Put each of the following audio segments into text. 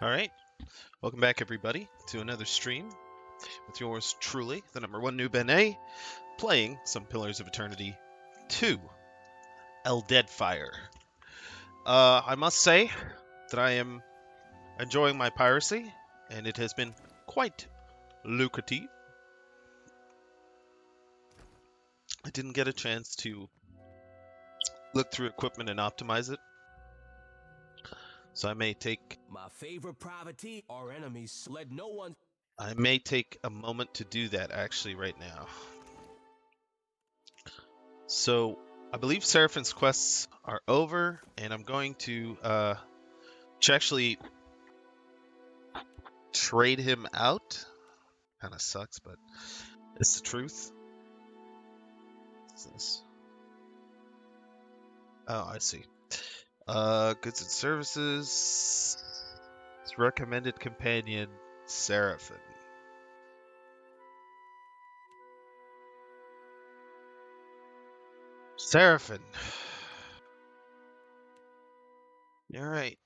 Alright, welcome back everybody to another stream with yours truly, the number one noob NA, playing some Pillars of Eternity 2, El Deadfire. I must say that I am enjoying my piracy, and it has been quite lucrative. I didn't get a chance to look through equipment and optimize it, so I may take My favorite privateer, our enemies let no one. a moment to do that actually right now. So I believe Seraphin's quests are over, and I'm going to actually trade him out. Kind of sucks, but it's the truth. What's this? Oh, I see. Goods and services. It's recommended companion, Seraphin. Seraphin. You're right.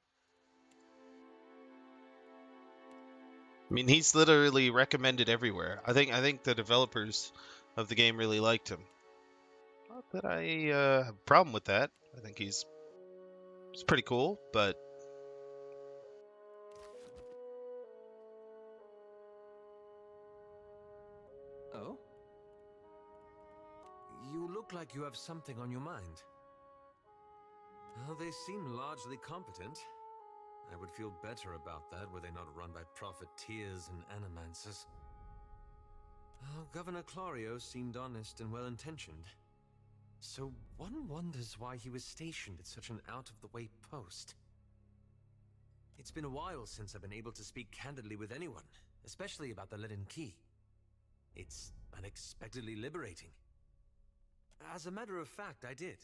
I mean, he's literally recommended everywhere. I think the developers of the game really liked him. Not that I have a problem with that. I think he's pretty cool, but Oh? You look like you have something on your mind. Well, they seem largely competent. I would feel better about that were they not run by profiteers and animancers. Governor Clario seemed honest and well-intentioned. So one wonders why he was stationed at such an out-of-the-way post. It's been a while since I've been able to speak candidly with anyone, especially about the Leaden Key. It's unexpectedly liberating. As a matter of fact, I did.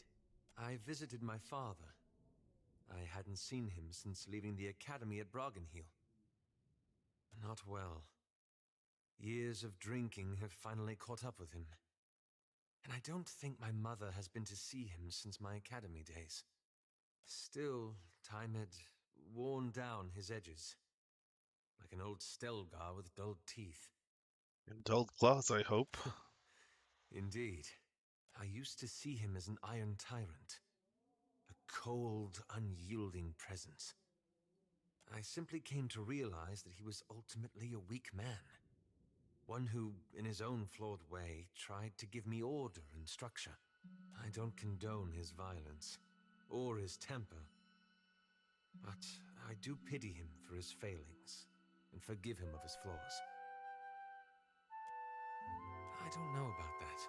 I visited my father. I hadn't seen him since leaving the academy at Broggenheal. Not well. Years of drinking have finally caught up with him. And I don't think my mother has been to see him since my academy days. Still, time had worn down his edges. Like an old Stelgar with dulled teeth. and dulled claws, I hope. Indeed. I used to see him as an iron tyrant. A cold, unyielding presence. I simply came to realize that he was ultimately a weak man. One who, in his own flawed way, tried to give me order and structure. I don't condone his violence, or his temper. But I do pity him for his failings, and forgive him of his flaws. I don't know about that.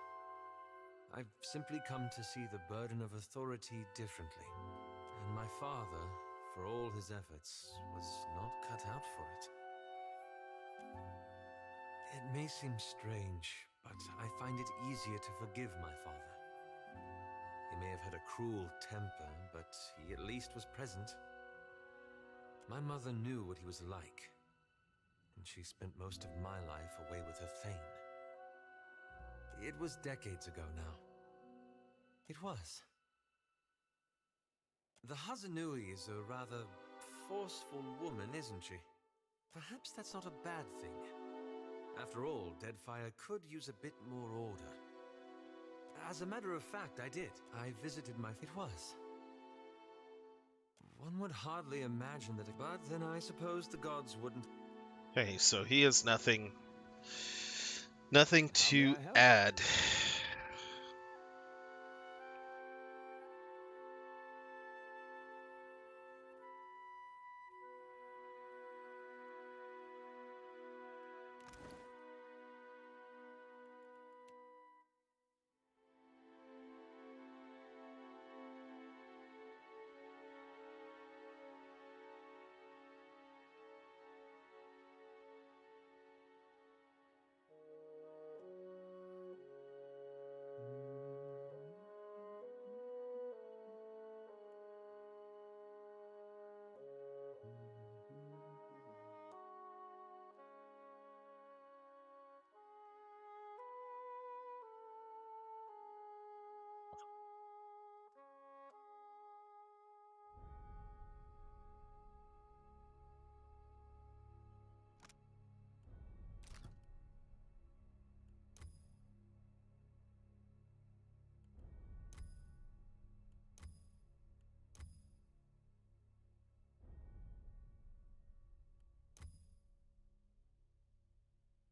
I've simply come to see the burden of authority differently. And my father, for all his efforts, was not cut out for it. It may seem strange, but I find it easier to forgive my father. He may have had a cruel temper, but he at least was present. My mother knew what he was like, and she spent most of my life away with her Thane. It was decades ago now. It was. The Hazanui is a rather forceful woman, isn't she? Perhaps that's not a bad thing. After all, Deadfire could use a bit more order. As a matter of fact, I did. I visited my... It was. One would hardly imagine that... But then I suppose the gods wouldn't... Okay, so he has nothing How may to I help? add.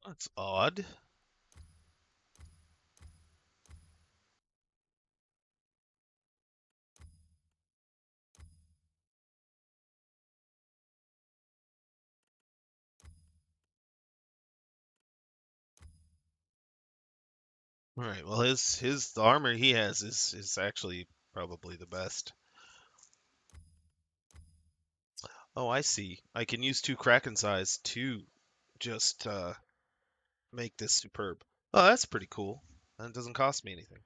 That's odd. All right. Well, his the armor he has is actually probably the best. Oh, I see. I can use 2 Kraken's eyes to just make this superb. Oh, that's pretty cool. And it doesn't cost me anything.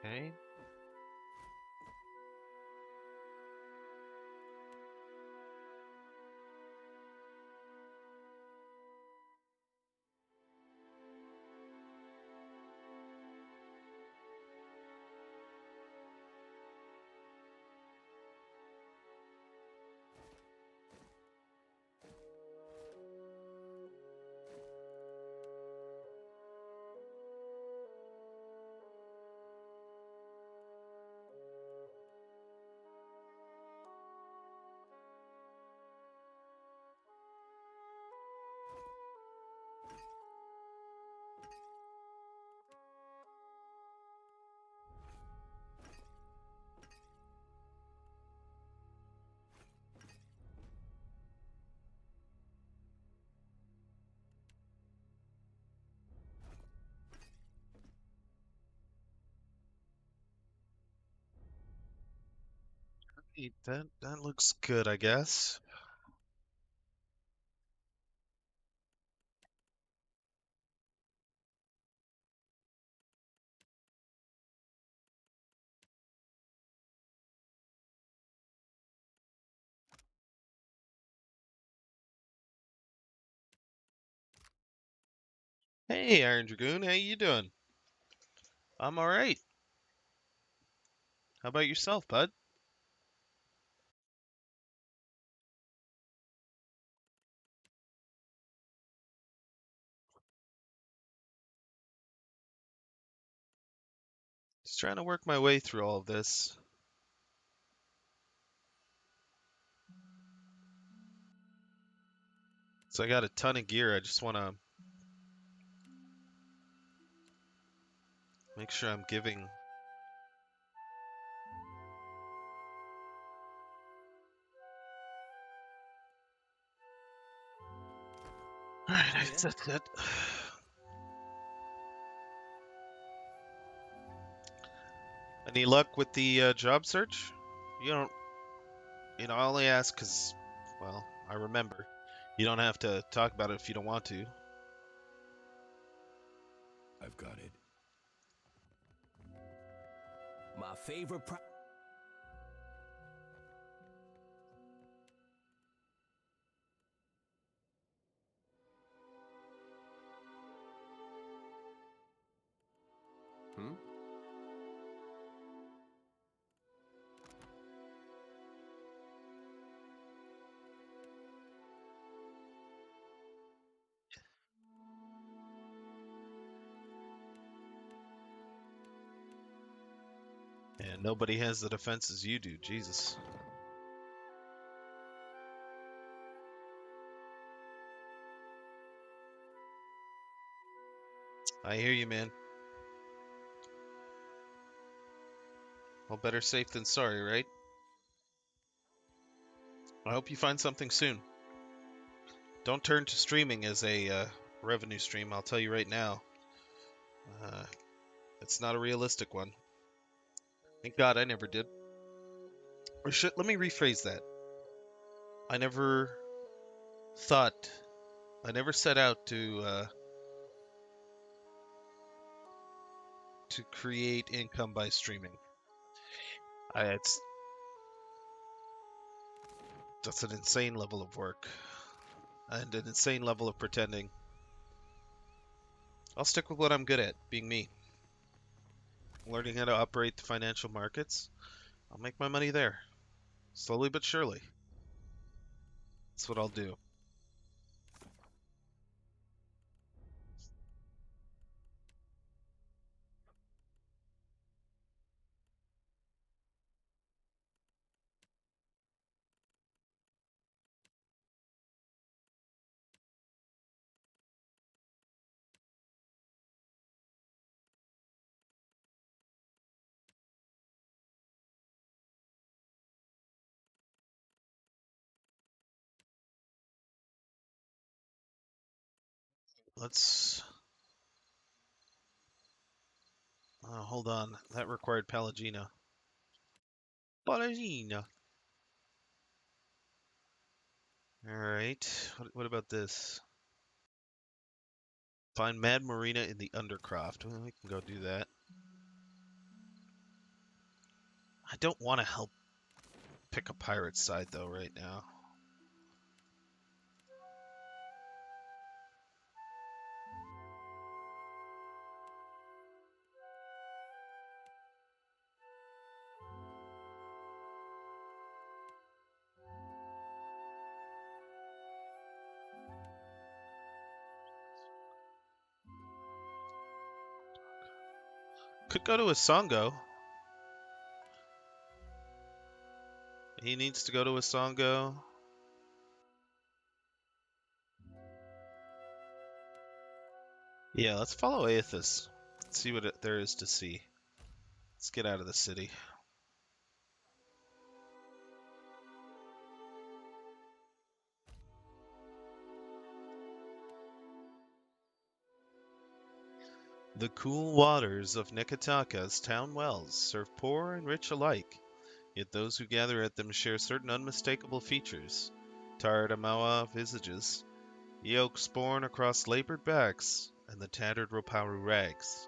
Okay. That looks good, I guess. Hey, Iron Dragoon, how you doing? I'm all right. How about yourself, bud? Just trying to work my way through all of this. So I got a ton of gear. I just want to make sure I'm giving. All right, Oh, yeah? that's it. Any luck with the job search? You don't, I only ask because, well, I remember. You don't have to talk about it if you don't want to. I've got it. My favorite Hmm? And nobody has the defenses you do. Jesus. I hear you, man. Well, better safe than sorry, right? I hope you find something soon. Don't turn to streaming as a revenue stream. I'll tell you right now. Uh, it's not a realistic one. Thank God I never did. Or let me rephrase that. I never thought, I never set out to create income by streaming. It's that's an insane level of work and an insane level of pretending. I'll stick with what I'm good at, being me. Learning how to operate the financial markets. I'll make my money there, slowly but surely. That's what I'll do. Let's hold on. That required Palagina. Palagina. All right. What about this? Find Mad Marina in the Undercroft. Well, we can go do that. I don't want to help pick a pirate side, though, right now. Could go to Isongo. He needs to go to Isongo. Yeah, let's follow Aethys. See what there is to see. Let's get out of the city. The cool waters of Nekataka's town wells serve poor and rich alike, yet those who gather at them share certain unmistakable features. Tired Amawa visages, yokes borne across labored backs, and the tattered Roparu rags.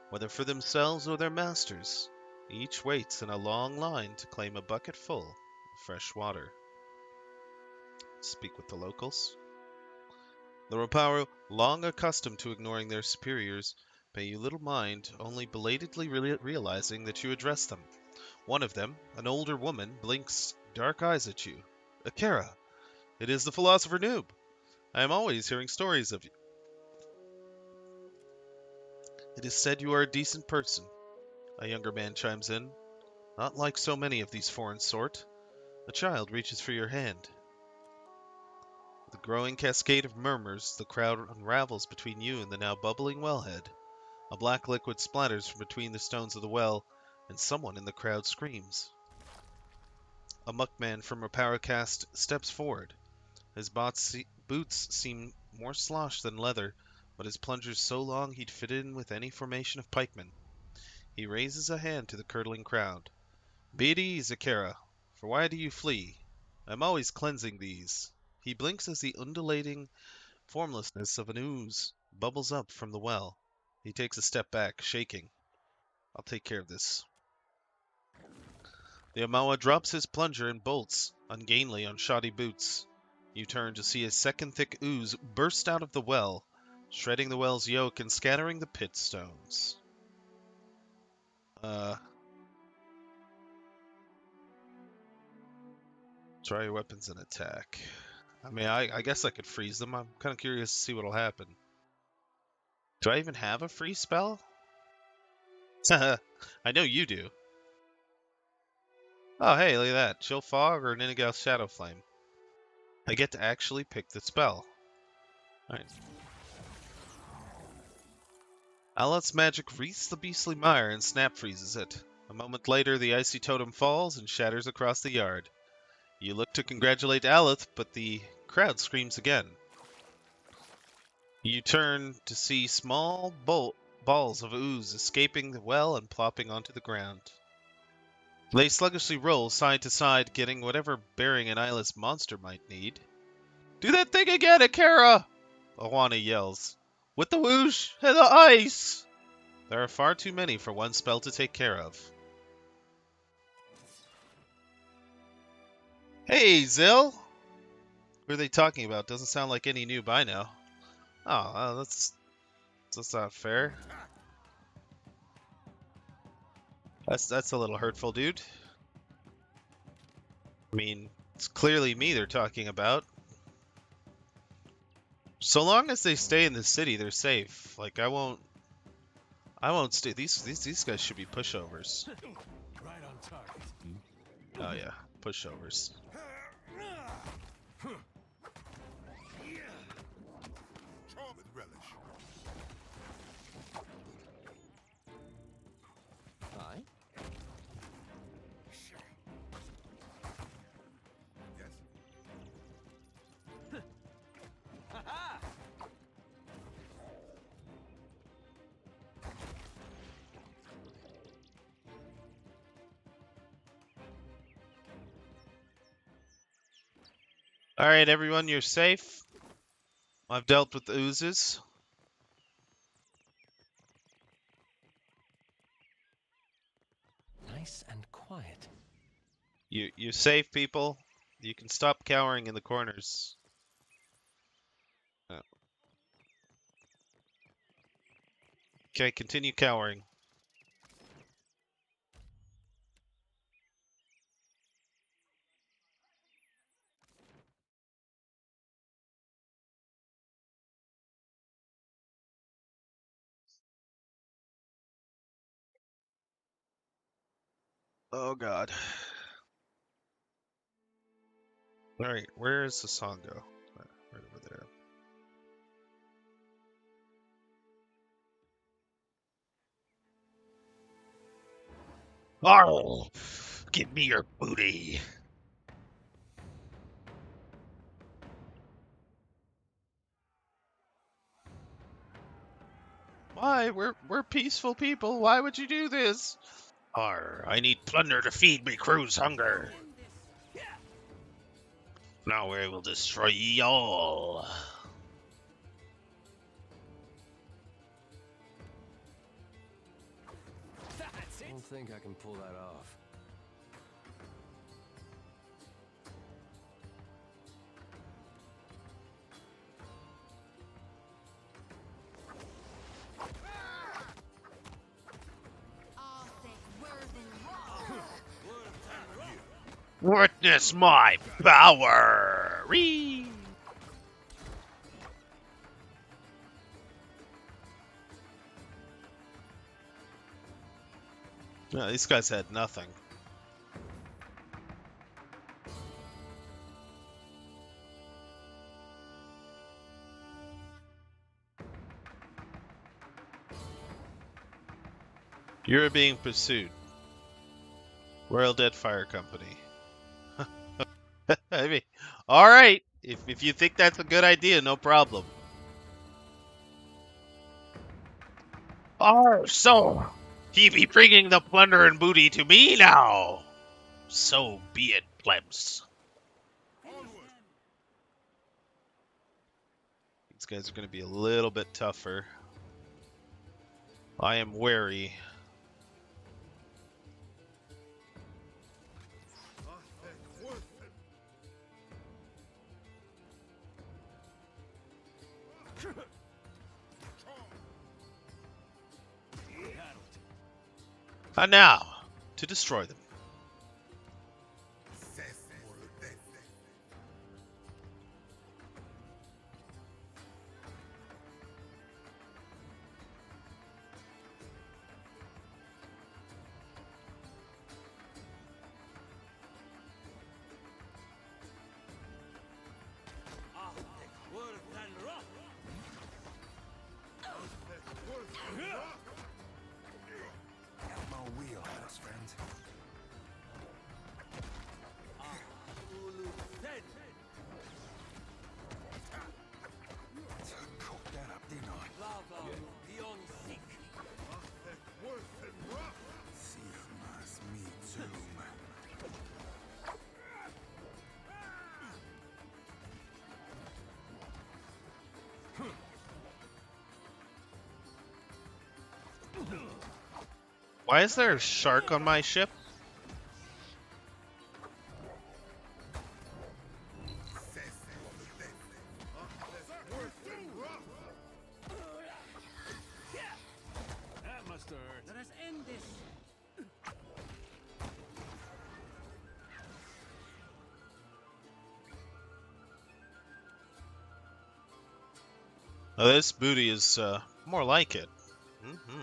Whether for themselves or their masters, each waits in a long line to claim a bucket full of fresh water. Speak with the locals. The Roparu, long accustomed to ignoring their superiors, pay you little mind, only belatedly realizing that you address them. One of them, an older woman, blinks dark eyes at you. Akira, it is the philosopher Noob. I am always hearing stories of you. It is said you are a decent person. A younger man chimes in. Not like so many of these foreign sort. A child reaches for your hand. With a growing cascade of murmurs, the crowd unravels between you and the now bubbling wellhead. A black liquid splatters from between the stones of the well, and someone in the crowd screams. A muckman from Reparo caste steps forward. His boots seem more slosh than leather, but his plunger's so long he'd fit in with any formation of pikemen. He raises a hand to the curdling crowd. Be at ease, Akira, for why do you flee? I'm always cleansing these. He blinks as the undulating formlessness of an ooze bubbles up from the well. He takes a step back, shaking. I'll take care of this. The Amawa drops his plunger and bolts, ungainly on shoddy boots. You turn to see a second thick ooze burst out of the well, shredding the well's yoke and scattering the pit stones. Try your weapons and attack. I mean, I guess I could freeze them. I'm kind of curious to see what'll happen. Do I even have a free spell? I know you do. Oh, hey, look at that. Chill Fog or Ninigal's Shadow Flame. I get to actually pick the spell. Alright. Alat's magic wreaths the beastly mire and snap freezes it. A moment later, the icy totem falls and shatters across the yard. You look to congratulate Aleth, but the crowd screams again. You turn to see small balls of ooze escaping the well and plopping onto the ground. They sluggishly roll side to side, getting whatever bearing an eyeless monster might need. Do that thing again, Akira! Awana yells. With the whoosh and the ice! There are far too many for one spell to take care of. Hey, Zill! Who are they talking about? Doesn't sound like any noob I know. Oh, that's not fair. That's a little hurtful, dude. I mean, it's clearly me they're talking about. So long as they stay in the city, they're safe. Like I won't stay. These guys should be pushovers. Right on target. Oh yeah, pushovers. Charm with relish. Aye? Yes. Alright, everyone, you're safe. I've dealt with the oozes. nice and quiet. You're safe, people. You can stop cowering in the corners. Oh. Okay, continue cowering. Oh God. All right, where does the song go? Right over there. Arl! Give me your booty. Why? We're peaceful people. Why would you do this? Arr, I need plunder to feed me crew's hunger. Now I will destroy ye all. I don't think I can pull that off. Witness my power! Whee! No, these guys had nothing. You're being pursued. Royal Dead Fire Company. I mean, all right. If you think that's a good idea, no problem. So he be bringing the plunder and booty to me now. So be it, plebs. These guys are going to be a little bit tougher. I am wary. And now, to destroy them. My wheelhouse, friend. Cooked that up, didn't I? Siehmas me too. Why is there a shark on my ship? That must have hurt. Let us end this. Oh, this booty is more like it. Mm-hmm.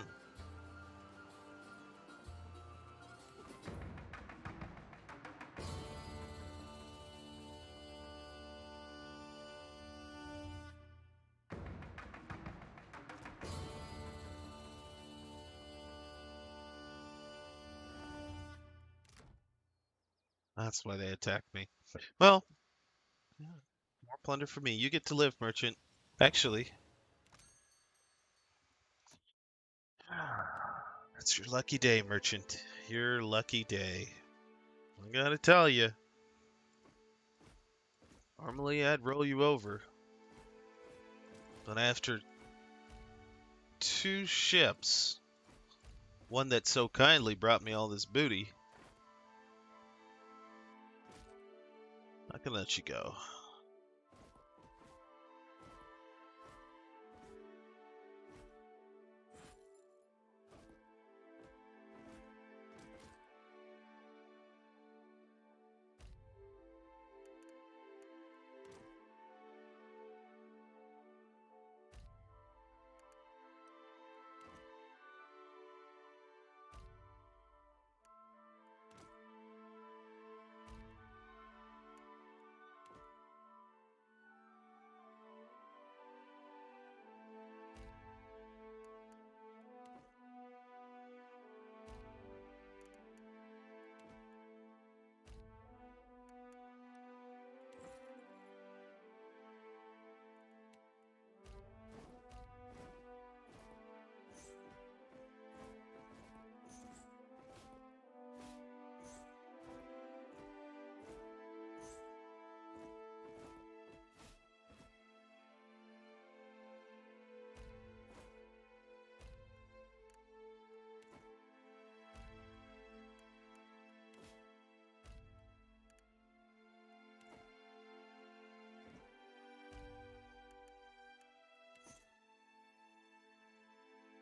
That's why they attacked me. Well, yeah, more plunder for me. You get to live, merchant. Actually, it's your lucky day, merchant. Your lucky day. I gotta tell you. Normally I'd roll you over. But after 2 ships, one that so kindly brought me all this booty. I can let you go.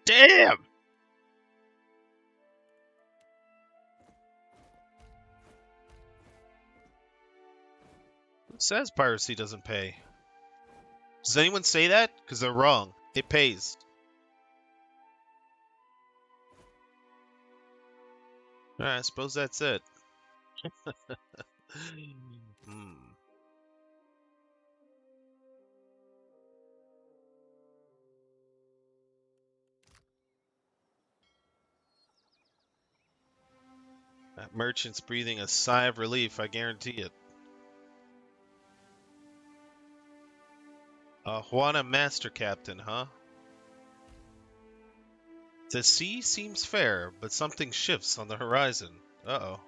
Damn! Who says piracy doesn't pay? Does anyone say that? Because they're wrong. It pays. Alright, I suppose that's it. Hmm. That merchant's breathing a sigh of relief, I guarantee it. A Juana Master Captain, huh? The sea seems fair, but something shifts on the horizon. Uh-oh.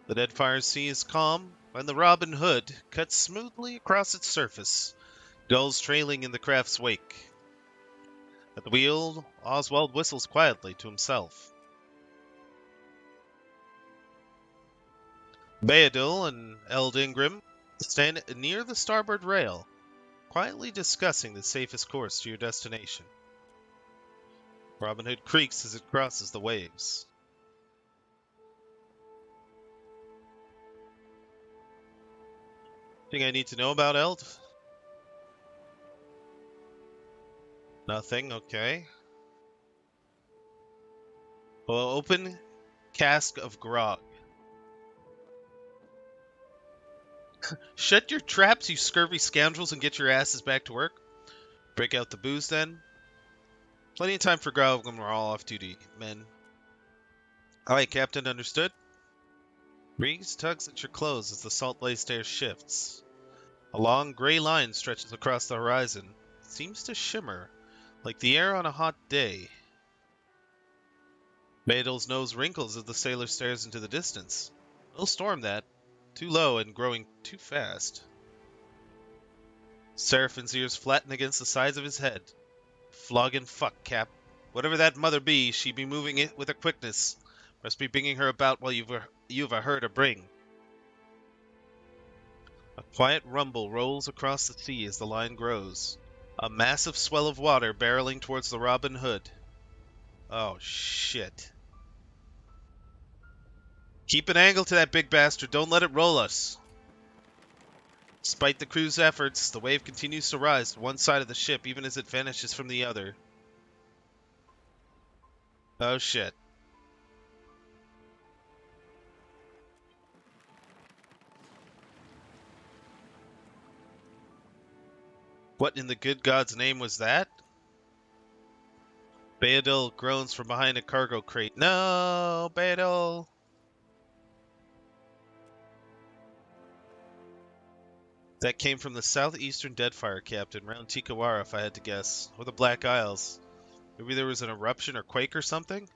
The Deadfire Sea is calm, and the Robin Hood cuts smoothly across its surface, gulls trailing in the craft's wake. At the wheel, Oswald whistles quietly to himself. Beadil and Eld Ingram stand near the starboard rail, quietly discussing the safest course to your destination. Robin Hood creaks as it crosses the waves. Anything I need to know about Eld? Nothing, okay. Well, open cask of grog. Shut your traps, you scurvy scoundrels, and get your asses back to work. Break out the booze, then. Plenty of time for grog when we're all off duty, men. Aye, Captain, understood? Breeze tugs at your clothes as the salt-laced air shifts. A long gray line stretches across the horizon. It seems to shimmer, like the air on a hot day. Beadle's nose wrinkles as the sailor stares into the distance. No storm, that. Too low and growing too fast. Seraphin's ears flatten against the sides of his head. Flogging fuck, Cap. Whatever that mother be, she be moving it with a quickness. Must be bringing her about while you've a her to bring. A quiet rumble rolls across the sea as the line grows. A massive swell of water barreling towards the Robin Hood. Oh, shit. Keep an angle to that big bastard. Don't let it roll us. Despite the crew's efforts, the wave continues to rise to one side of the ship even as it vanishes from the other. Oh, shit. What in the good God's name was that? Beadil groans from behind a cargo crate. No, Beadil! That came from the southeastern Deadfire, Captain, round Tikawara, if I had to guess. Or the Black Isles. Maybe there was an eruption or quake or something?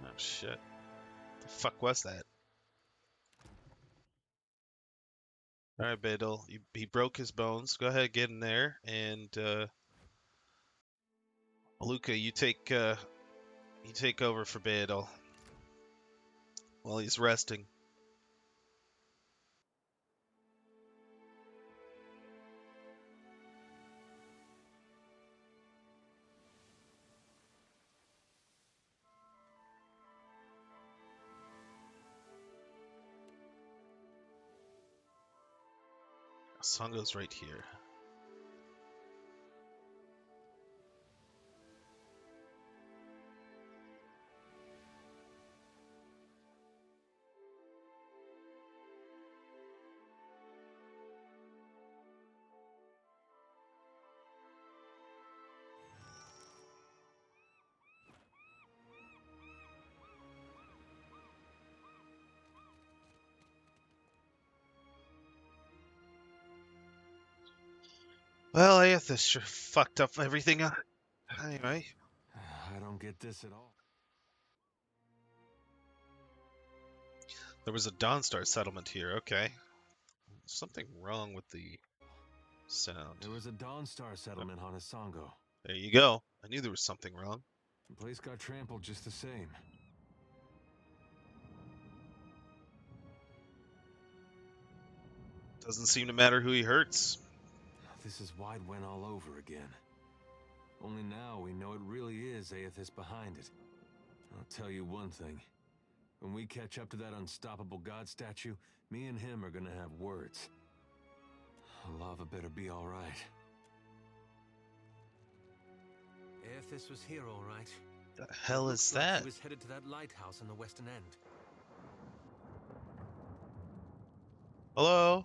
Oh, shit. The fuck was that? All right, Badal. He broke his bones. Go ahead, get in there, and Luca, you take over for Badal while he's resting. Songo's right here. Well, Aethys sure fucked up everything. Anyway, I don't get this at all. there was a Dawnstar settlement here. Okay. Something wrong with the sound. There was a Dawnstar settlement on Isango. There you go. I knew there was something wrong. The place got trampled just the same. Doesn't seem to matter who he hurts. This is Wide Wen all over again. Only now we know it really is Aethys behind it. I'll tell you one thing. When we catch up to that unstoppable god statue, me and him are gonna have words. Lava better be alright. Aethys was here all right. The hell is that? He was headed to that lighthouse in the western end. Hello?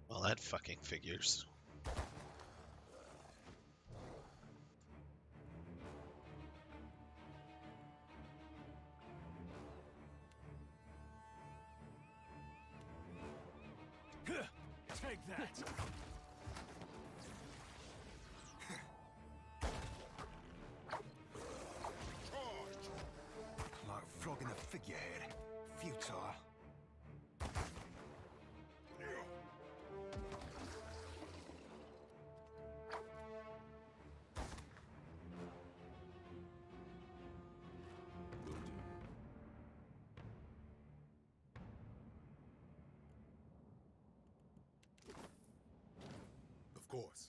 Well, that fucking figures. Take that! Like flogging a figurehead. Futile. Of course.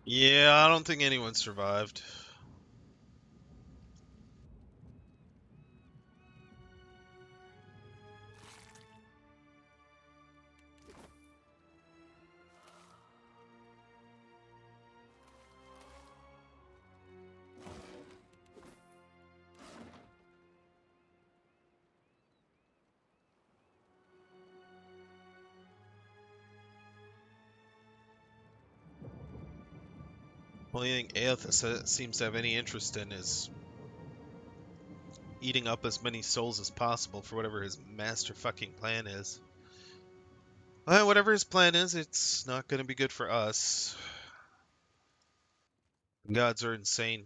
Yeah, I don't think anyone survived. Only thing Aethys seems to have any interest in is eating up as many souls as possible for whatever his master fucking plan is. Well, whatever his plan is, it's not going to be good for us. Gods are insane.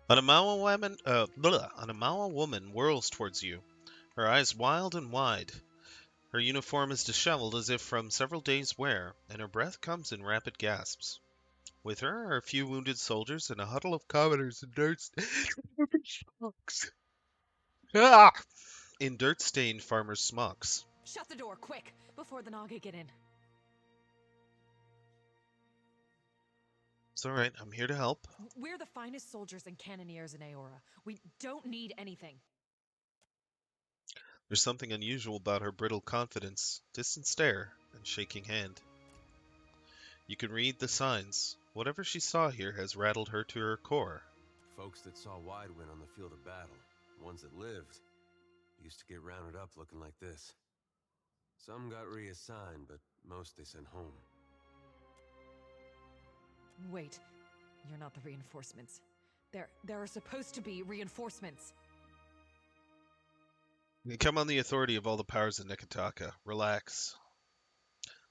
An Amawa woman whirls towards you, her eyes wild and wide. Her uniform is disheveled as if from several days' wear, and her breath comes in rapid gasps. With her are a few wounded soldiers and a huddle of commoners in in dirt-stained farmers' smocks. Shut the door, quick, before the Naga get in. It's alright, I'm here to help. We're the finest soldiers and cannoneers in Aora. We don't need anything. There's something unusual about her brittle confidence, distant stare, and shaking hand. You can read the signs. Whatever she saw here has rattled her to her core. Folks that saw Wide win on the field of battle, ones that lived, used to get rounded up looking like this. Some got reassigned, but most they sent home. Wait, you're not the reinforcements. There are supposed to be reinforcements. You come on the authority of all the powers of Nekataka. Relax.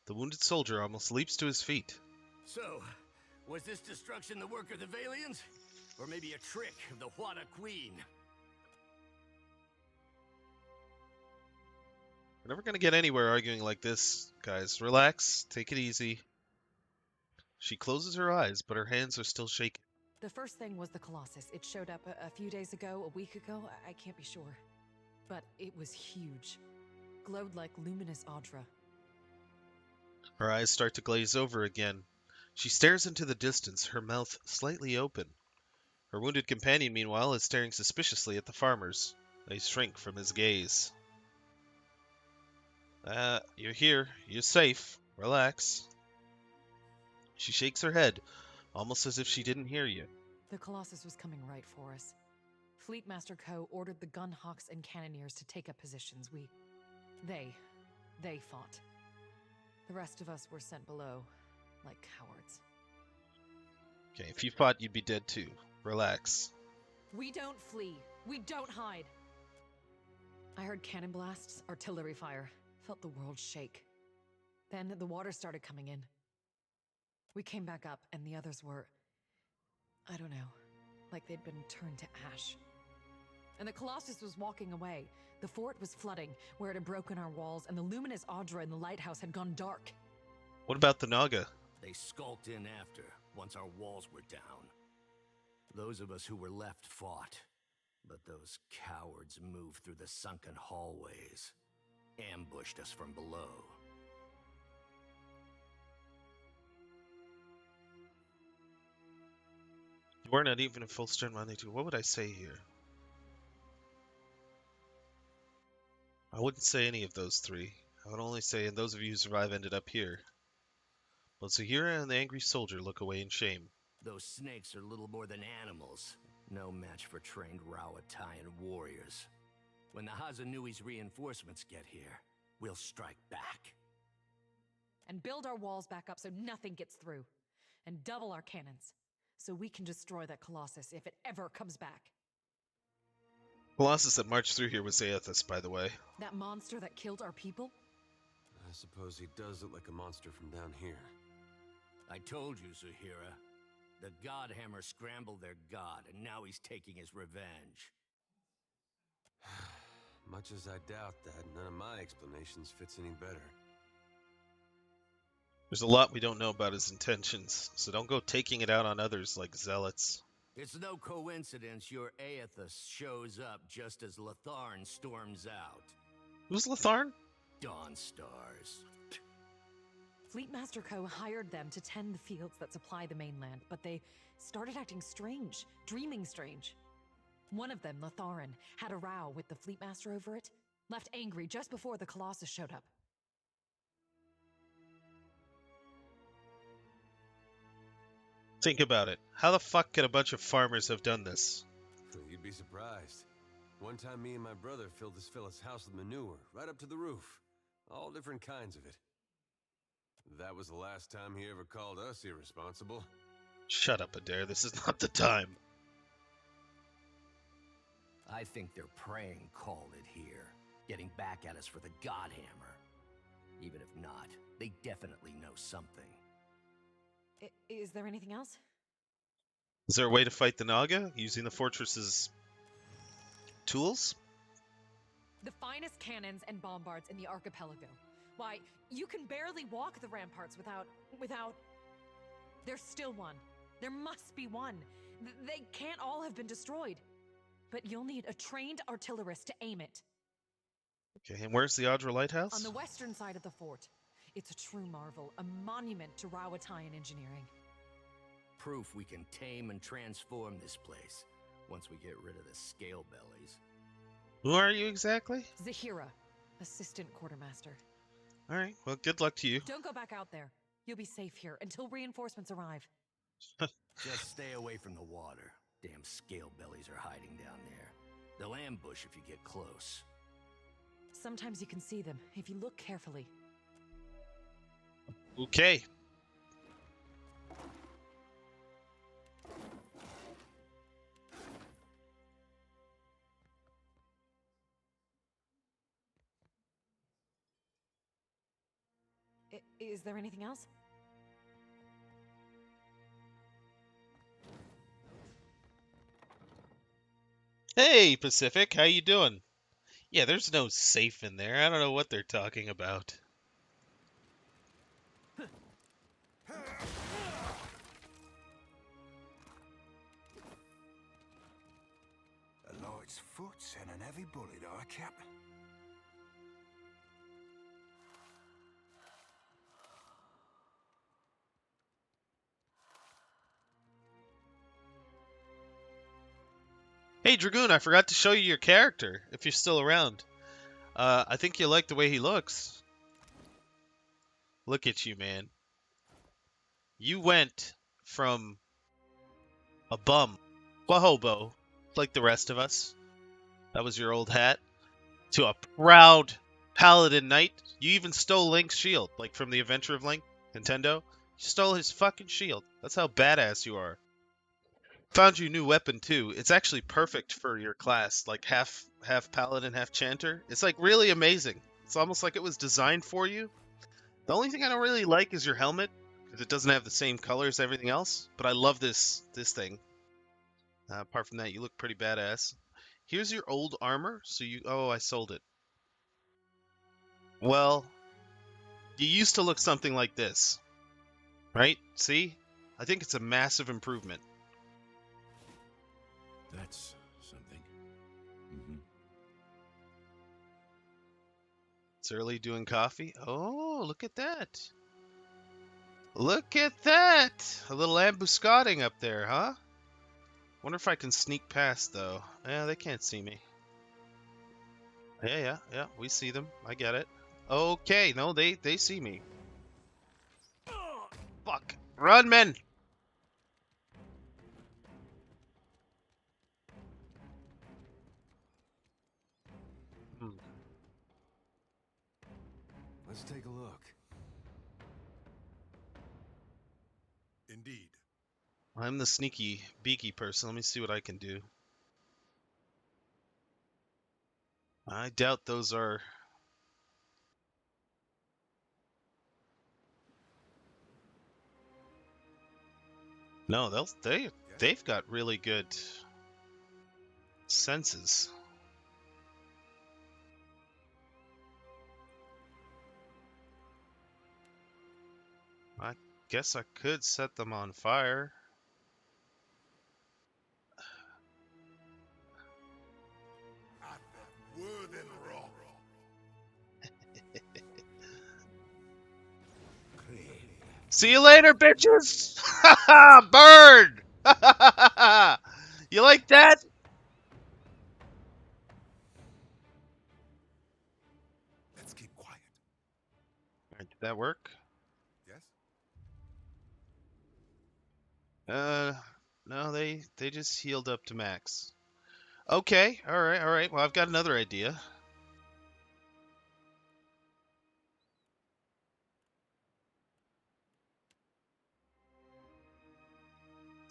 The wounded soldier almost leaps to his feet. So, was this destruction the work of the Valians? Or maybe a trick of the Wada Queen? We're never going to get anywhere arguing like this, guys. Relax. Take it easy. She closes her eyes, but her hands are still shaking. The first thing was the Colossus. It showed up a few days ago, a week ago, I can't be sure. But it was huge. Glowed like luminous Audra. Her eyes start to glaze over again. She stares into the distance, her mouth slightly open. Her wounded companion, meanwhile, is staring suspiciously at the farmers. They shrink from his gaze. You're here. You're safe. Relax. She shakes her head, almost as if she didn't hear you. The Colossus was coming right for us. Fleet Master Ko ordered the gunhawks and cannoneers to take up positions. They fought. The rest of us were sent below, like cowards. Okay, if you fought, you'd be dead too. Relax. We don't flee. We don't hide. I heard cannon blasts, artillery fire. Felt the world shake. Then the water started coming in. We came back up, and the others were... I don't know. Like they'd been turned to ash. And the Colossus was walking away. The fort was flooding, where it had broken our walls, and the luminous Audra in the lighthouse had gone dark. What about the Naga? They skulked in after, once our walls were down. Those of us who were left fought. But those cowards moved through the sunken hallways. Ambushed us from below. You weren't at even a full strength Monday too. What would I say here? I wouldn't say any of those three. I would only say, and those of you who survive ended up here. Both Zahira and the angry soldier look away in shame. Those snakes are little more than animals. No match for trained Rawatayan warriors. When the Hazanui's reinforcements get here, we'll strike back. And build our walls back up so nothing gets through. And double our cannons. So we can destroy that Colossus if it ever comes back. Colossus that marched through here was Aethys, by the way. That monster that killed our people? I suppose he does look like a monster from down here. I told you, Zahira. The Godhammer scrambled their god, and now he's taking his revenge. Much as I doubt that, none of my explanations fits any better. There's a lot we don't know about his intentions, so don't go taking it out on others like zealots. It's no coincidence your Aethys shows up just as Latharn storms out. Who's Latharn? Dawn Stars. Fleet Master Ko hired them to tend the fields that supply the mainland, but they started acting strange, dreaming strange. One of them, Latharan, had a row with the Fleet Master over it, left angry just before the Colossus showed up. Think about it. How the fuck could a bunch of farmers have done this? You'd be surprised. One time me and my brother filled this fella's house with manure, right up to the roof. All different kinds of it. That was the last time he ever called us irresponsible. Shut up, Adair. This is not the time. I think their praying called it here, getting back at us for the Godhammer. Even if not, they definitely know something. Is there anything else? Is there a way to fight the Naga using the fortress's tools? The finest cannons and bombards in the archipelago. Why, you can barely walk the ramparts without... There's still one. There must be one. They can't all have been destroyed. But you'll need a trained artillerist to aim it. Okay, and where's the Audra Lighthouse? On the western side of the fort. It's a true marvel, a monument to Rawatayan engineering. Proof we can tame and transform this place once we get rid of the scale bellies. Who are you exactly? Zahira, assistant quartermaster. All right, well, good luck to you. Don't go back out there. You'll be safe here until reinforcements arrive. Just stay away from the water. Damn scale bellies are hiding down there. They'll ambush if you get close. Sometimes you can see them if you look carefully. Okay. Is there anything else? Hey, Pacific, how you doing? Yeah, there's no safe in there. I don't know what they're talking about. A light's foot and an heavy bullet, our cap. Hey, Dragoon, I forgot to show you your character, if you're still around. I think you like the way he looks. Look at you, man. You went from a bum, a hobo, like the rest of us. That was your old hat. To a proud paladin knight. You even stole Link's shield, like from the Adventure of Link, Nintendo. You stole his fucking shield. That's how badass you are. Found you a new weapon too. It's actually perfect for your class, like half paladin, half chanter. It's like really amazing. It's almost like it was designed for you. The only thing I don't really like is your helmet, because it doesn't have the same color as everything else. But I love this thing. Apart from that, you look pretty badass. Here's your old armor. So you, oh, I sold it. Well, you used to look something like this, right? See? I think it's a massive improvement. That's something. Mm-hmm. It's early doing coffee. Oh, look at that. Look at that. A little ambuscading up there, huh? Wonder if I can sneak past, though. Yeah, they can't see me. Yeah, we see them. I get it. Okay, no, they see me. Fuck. Run, men! Hmm. Let's take a look. Indeed. I'm the sneaky, beaky person. Let me see what I can do. I doubt those are... No, they've got really good senses. I guess I could set them on fire. See you later, bitches! Bird! You like that? Let's keep quiet. Alright, did that work? Yes? No, they just healed up to max. Okay, alright. Well, I've got another idea.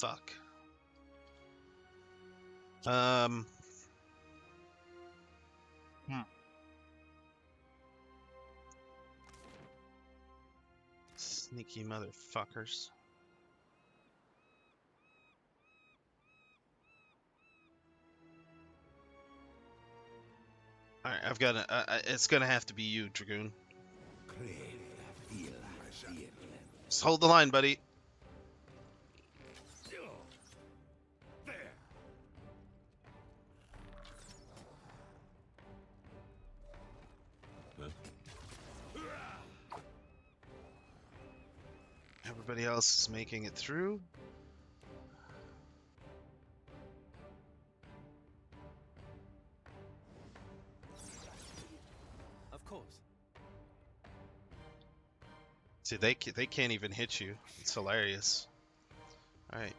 Fuck. Sneaky motherfuckers. Alright, I've got it's gonna have to be you, Dragoon. Just hold the line, buddy. Everybody else is making it through. Of course. See, they can't even hit you. It's hilarious. All right,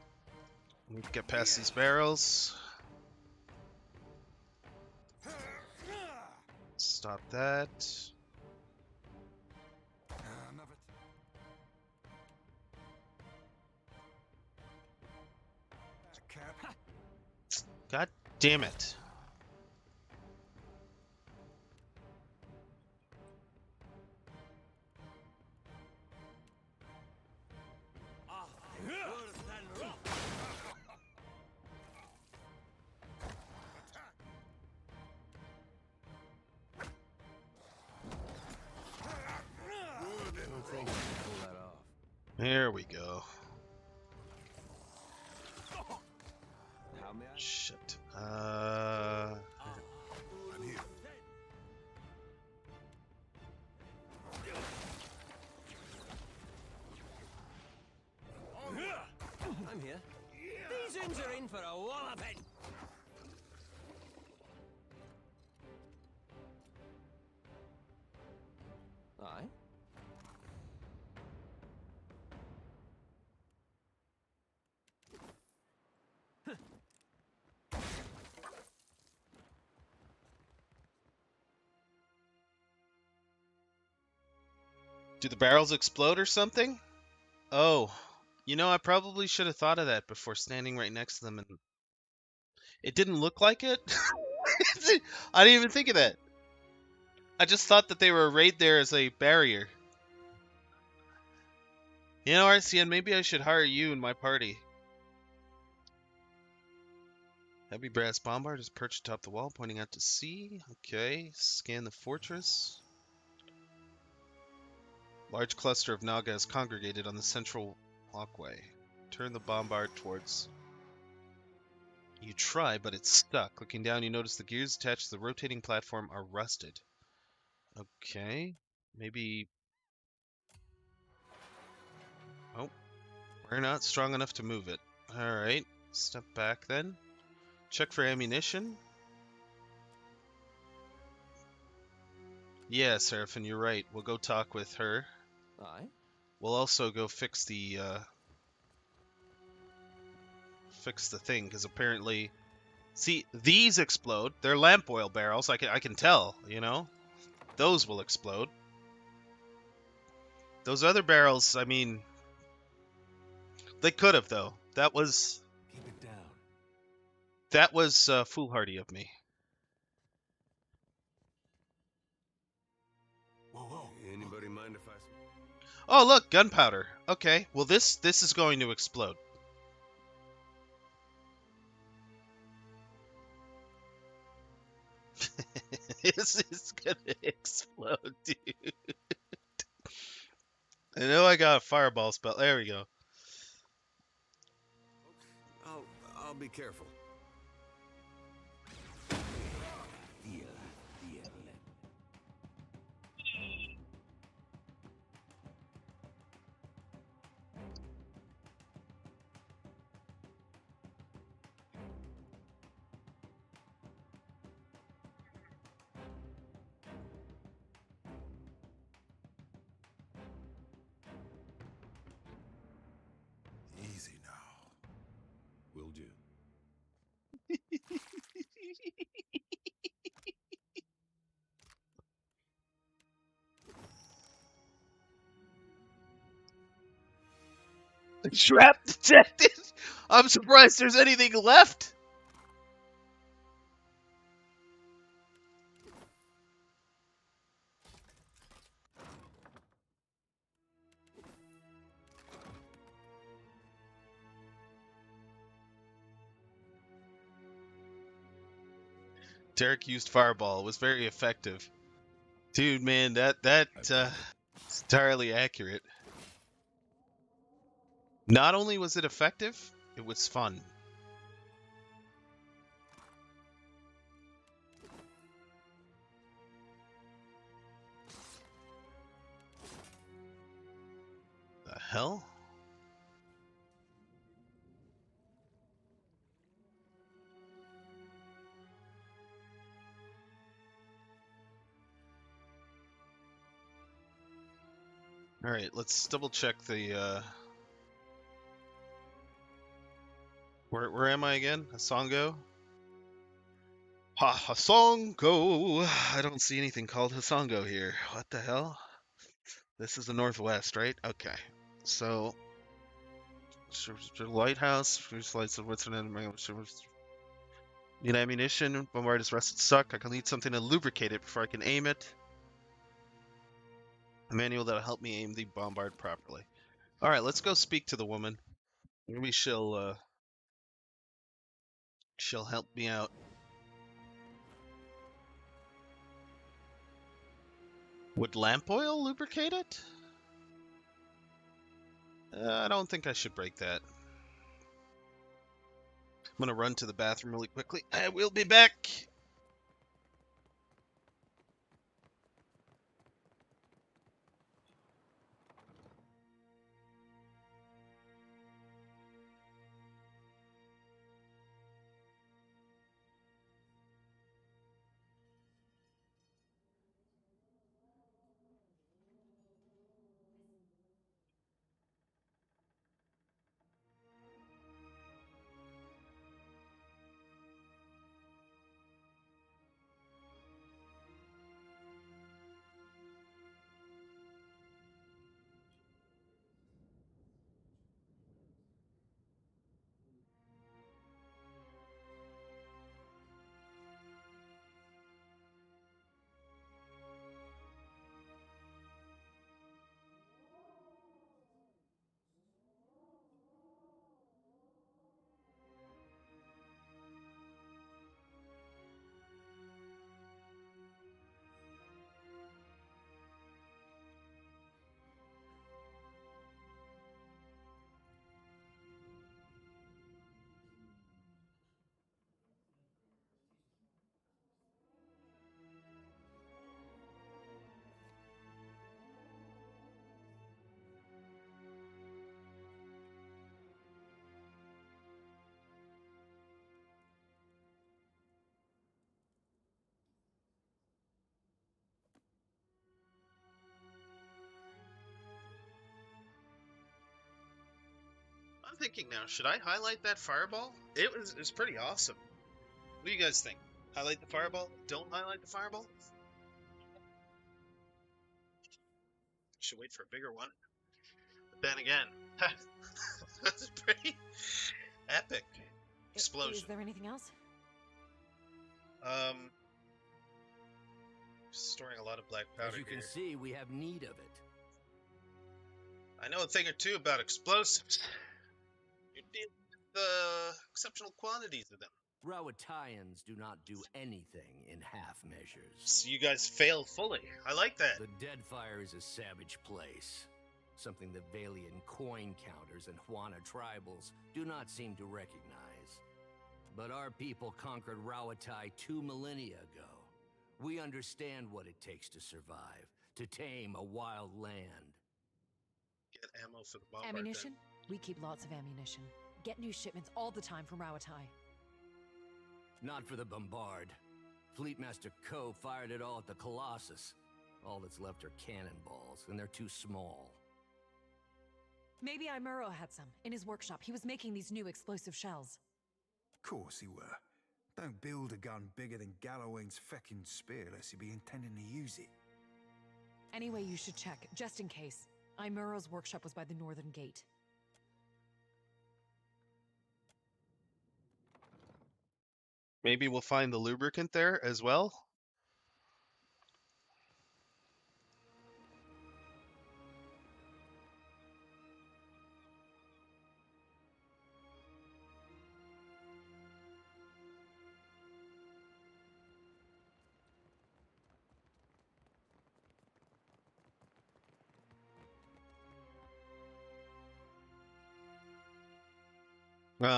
we can get past these barrels. Stop that. Another cap. God damn it. I don't think I can pull that off. There we go. How may I? Shit. I'm here. I'm here. These ends are in for a walloping. Aye. Do the barrels explode or something? Oh, you know, I probably should have thought of that before standing right next to them, and it didn't look like it. I didn't even think of that. I just thought that they were right there as a barrier. You know, RCN, maybe I should hire you in my party. Heavy brass bombard is perched atop the wall, pointing out to sea. Okay, scan the fortress. Large cluster of Naga is congregated on the central walkway. Turn the bombard towards. You try, but it's stuck. Looking down, you notice the gears attached to the rotating platform are rusted. Okay, maybe. Oh, we're not strong enough to move it. Alright, step back then. Check for ammunition. Yeah, Seraphin, you're right. We'll go talk with her. Aye. We'll also go fix the thing, because apparently, see, these explode. They're lamp oil barrels. I can tell. You know, those will explode. Those other barrels, I mean, they could have though. That was Keep it down. foolhardy of me. Whoa, whoa. Anybody mind if I... Oh, look, gunpowder. Okay, well this is going to explode. This is gonna explode, dude. I know I got a fireball spell. There we go. I'll be careful. Easy now. Will do. Trap detected. I'm surprised there's anything left. Derek used fireball. It was very effective. Dude, man, it's entirely accurate. Not only was it effective, it was fun. The hell? Alright, let's double check the, Where am I again? Hasongo? Hasongo! I don't see anything called Hasongo here. What the hell? This is the Northwest, right? Okay. So... Lighthouse, lights of what's need ammunition, bombard is rusted suck. I can need something to lubricate it before I can aim it. A manual that'll help me aim the bombard properly. Alright, let's go speak to the woman. Maybe she'll help me out. Would lamp oil lubricate it? I don't think I should break that. I'm gonna run to the bathroom really quickly. I will be back! I'm thinking now, should I highlight that fireball? It was pretty awesome. What do you guys think? Highlight the fireball? Don't highlight the fireball? Should wait for a bigger one. But then again, that's pretty epic. Explosion. Is there anything else? Storing a lot of black powder As you can here. see, we have need of it. I know a thing or two about explosives. You're dealing with exceptional quantities of them. Rawatayans do not do anything in half measures. So you guys fail fully. I like that. The Deadfire is a savage place. Something the Valian coin counters and Huana tribals do not seem to recognize. But our people conquered Rawatai 2 millennia ago. We understand what it takes to survive, to tame a wild land. Get ammo for the bombard. Ammunition? We keep lots of ammunition. Get new shipments all the time from Rawatai. Not for the bombard. Fleetmaster Ko fired it all at the Colossus. All that's left are cannonballs, and they're too small. Maybe Imuro had some. In his workshop, he was making these new explosive shells. Course he were. Don't build a gun bigger than Galloway's feckin' spear unless you be intending to use it. Anyway, you should check, just in case. Imuro's workshop was by the northern gate. Maybe we'll find the lubricant there as well.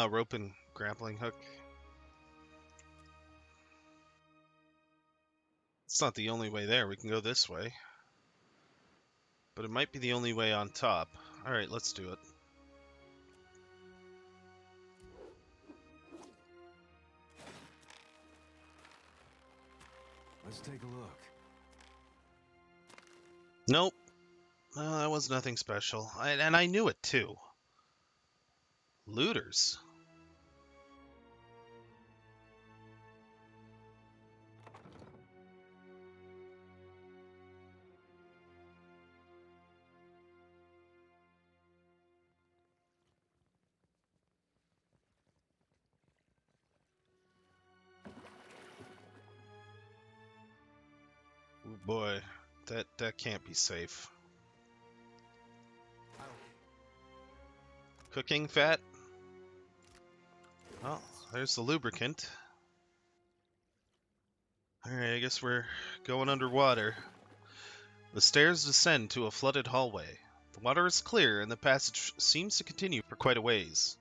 Rope and grappling hook. It's not the only way there. We can go this way. But it might be the only way on top. Alright, let's do it. Let's take a look. Nope. Well, that was nothing special. And I knew it too. Looters. Oh boy, that can't be safe. Cooking fat? Oh, there's the lubricant. Alright, I guess we're going underwater. The stairs descend to a flooded hallway. The water is clear and the passage seems to continue for quite a ways.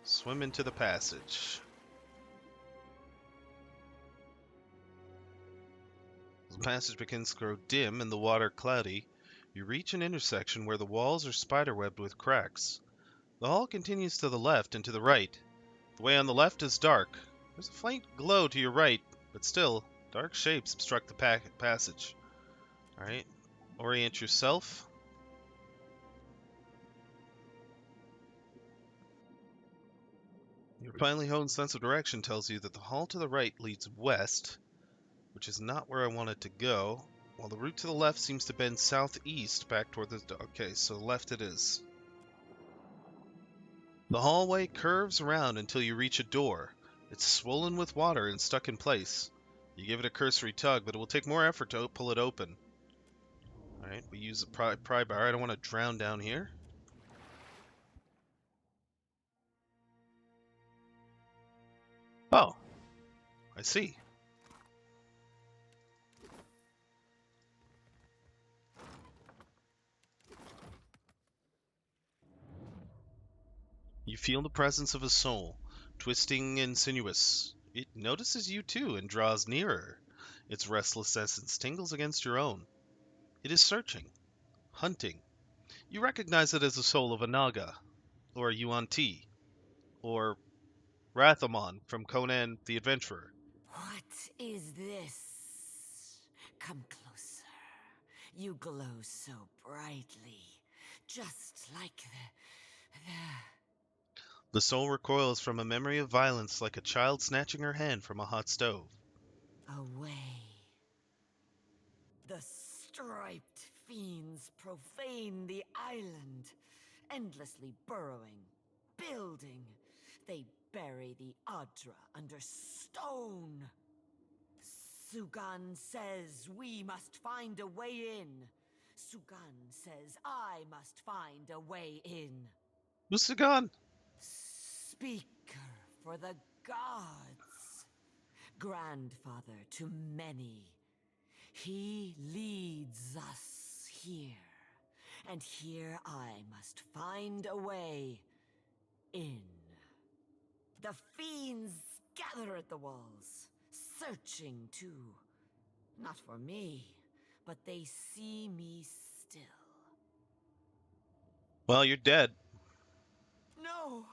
Swim into the passage. As the passage begins to grow dim and the water cloudy, you reach an intersection where the walls are spiderwebbed with cracks. The hall continues to the left and to the right. The way on the left is dark. There's a faint glow to your right, but still, dark shapes obstruct the passage. Alright, orient yourself. Your finely honed sense of direction tells you that the hall to the right leads west, which is not where I wanted to go, while the route to the left seems to bend southeast back toward the... Okay, so left it is. The hallway curves around until you reach a door. It's swollen with water and stuck in place. You give it a cursory tug, but it will take more effort to pull it open. Alright, we use a pry bar. I don't want to drown down here. Oh, I see. You feel the presence of a soul, twisting and sinuous. It notices you too and draws nearer. Its restless essence tingles against your own. It is searching, hunting. You recognize it as the soul of a Naga, or a Yuan-Ti, or Rathamon from Conan the Adventurer. What is this? Come closer. You glow so brightly, just like the... The soul recoils from a memory of violence like a child snatching her hand from a hot stove. Away. The striped fiends profane the island, endlessly burrowing, building. They bury the Adra under stone. Sugan says we must find a way in. Sugan says I must find a way in. Musagan! Speaker for the gods. Grandfather to many. He leads us here. And here I must find a way in. The fiends gather at the walls, searching too. Not for me, but they see me still. Well, you're dead. No,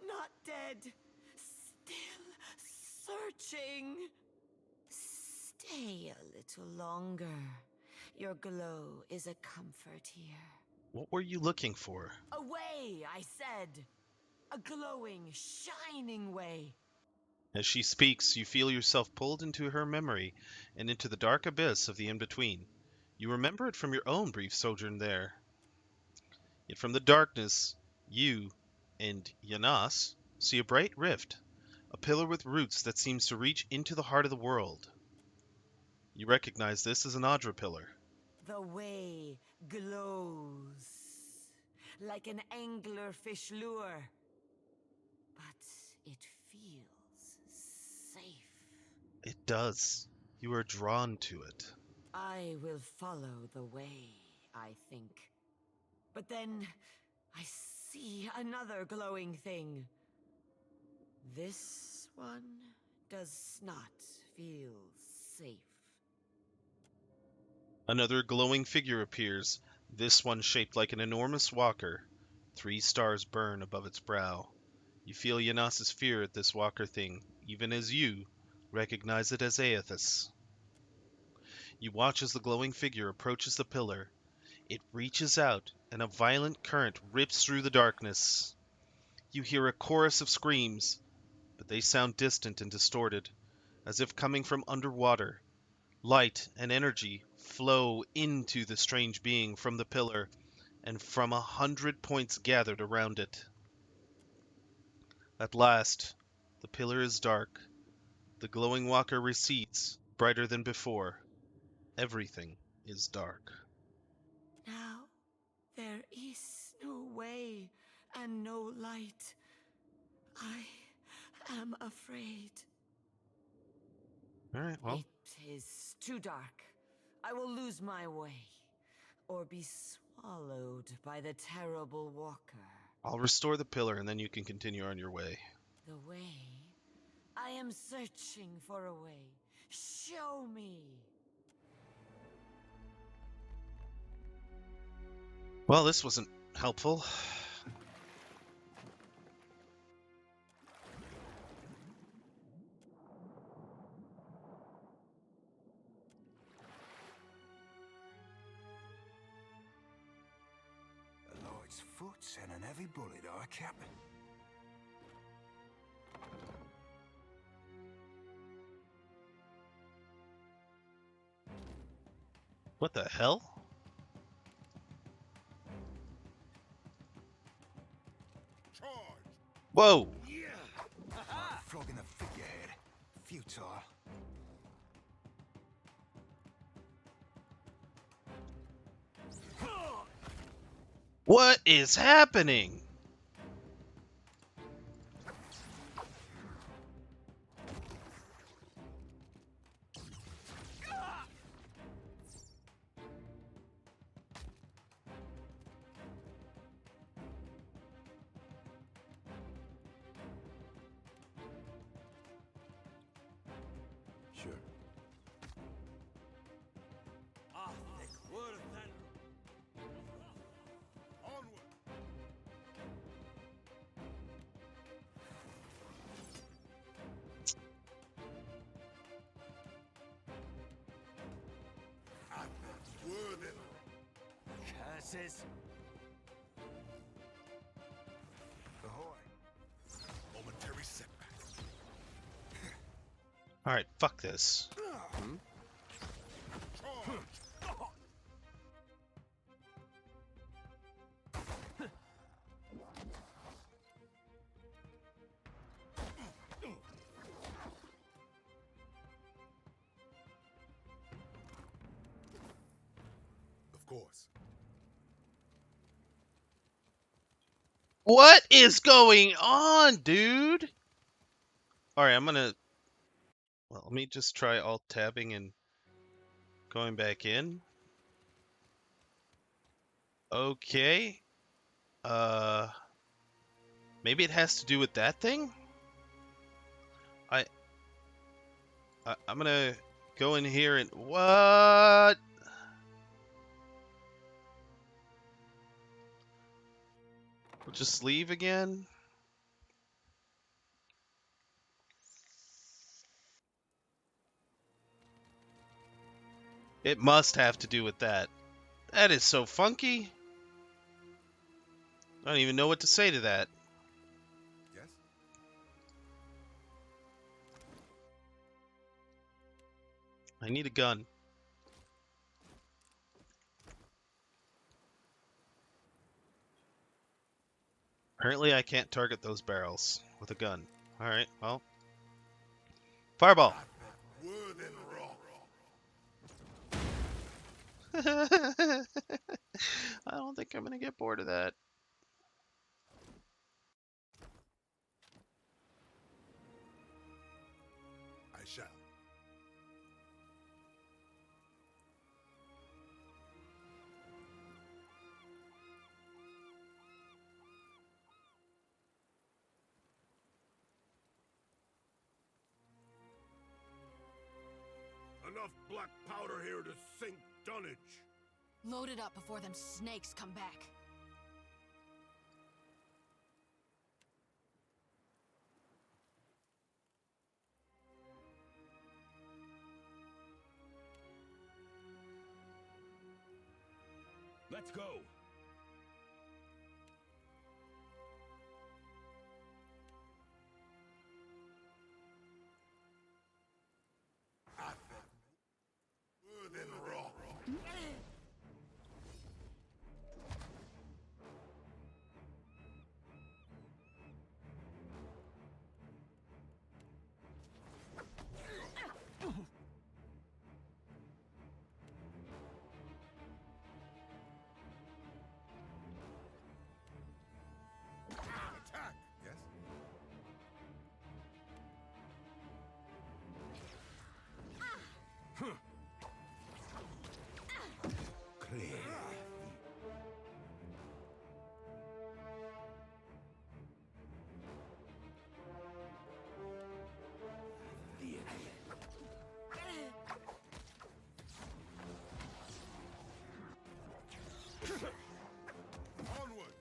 not dead. Still searching. Stay a little longer. Your glow is a comfort here. What were you looking for? A way, I said. A glowing, shining way. As she speaks, you feel yourself pulled into her memory and into the dark abyss of the in-between. You remember it from your own brief sojourn there. Yet from the darkness, you and Yanas see a bright rift, a pillar with roots that seems to reach into the heart of the world. You recognize this as an Adra pillar. The way glows like an anglerfish lure. But it feels safe. It does. You are drawn to it. I will follow the way, I think. But then I see another glowing thing. This one does not feel safe. Another glowing figure appears, this one shaped like an enormous walker. 3 stars burn above its brow. You feel Yanas's fear at this walker thing, even as you recognize it as Aethys. You watch as the glowing figure approaches the pillar. It reaches out, and a violent current rips through the darkness. You hear a chorus of screams, but they sound distant and distorted, as if coming from underwater. Light and energy flow into the strange being from the pillar and from 100 points gathered around it. At last, the pillar is dark. The glowing walker recedes, brighter than before. Everything is dark. Now there is no way and no light. I am afraid. All right, well, It is too dark. I will lose my way, or be swallowed by the terrible walker. I'll restore the pillar and then you can continue on your way. The way? I am searching for a way. Show me. Well, this wasn't helpful. A light's foot and an heavy bullet, I cap. What the hell? Whoa! Flogging the figurehead. Futile. What is happening? Sure. Curses! Ahoy. Momentary setback. Alright, fuck this. Of course. What is going on, dude? Alright, I'm gonna... Well, let me just try alt-tabbing and going back in. Okay. Maybe it has to do with that thing? I'm gonna go in here and... What? We'll just leave again? It must have to do with that. That is so funky. I don't even know what to say to that. Yes? I need a gun. Apparently I can't target those barrels with a gun. Alright, well. Fireball! Wood and I don't think I'm gonna get bored of that. I shall. Enough black powder here to sink dunnage. Load it up before them snakes come back. The Let's go. Attack! Yes? Clear. Onward.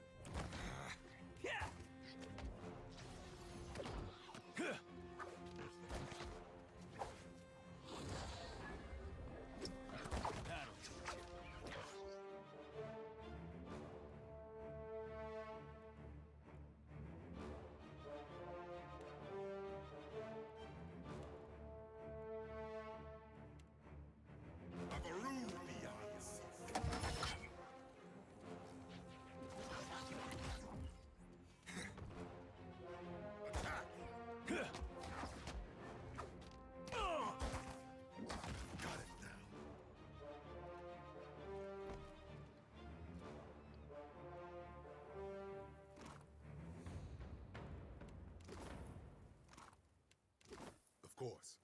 Of course.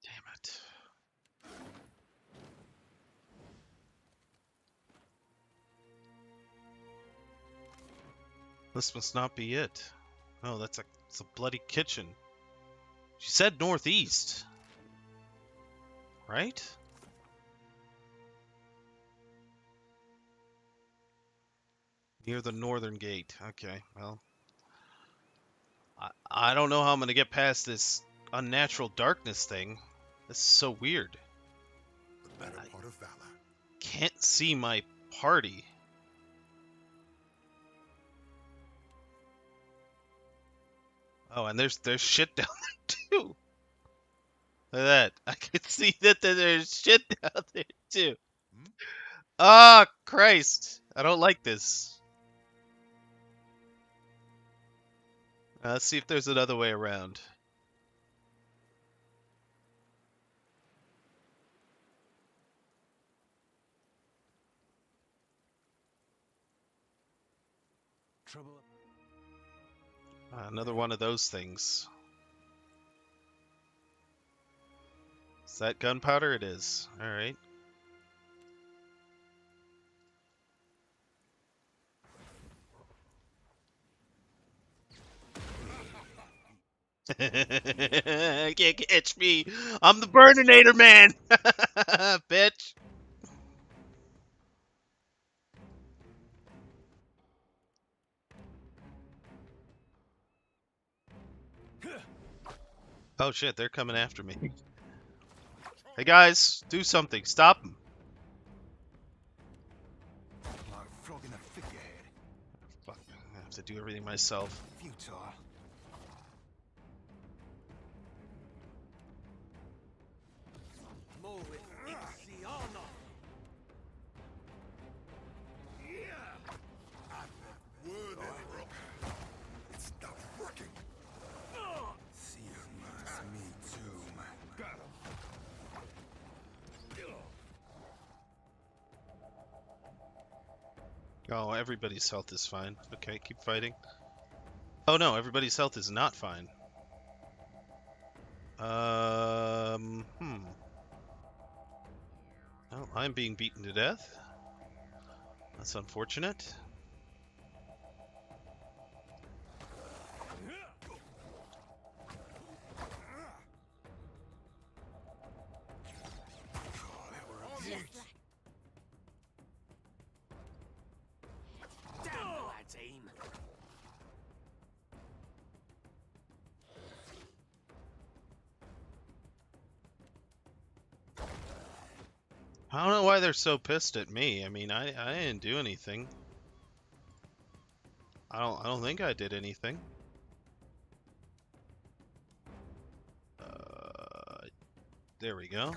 Damn it. This must not be it. Oh, it's a bloody kitchen. She said northeast. Right? Near the northern gate. Okay, well. I don't know how I'm gonna get past this unnatural darkness thing. This is so weird. The better part of valor. Can't see my party. Oh, and there's shit down there too. Look at that. I can see that there's shit down there too. Ah, Christ. I don't like this. Let's see if there's another way around. Trouble. Another one of those things. Is that gunpowder? It is. Alright. Can't catch me. I'm the Burninator man. Bitch. Oh shit, they're coming after me. Hey guys, do something. Stop them. Like flogging a figurehead. Fuck, I have to do everything myself. Futile. It's not working. See you, man. Me too, man. Got him. Oh, everybody's health is fine. Okay, keep fighting. Oh no, everybody's health is not fine. Well, I'm being beaten to death. That's unfortunate. I don't know why they're so pissed at me. I mean, I didn't do anything. I don't think I did anything. There we go.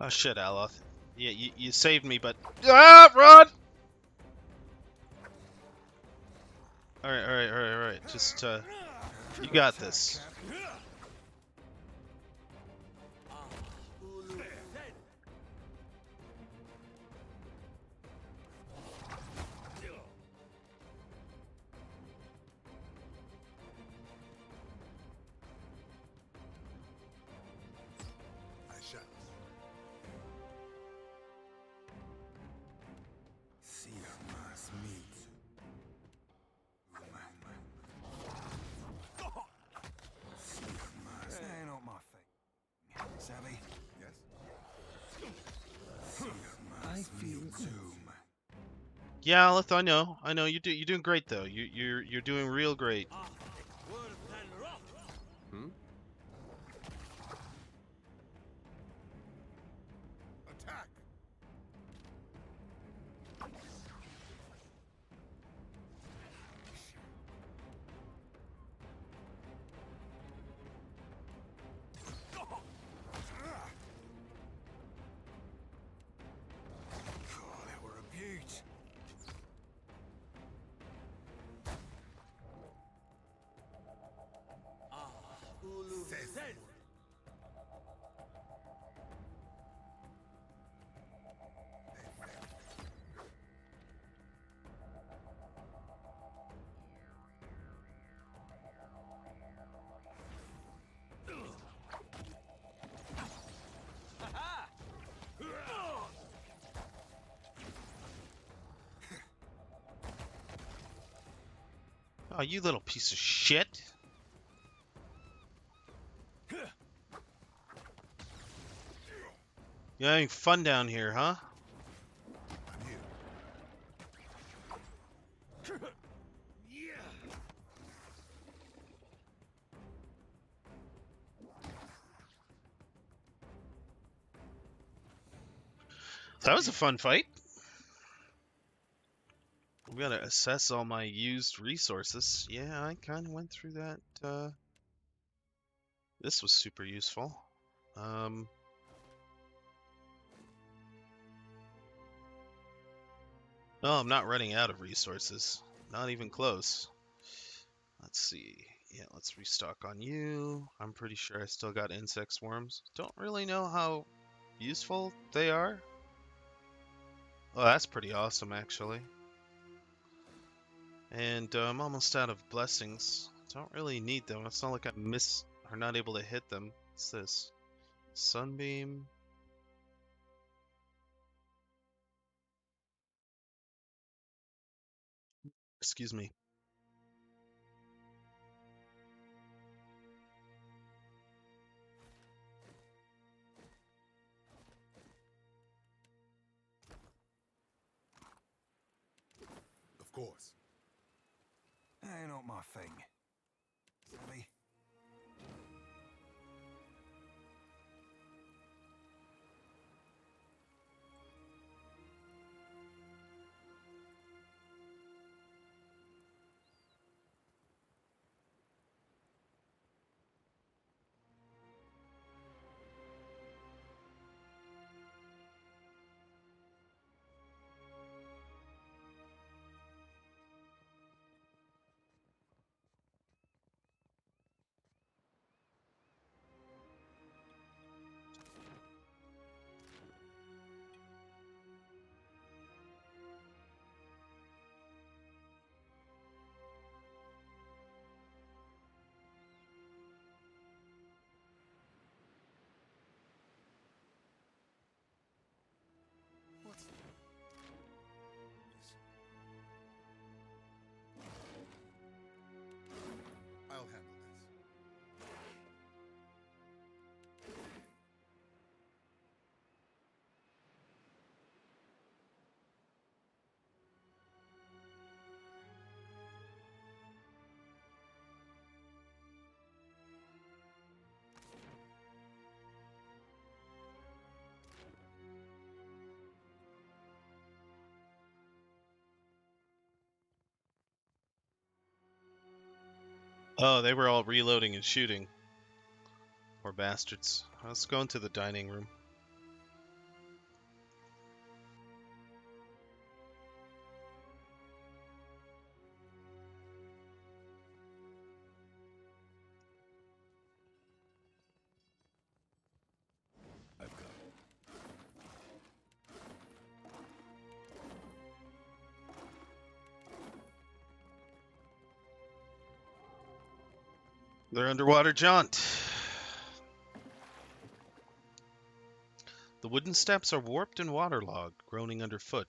Oh shit, Aloth. Yeah, you saved me, but run! All right. Just you got this. I shall. See mas meat. That ain't my thing. Savvy? Yes. I feel tomb. Yeah, Aloth, I know. You're doing great though. You're doing real great. Hmm? Attack! God, that were a beaut. Oh, you little piece of shit. You're having fun down here, huh? I'm here. That was a fun fight. We gotta assess all my used resources. Yeah, I kind of went through that. This was super useful. Um, oh, I'm not running out of resources. Not even close. Let's see. Yeah, let's restock on you. I'm pretty sure I still got insect swarms. Don't really know how useful they are. Oh, that's pretty awesome, actually. And I'm almost out of blessings. Don't really need them. It's not like I miss or not able to hit them. What's this? Sunbeam. Excuse me. Of course. That ain't my thing. Savvy? Oh, they were all reloading and shooting. Poor bastards. Let's go into the dining room. I've got. Their underwater jaunt. The wooden steps are warped and waterlogged, groaning underfoot.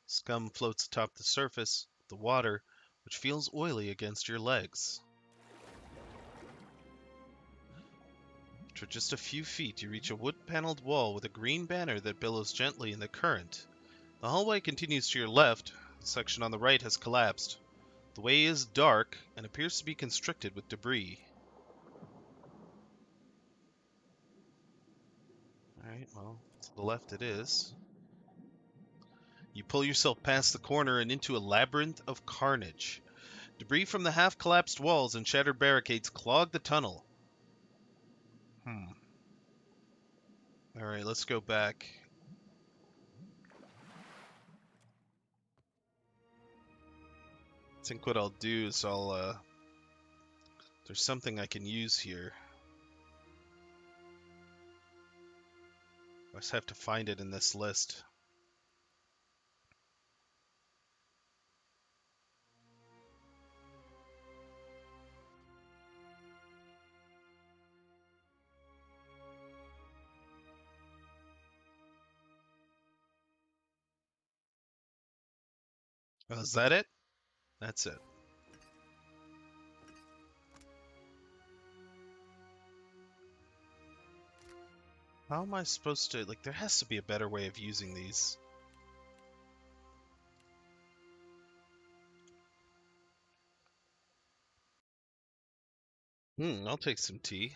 Scum floats atop the surface of the water, which feels oily against your legs. For just a few feet, you reach a wood-paneled wall with a green banner that billows gently in the current. The hallway continues to your left. The section on the right has collapsed. The way is dark and appears to be constricted with debris. Alright, well, to the left it is. You pull yourself past the corner and into a labyrinth of carnage. Debris from the half-collapsed walls and shattered barricades clog the tunnel. Alright, let's go back. I think what I'll do is there's something I can use here. I just have to find it in this list. Oh, is that it? That's it. How am I supposed to, like, there has to be a better way of using these. I'll take some tea.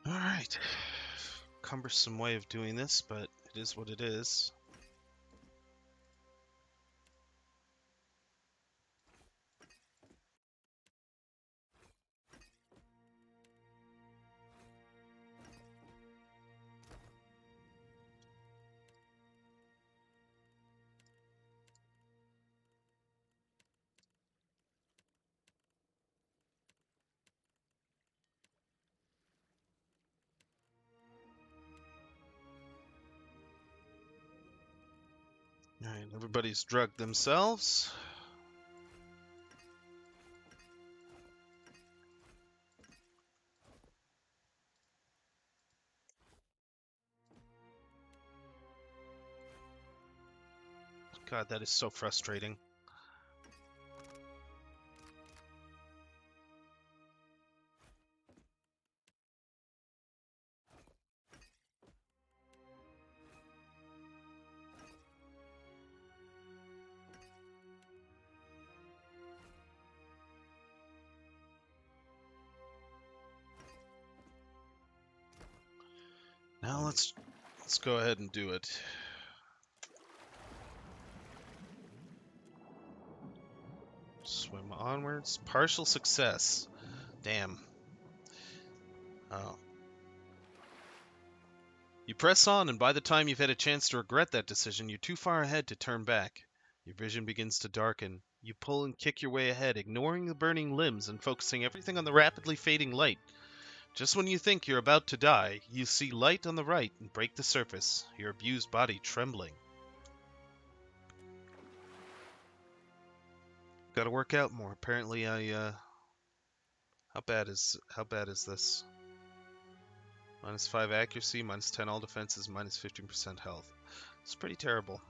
Alright. Cumbersome way of doing this, but it is what it is. Alright, everybody's drugged themselves. God, that is so frustrating. Now let's go ahead and do it. Swim onwards. Partial success. Damn. Oh. You press on, and by the time you've had a chance to regret that decision, you're too far ahead to turn back. Your vision begins to darken. You pull and kick your way ahead, ignoring the burning limbs and focusing everything on the rapidly fading light. Just when you think you're about to die, you see light on the right and break the surface, your abused body trembling. Gotta work out more. Apparently how bad is this? -5 accuracy, -10 all defenses, -15% health. It's pretty terrible.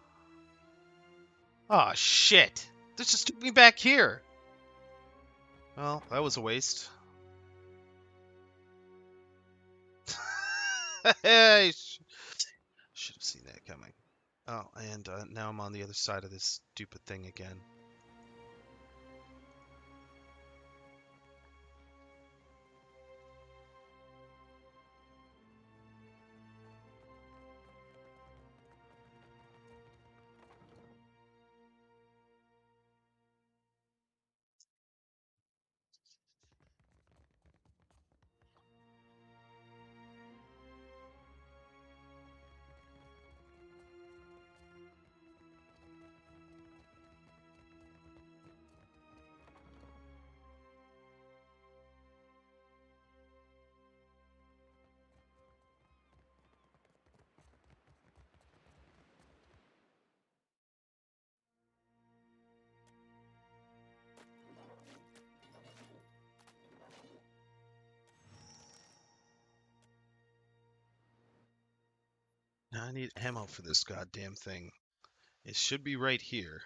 Aw, shit! This just took me back here! Well, that was a waste. I should have seen that coming. Oh, and now I'm on the other side of this stupid thing again. Now I need ammo for this goddamn thing. It should be right here.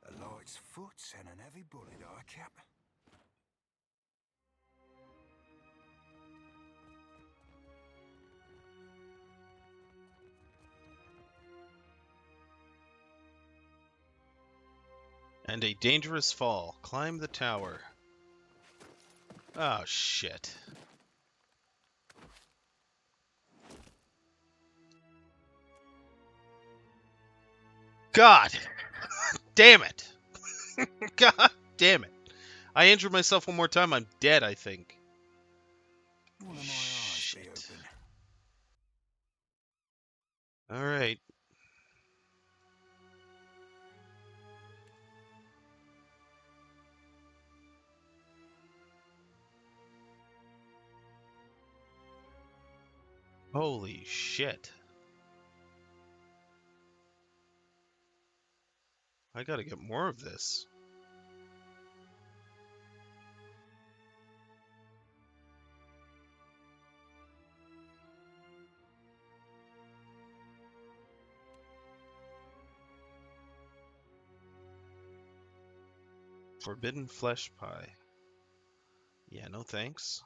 A light's foot and an heavy bullet, I cap. And a dangerous fall. Climb the tower. Oh, shit. God damn it. God damn it. I injured myself one more time. I'm dead, I think. One of my eyes be open. Alright. Holy shit. I gotta get more of this. Forbidden flesh pie. Yeah, no thanks.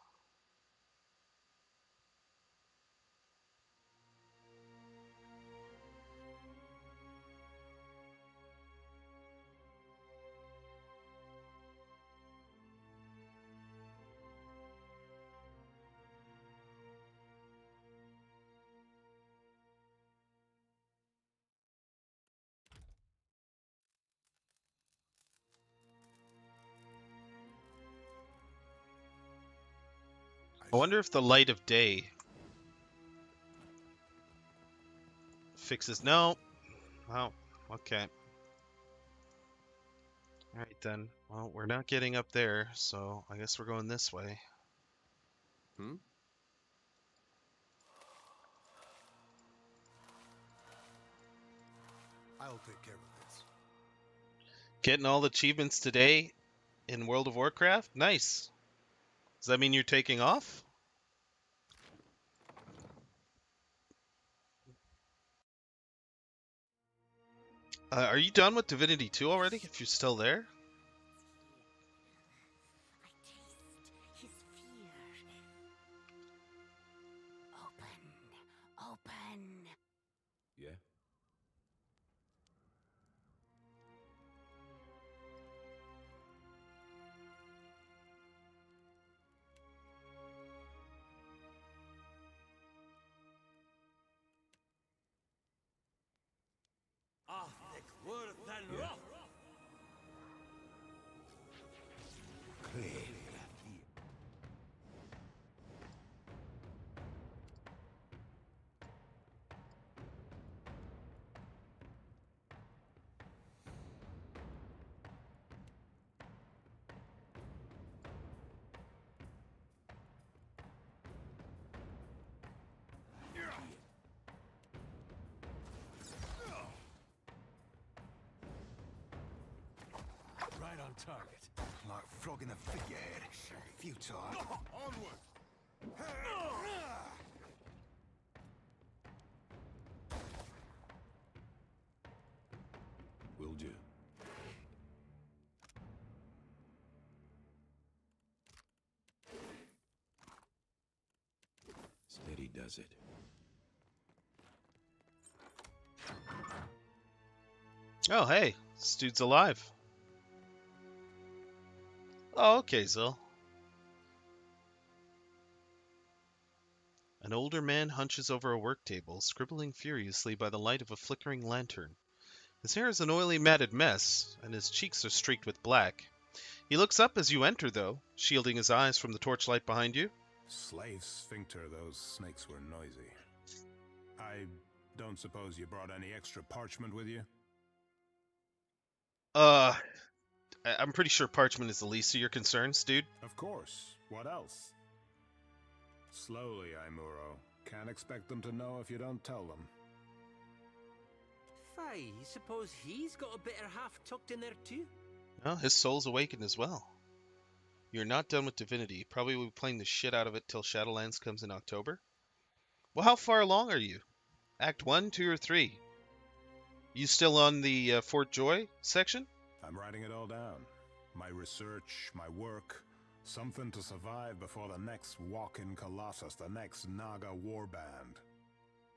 I wonder if the light of day fixes... No. Oh, okay. Alright then. Well, we're not getting up there, so I guess we're going this way. Hmm? I'll take care of this. Getting all the achievements today in World of Warcraft? Nice. Does that mean you're taking off? Are you done with Divinity 2 already? If you're still there? I taste his fear. Open. Yeah? Yeah. Right on target. Like flogging a figurehead. Futile. Onward! Will do. Steady does it. Oh, hey. This dude's alive. Oh, okay, Zil. An older man hunches over a work table, scribbling furiously by the light of a flickering lantern. His hair is an oily, matted mess, and his cheeks are streaked with black. He looks up as you enter, though, shielding his eyes from the torchlight behind you. Slave sphincter, those snakes were noisy. I don't suppose you brought any extra parchment with you? I'm pretty sure parchment is the least of your concerns, dude. Of course. What else? Slowly, Aimuro. Can't expect them to know if you don't tell them. Fie, suppose he's got a better half tucked in there too? Well, his soul's awakened as well. You're not done with Divinity. Probably will be playing the shit out of it till Shadowlands comes in October. Well, how far along are you? Act 1, 2, or 3? You still on the Fort Joy section? I'm writing it all down. My research, my work. Something to survive before the next walk-in Colossus, the next Naga warband.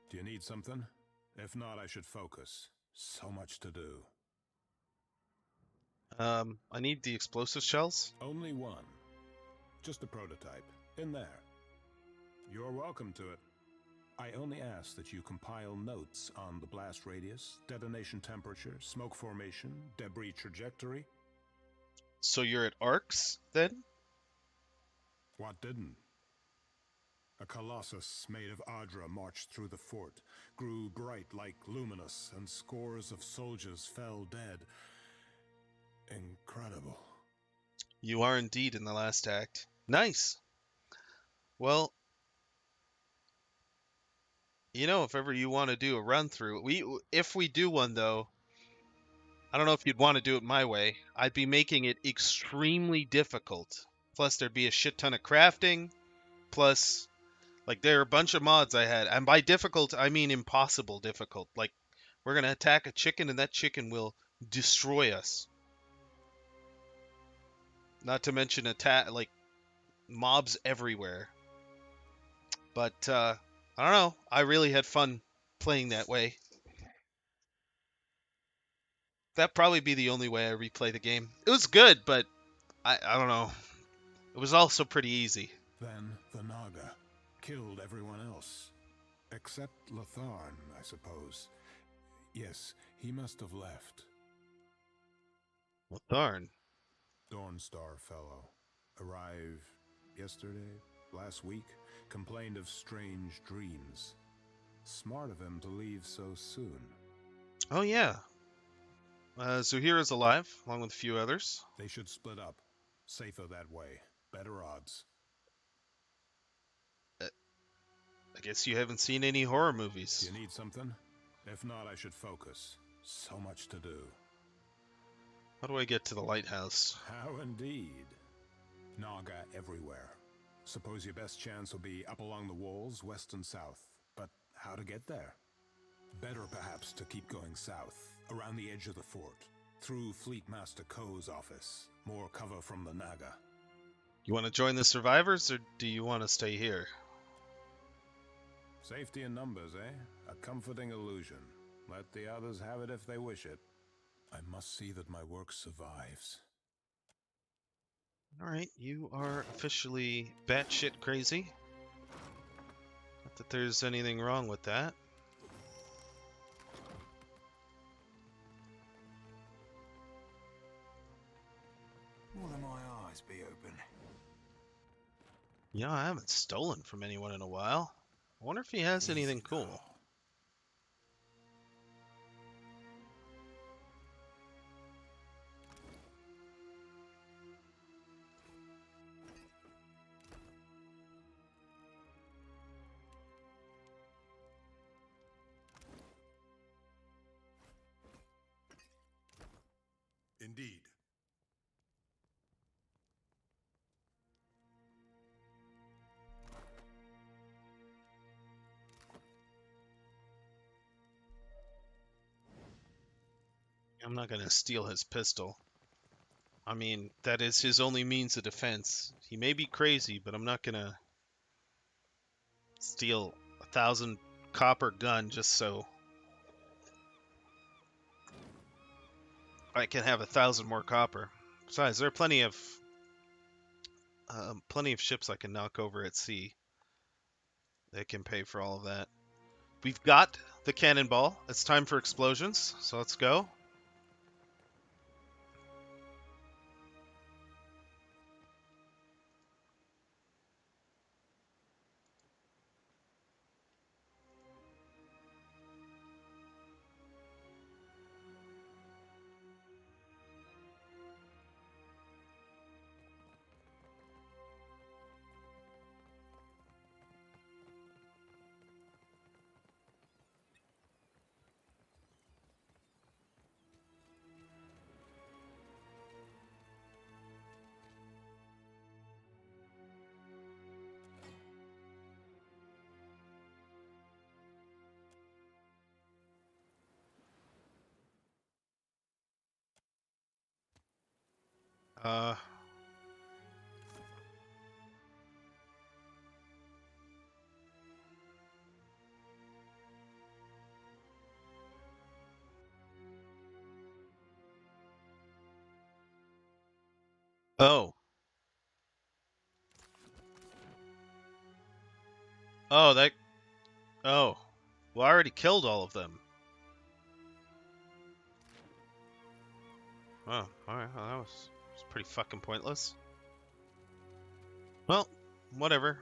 Do you need something? If not, I should focus. So much to do. I need the explosive shells. Only one. Just a prototype. In there. You're welcome to it. I only ask that you compile notes on the blast radius, detonation temperature, smoke formation, debris trajectory. So you're at Arcs, then? What didn't? A colossus made of Adra marched through the fort, grew bright like luminous, and scores of soldiers fell dead. Incredible. You are indeed in the last act. Nice. Well, you know, if ever you want to do a run through, if we do one though, I don't know if you'd want to do it my way. I'd be making it extremely difficult. Plus, there'd be a shit ton of crafting. Plus, like, there are a bunch of mods I had. And by difficult, I mean impossible difficult. Like, we're going to attack a chicken and that chicken will destroy us. Not to mention like, mobs everywhere. But, I don't know. I really had fun playing that way. That'd probably be the only way I replay the game. It was good, but I don't know. It was also pretty easy. Then the Naga killed everyone else. Except Latharn, I suppose. Yes, he must have left. Latharn. Dawnstar fellow. Arrived yesterday, last week. Complained of strange dreams. Smart of him to leave so soon. Oh, yeah. Zuhira's alive, along with a few others. They should split up. Safer that way. Better odds. I guess you haven't seen any horror movies. Do you need something? If not, I should focus. So much to do. How do I get to the lighthouse? How indeed. Naga everywhere. Suppose your best chance will be up along the walls, west and south. But how to get there? Better perhaps to keep going south. Around the edge of the fort, through Fleet Master Ko's office. More cover from the Naga. You want to join the survivors, or do you want to stay here? Safety in numbers, eh? A comforting illusion. Let the others have it if they wish it. I must see that my work survives. Alright, you are officially batshit crazy. Not that there's anything wrong with that. More than my eyes be open. You know, I haven't stolen from anyone in a while. I wonder if he has anything cool. Indeed. I'm not gonna steal his pistol. I mean, that is his only means of defense. He may be crazy, but I'm not gonna steal 1,000 copper gun just so I can have 1,000 more copper. Besides, there are plenty of ships I can knock over at sea that can pay for all of that. We've got the cannonball. It's time for explosions, so let's go. Uh, oh. Oh, that... Oh. Well, I already killed all of them. Oh, alright. Well, that was pretty fucking pointless. Well, whatever.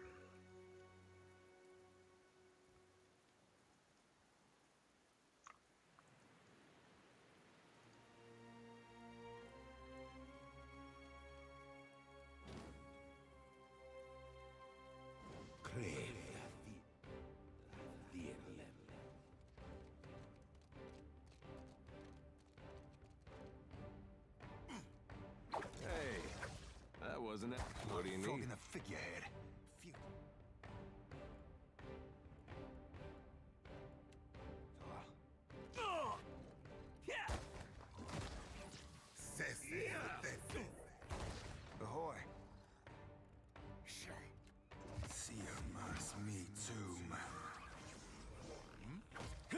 Hey, that wasn't it. What do you need? a figurehead. Ahoy. See you must me too.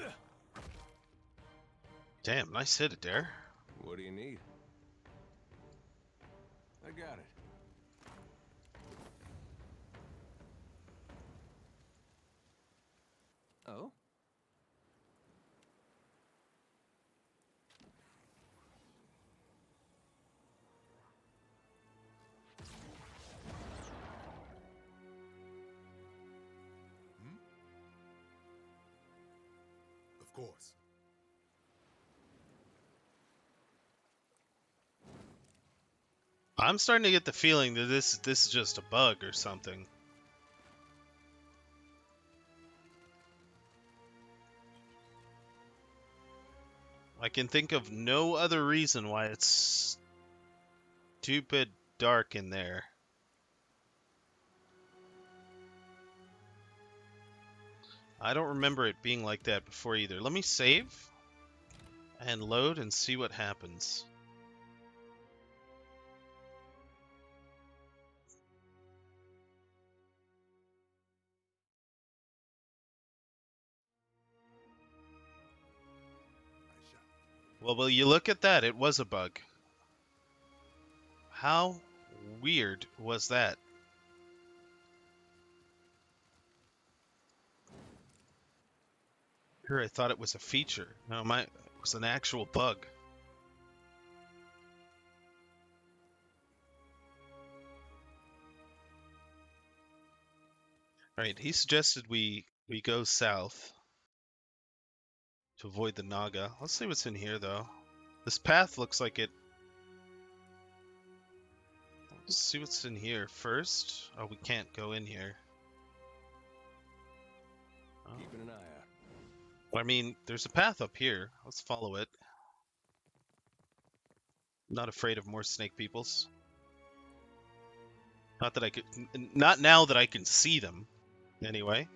Damn, nice hit, Adair. What do you need? I got it. Oh? Of course. I'm starting to get the feeling that this is just a bug or something. I can think of no other reason why it's stupid dark in there. I don't remember it being like that before either. Let me save. And load and see what happens. Well, will you look at that? It was a bug. How weird was that? Here I thought it was a feature. No, it was an actual bug. Right, he suggested we go south to avoid the Naga. Let's see what's in here, though. This path looks like it... Let's see what's in here first. Oh, we can't go in here. Oh. Keeping an eye out. I mean, there's a path up here. Let's follow it. Not afraid of more snake peoples. Not that I could... Not now that I can see them, anyway.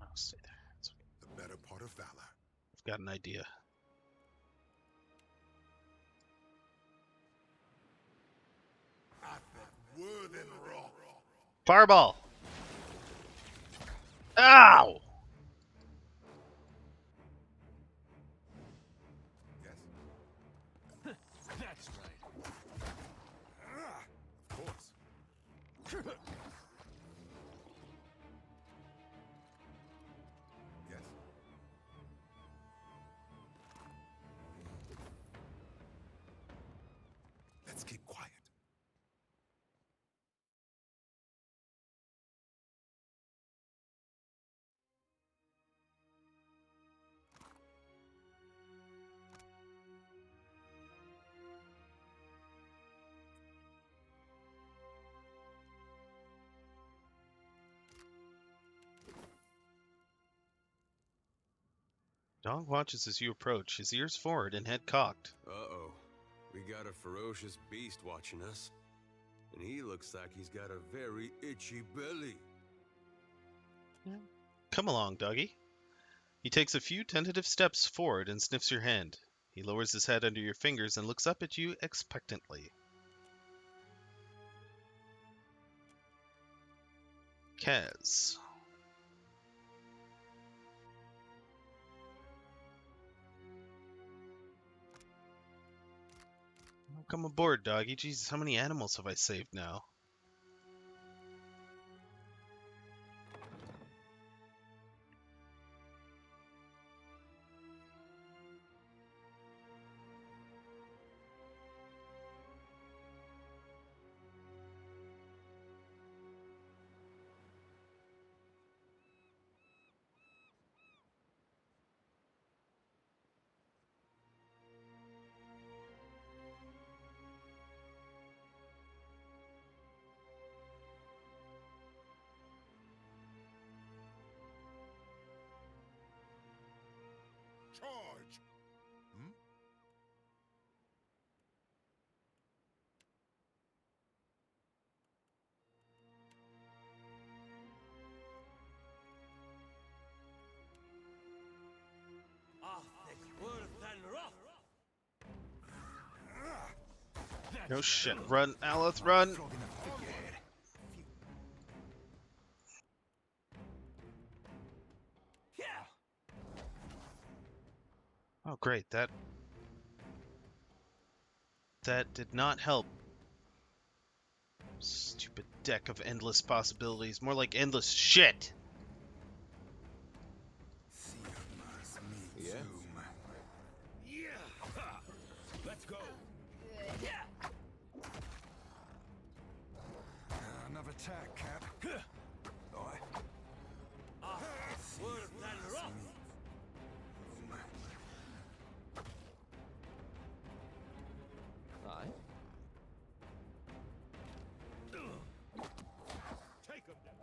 No, stay there. It's okay. The better part of valor. I've got an idea. Fireball! Ow! Yes. That's right. Of course. Yes. Let's keep quiet. Dog watches as you approach, his ears forward and head cocked. Uh-oh. We got a ferocious beast watching us. And he looks like he's got a very itchy belly. Come along, doggy. He takes a few tentative steps forward and sniffs your hand. He lowers his head under your fingers and looks up at you expectantly. Kaz. Come aboard, doggy. Jesus, how many animals have I saved now? Charge! Hmm? No shit. Run, Aleth, run! Oh, great. That did not help. Stupid deck of endless possibilities. More like endless shit. Yeah? Let's go. Another attack, Cap. Aye. Take him down.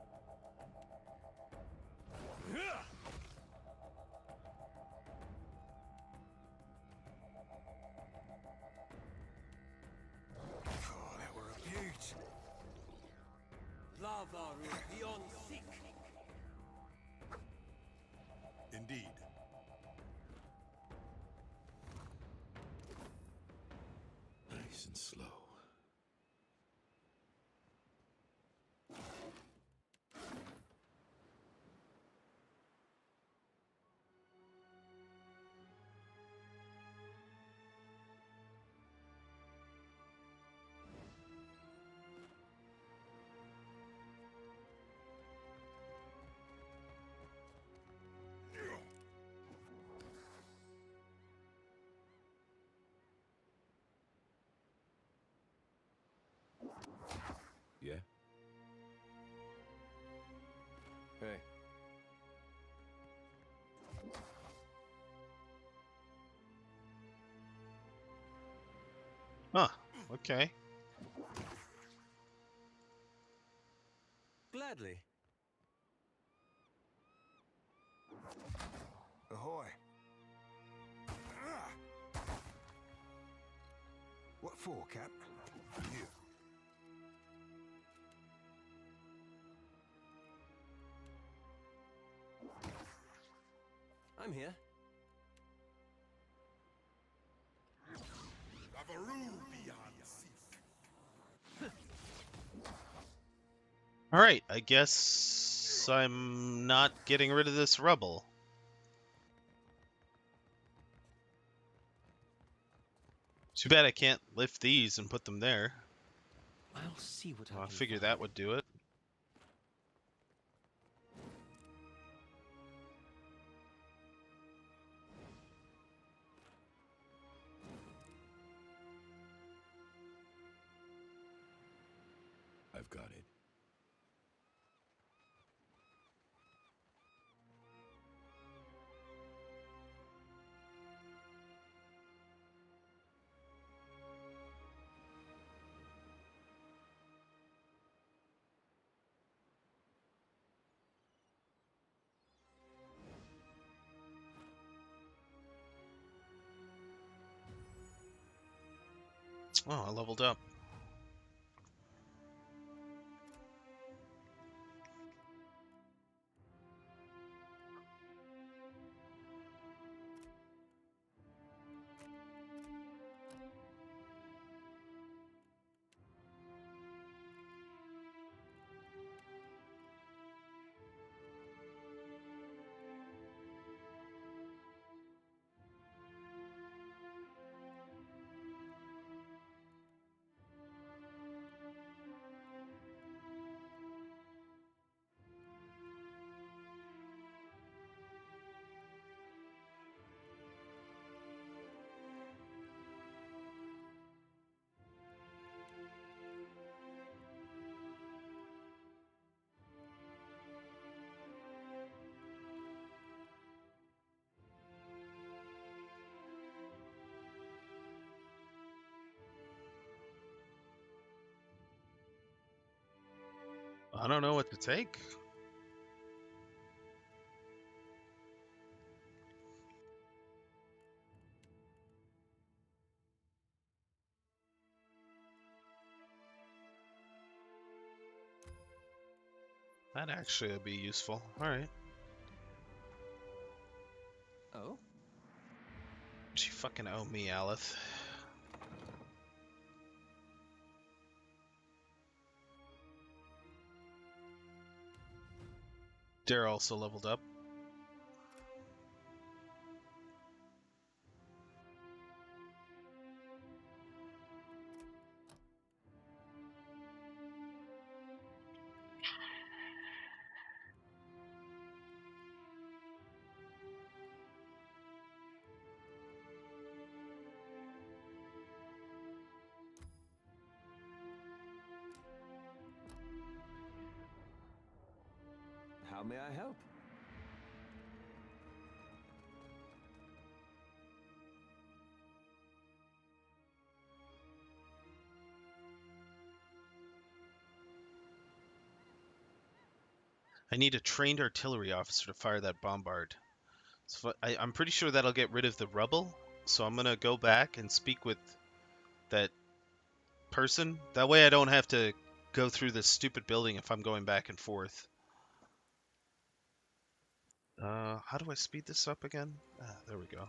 Oh, that were a beaut. Lava is beyond seek. Indeed. Nice and slow. Yeah? Hey. Huh. Okay. Gladly. Ahoy. What for, Cap? You. I'm here. Alright, I guess I'm not getting rid of this rubble. Too bad I can't lift these and put them there. I'll see what Well, I I can figure find. that would do it. I've got it. Oh, I leveled up. I don't know what to take. That actually would be useful. Alright. Oh? She fucking owe me, Aleph. Dare also leveled up. may I help? I need a trained artillery officer to fire that bombard. So I'm pretty sure that'll get rid of the rubble. So I'm gonna go back and speak with that person. That way I don't have to go through this stupid building if I'm going back and forth. How do I speed this up again? There we go.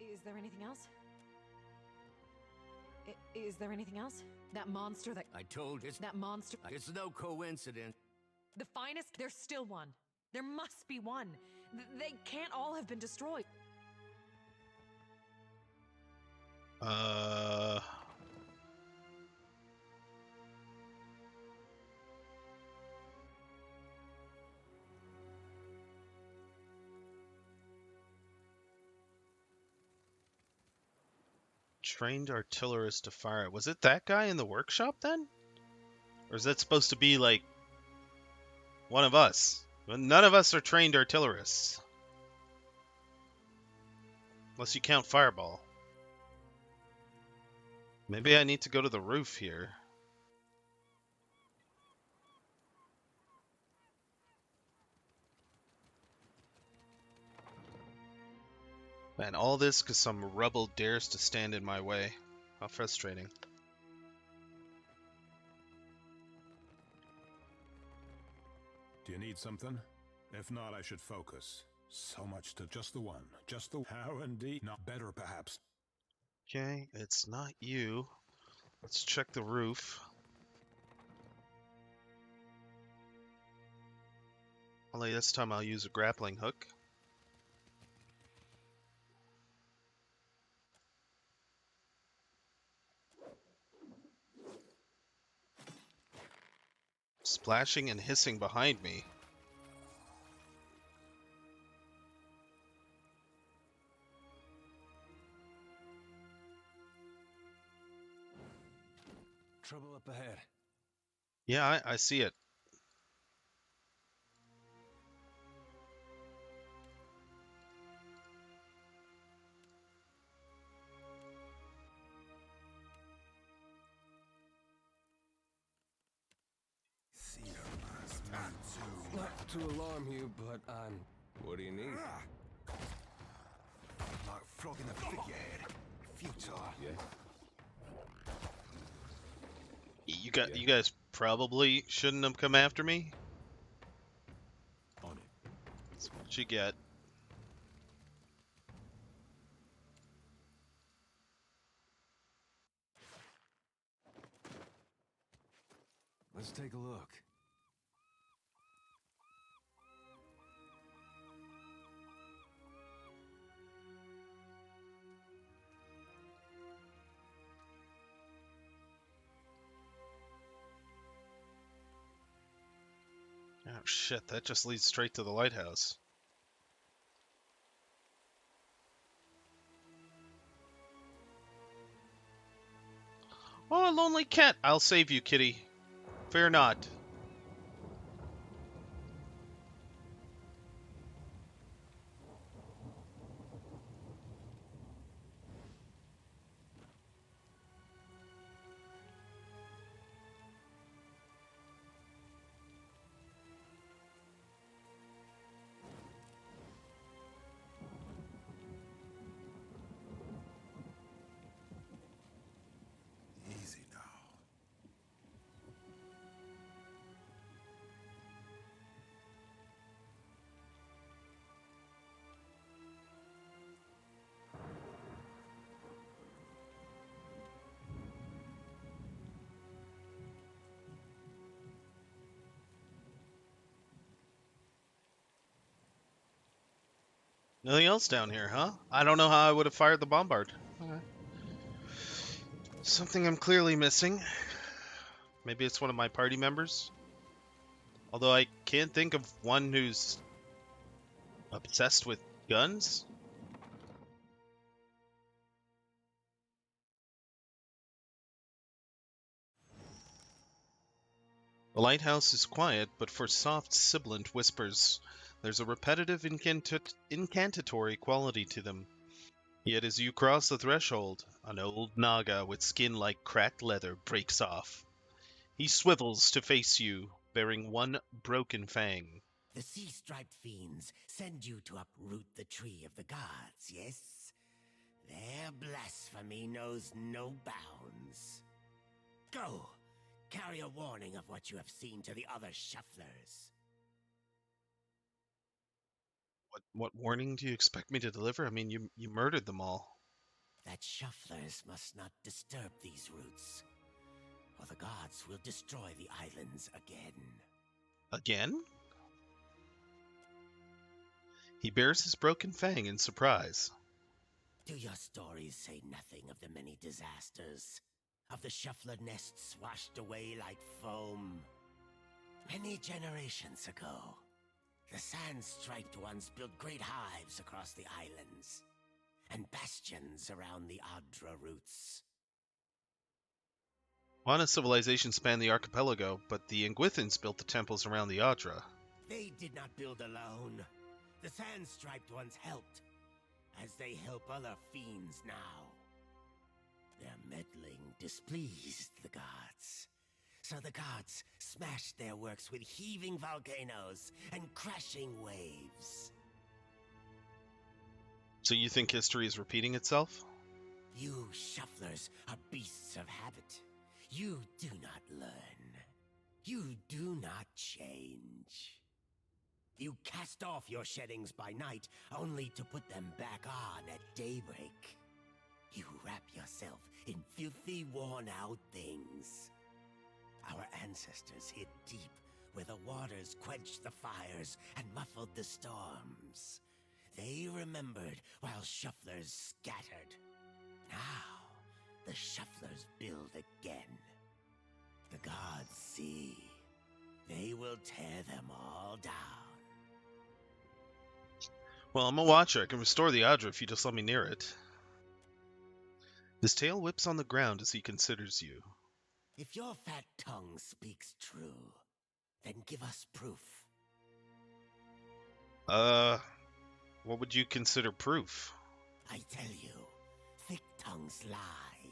Is there anything else? Is there anything else? That monster that... I told you. That monster... It's no coincidence. The finest? There's still one. There must be one. They can't all have been destroyed. Trained artillerist to fire it. Was it that guy in the workshop then? Or is that supposed to be like one of us? But none of us are trained artillerists. Unless you count fireball. Maybe I need to go to the roof here. Man, all this because some rebel dares to stand in my way. How frustrating. Do you need something? If not, I should focus. So much to just the one. Just the... How indeed? Not better, perhaps. Okay, it's not you. Let's check the roof. Only this time I'll use a grappling hook. Splashing and hissing behind me. Trouble up ahead. Yeah, I see it. Not to alarm you, but I'm... What do you need? Like flogging a figurehead. Futile. Yeah? You guys probably shouldn't have come after me. On it. That's what you get. Let's take a look. Oh shit, that just leads straight to the lighthouse. Oh, a lonely cat! I'll save you, kitty. Fear not. Easy now. Nothing else down here, huh? I don't know how I would have fired the bombard. Okay. Something I'm clearly missing. Maybe it's one of my party members. Although I can't think of one who's obsessed with guns. The lighthouse is quiet, but for soft, sibilant whispers, there's a repetitive incantatory quality to them. Yet as you cross the threshold, an old Naga with skin like cracked leather breaks off. He swivels to face you, bearing one broken fang. The sea-striped fiends send you to uproot the tree of the gods, yes? Their blasphemy knows no bounds. Go! Carry a warning of what you have seen to the other shufflers. What warning do you expect me to deliver? I mean, you murdered them all. That shufflers must not disturb these roots, or the gods will destroy the islands again. Again? He bears his broken fang in surprise. Do your stories say nothing of the many disasters? Of the shuffler nests washed away like foam? Many generations ago, the sand-striped ones built great hives across the islands, and bastions around the Adra roots. Wana civilization spanned the archipelago, but the Ingwithans built the temples around the Adra. They did not build alone. The sand-striped ones helped, as they help other fiends now. Their meddling displeased the gods, so the gods smashed their works with heaving volcanoes and crashing waves. So you think history is repeating itself? You shufflers are beasts of habit. You do not learn. You do not change. You cast off your sheddings by night, only to put them back on at daybreak. You wrap yourself in filthy, worn-out things. Our ancestors hid deep where the waters quenched the fires and muffled the storms. They remembered while shufflers scattered. Now, the shufflers build again. The gods see. They will tear them all down. Well, I'm a watcher. I can restore the Adra if you just let me near it. His tail whips on the ground as he considers you. If your fat tongue speaks true, then give us proof. What would you consider proof? I tell you, thick tongues lie.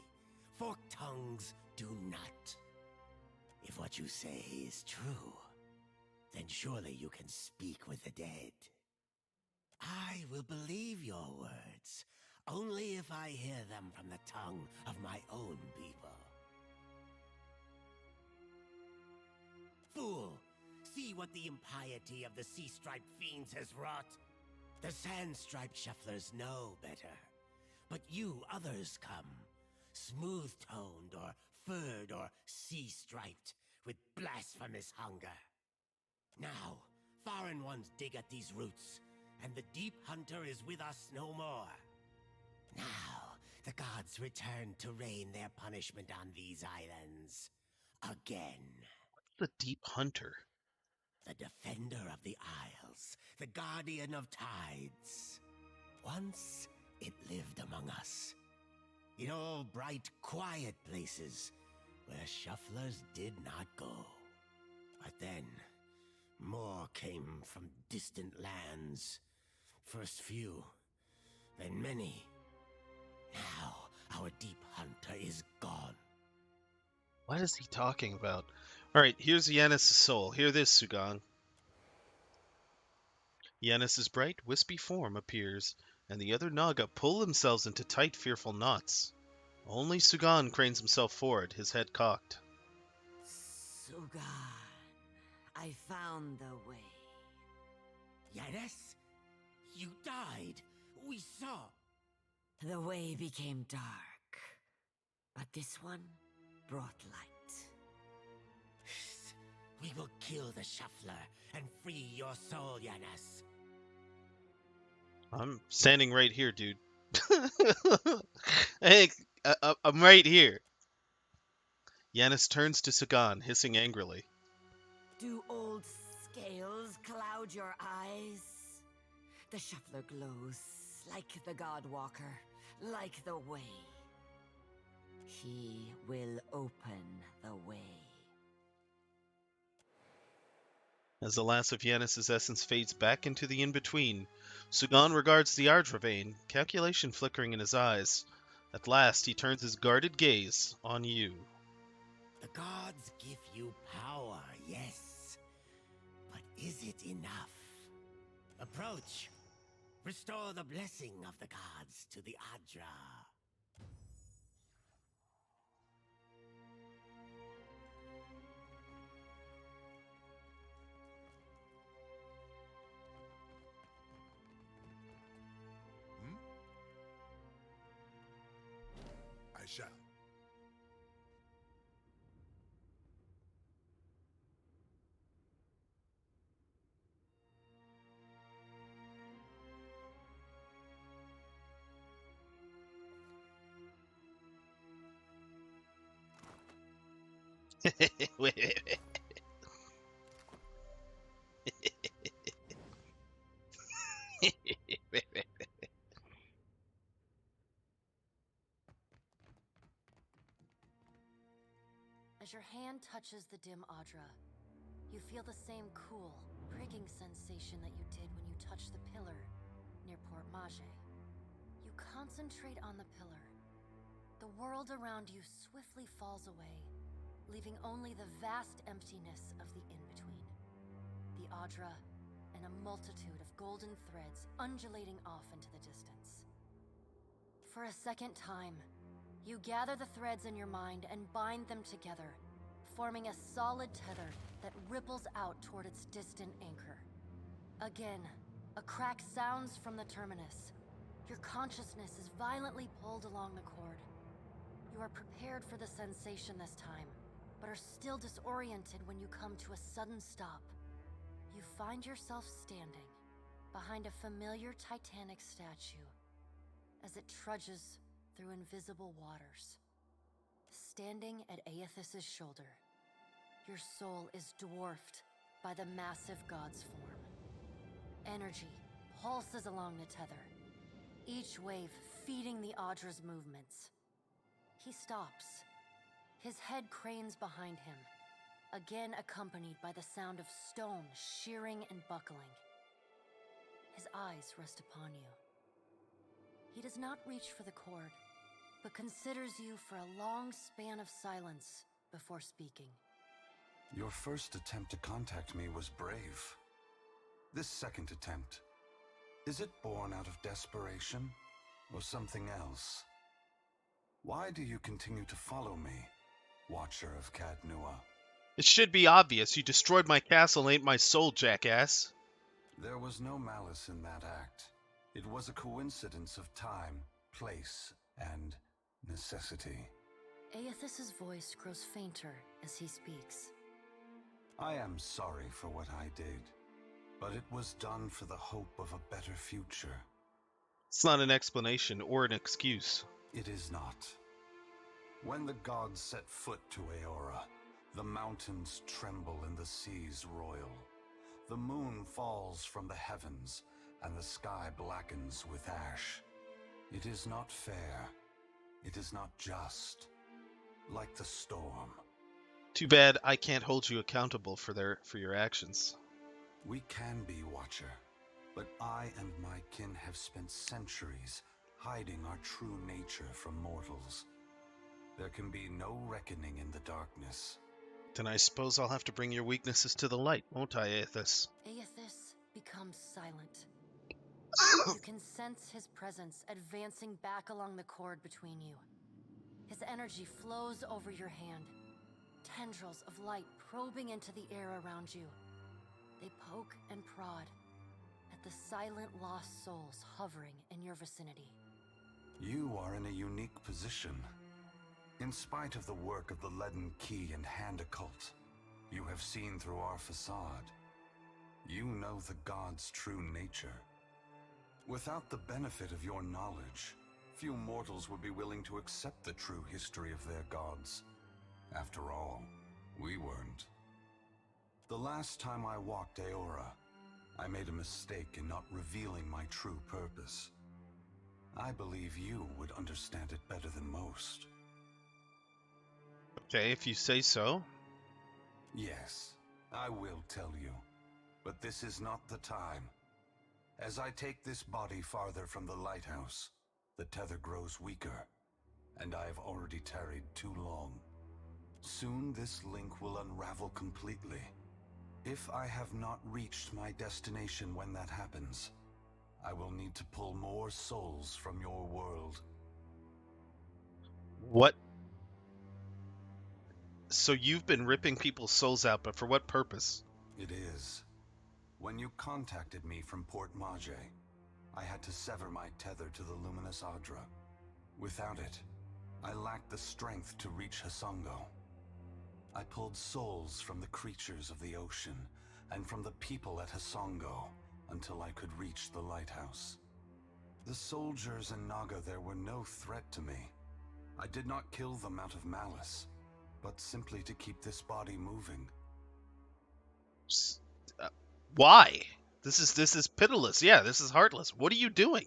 Forked tongues do not. If what you say is true, then surely you can speak with the dead. I will believe your words, only if I hear them from the tongue of my own people. Fool! See what the impiety of the sea-striped fiends has wrought? The sand-striped shufflers know better. But you others come, smooth-toned or furred or sea-striped, with blasphemous hunger. Now, foreign ones dig at these roots, and the Deep Hunter is with us no more. Now, the gods return to rain their punishment on these islands. Again. The Deep Hunter. The defender of the isles, the guardian of tides. Once, it lived among us. In all bright, quiet places, where shufflers did not go. But then, more came from distant lands. First few, then many. Now, our Deep Hunter is gone. What is he talking about? Alright, here's Yanis' soul. Hear this, Sugan. Yanis' bright, wispy form appears, and the other Naga pull themselves into tight, fearful knots. Only Sugan cranes himself forward, his head cocked. Sugan, I found the way. Yanis? You died. We saw. The way became dark, but this one brought light. We will kill the shuffler and free your soul, Yanis. I'm standing right here, dude. Hey, I'm right here. Yanis turns to Sagan, hissing angrily. Do old scales cloud your eyes? The shuffler glows like the Godwalker, like the way. He will open the way. As the last of Yanis' essence fades back into the in-between, Sugan regards the Ardra vein, calculation flickering in his eyes. At last, he turns his guarded gaze on you. The gods give you power, yes. But is it enough? Approach. Restore the blessing of the gods to the Adra. I shall. As your hand touches the dim Adra, you feel the same cool, pricking sensation that you did when you touched the pillar near Port Mage. You concentrate on the pillar. The world around you swiftly falls away, leaving only the vast emptiness of the in-between. The Adra and a multitude of golden threads undulating off into the distance. For a second time, you gather the threads in your mind and bind them together, forming a solid tether that ripples out toward its distant anchor. Again, a crack sounds from the terminus. Your consciousness is violently pulled along the cord. You are prepared for the sensation this time, but are still disoriented when you come to a sudden stop. You find yourself standing behind a familiar Titanic statue as it trudges through invisible waters. Standing at Aethys' shoulder, your soul is dwarfed by the massive god's form. Energy pulses along the tether, each wave feeding the Adra's movements. He stops. His head cranes behind him, again accompanied by the sound of stone shearing and buckling. His eyes rest upon you. He does not reach for the cord, but considers you for a long span of silence before speaking. Your first attempt to contact me was brave. This second attempt, is it born out of desperation or something else? Why do you continue to follow me, Watcher of Cadnua? It should be obvious. You destroyed my castle and ate my soul, jackass. There was no malice in that act. It was a coincidence of time, place, and necessity. Aethys' voice grows fainter as he speaks. I am sorry for what I did, but it was done for the hope of a better future. It's not an explanation or an excuse. It is not. When the gods set foot to Aora, the mountains tremble and the seas roil. The moon falls from the heavens, and the sky blackens with ash. It is not fair. It is not just. Like the storm. Too bad I can't hold you accountable for your actions. We can be, Watcher, but I and my kin have spent centuries hiding our true nature from mortals. There can be no reckoning in the darkness. Then I suppose I'll have to bring your weaknesses to the light, won't I, Aethys? Aethys becomes silent. You can sense his presence advancing back along the cord between you. His energy flows over your hand, tendrils of light probing into the air around you. They poke and prod at the silent lost souls hovering in your vicinity. You are in a unique position. In spite of the work of the Leaden Key and Hand Occult, you have seen through our facade. You know the god's true nature. Without the benefit of your knowledge, few mortals would be willing to accept the true history of their gods. After all, we weren't. The last time I walked Aora, I made a mistake in not revealing my true purpose. I believe you would understand it better than most. Okay, if you say so. Yes, I will tell you. But this is not the time. As I take this body farther from the lighthouse, the tether grows weaker, and I have already tarried too long. Soon this link will unravel completely. If I have not reached my destination when that happens, I will need to pull more souls from your world. What? So you've been ripping people's souls out, but for what purpose? It is. When you contacted me from Port Mage, I had to sever my tether to the luminous Adra. Without it, I lacked the strength to reach Hasongo. I pulled souls from the creatures of the ocean and from the people at Hasongo until I could reach the lighthouse. The soldiers and Naga there were no threat to me. I did not kill them out of malice, but simply to keep this body moving. Why? This is pitiless. Yeah, this is heartless. What are you doing?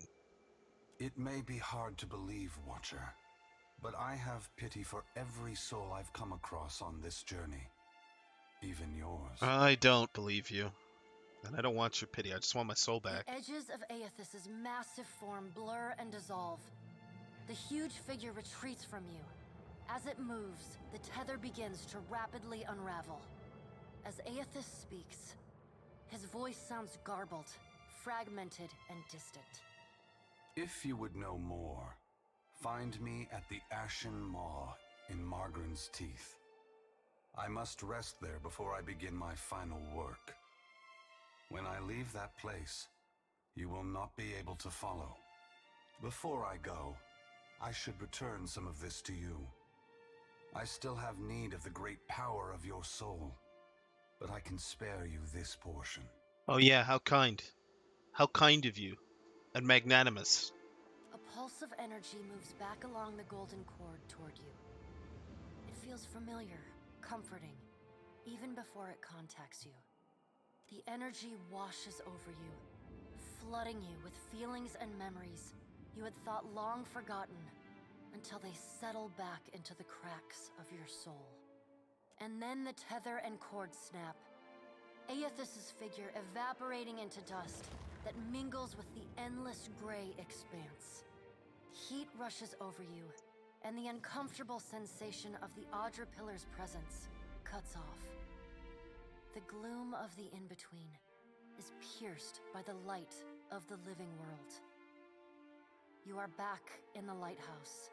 It may be hard to believe, Watcher, but I have pity for every soul I've come across on this journey. Even yours. I don't believe you. And I don't want your pity. I just want my soul back. The edges of Aethys's massive form blur and dissolve. The huge figure retreats from you. As it moves, the tether begins to rapidly unravel. As Aethys speaks, his voice sounds garbled, fragmented, and distant. If you would know more, find me at the Ashen Maw in Margren's Teeth. I must rest there before I begin my final work. When I leave that place, you will not be able to follow. Before I go, I should return some of this to you. I still have need of the great power of your soul, but I can spare you this portion. Oh yeah, how kind. How kind of you. And magnanimous. A pulse of energy moves back along the golden cord toward you. It feels familiar, comforting, even before it contacts you. The energy washes over you, flooding you with feelings and memories you had thought long forgotten until they settle back into the cracks of your soul. And then the tether and cord snap. Aethys's figure evaporating into dust that mingles with the endless gray expanse. Heat rushes over you, and the uncomfortable sensation of the Adra Pillar's presence cuts off. The gloom of the in-between is pierced by the light of the living world. You are back in the lighthouse,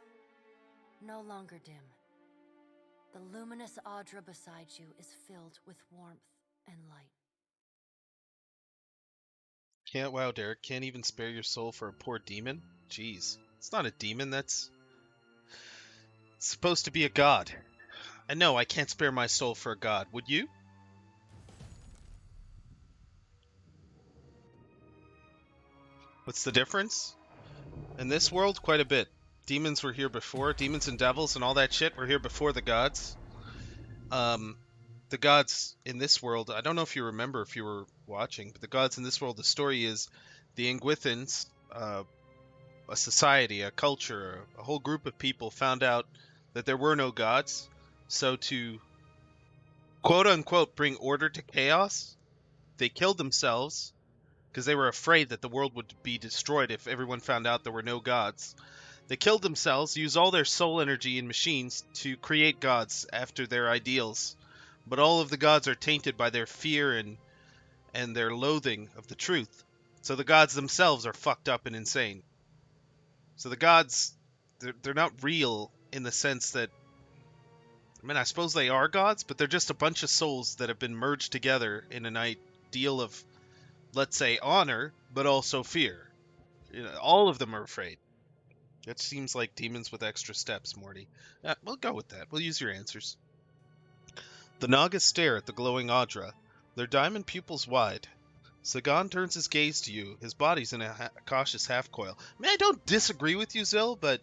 no longer dim. The luminous Adra beside you is filled with warmth and light. Wow, Derek, can't even spare your soul for a poor demon? Jeez. It's not a demon, that's supposed to be a god. And no, I can't spare my soul for a god. Would you? What's the difference? In this world, quite a bit. Demons were here before. Demons and devils and all that shit were here before the gods. The gods in this world, I don't know if you remember if you were watching, but the gods in this world, the story is the Ingwithans, a society, a culture, a whole group of people found out that there were no gods. So to quote unquote bring order to chaos, they killed themselves because they were afraid that the world would be destroyed if everyone found out there were no gods. They killed themselves, used all their soul energy in machines to create gods after their ideals. But all of the gods are tainted by their fear and their loathing of the truth. So the gods themselves are fucked up and insane. So the gods, they're not real in the sense that, I mean, I suppose they are gods, but they're just a bunch of souls that have been merged together in an ideal of, let's say, honor, but also fear. You know, all of them are afraid. That seems like demons with extra steps, Morty. We'll go with that. We'll use your answers. The Nagas stare at the glowing Audra, their diamond pupils wide. Sagan turns his gaze to you. His body's in a cautious half coil. I mean, I don't disagree with you, Zill, but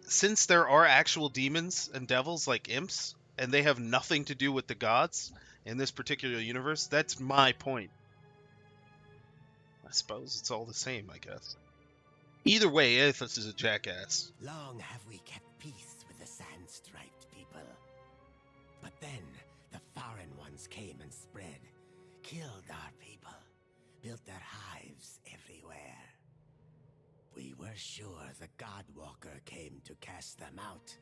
since there are actual demons and devils like imps, and they have nothing to do with the gods in this particular universe, that's my point. I suppose it's all the same, I guess. Either way, Aethys is a jackass. Long have we kept peace with the sand-striped people. But then, the foreign ones came and spread, killed our people, built their hives everywhere. We were sure the Godwalker came to cast them out,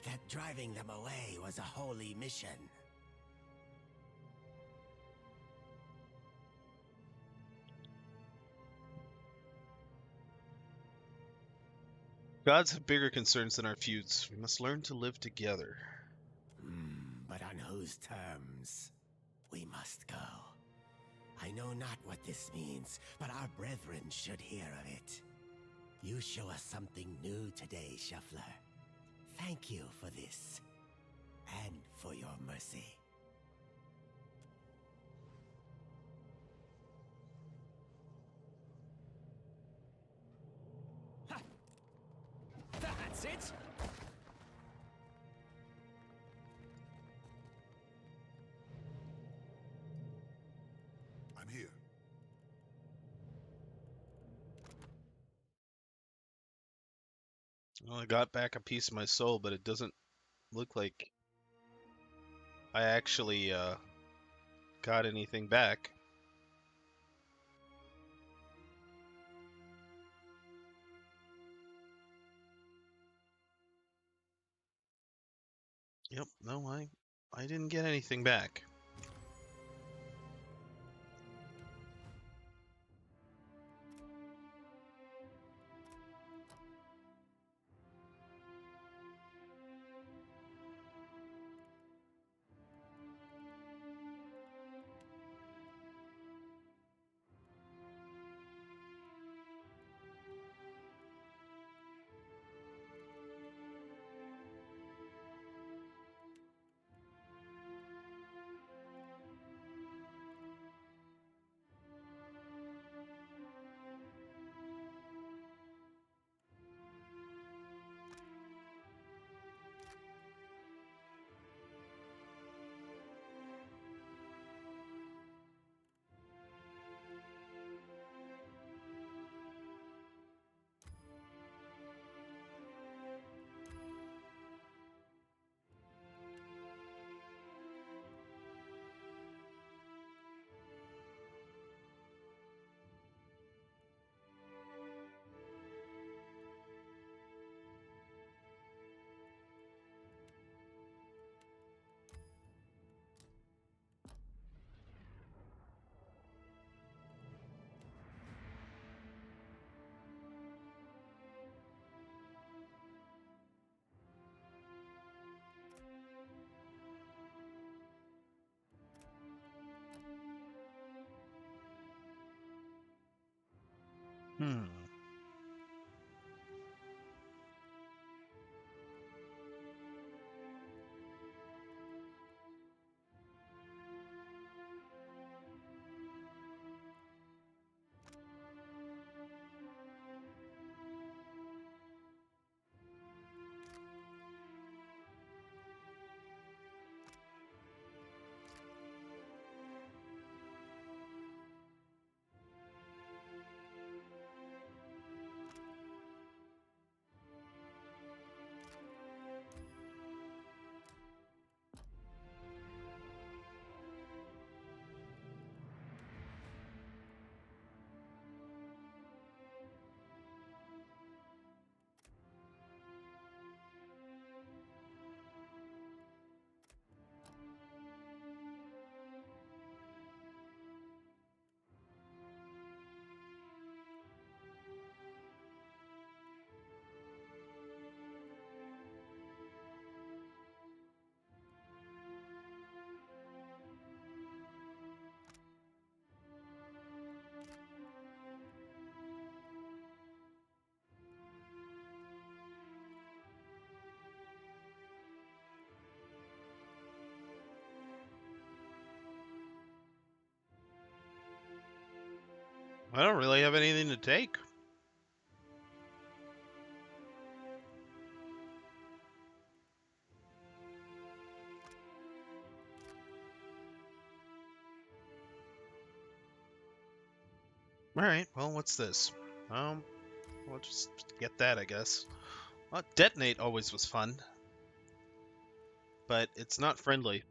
that driving them away was a holy mission. Gods have bigger concerns than our feuds. We must learn to live together. But on whose terms? We must go. I know not what this means, but our brethren should hear of it. You show us something new today, Shuffler. Thank you for this, and for your mercy. That's it! I'm here. Well, I got back a piece of my soul, but it doesn't look like I actually got anything back. Yep, no, I didn't get anything back. I don't really have anything to take. Alright, well, what's this? We'll just get that, I guess. Well, detonate always was fun. But it's not friendly.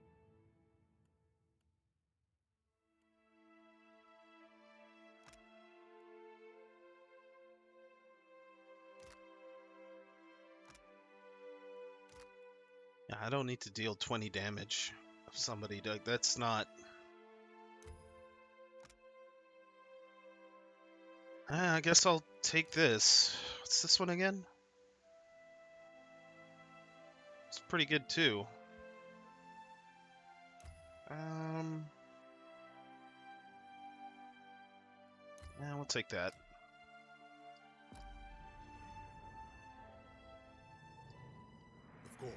Yeah, I don't need to deal 20 damage of somebody. That's not... I guess I'll take this. What's this one again? It's pretty good too. Yeah, we'll take that. Of course.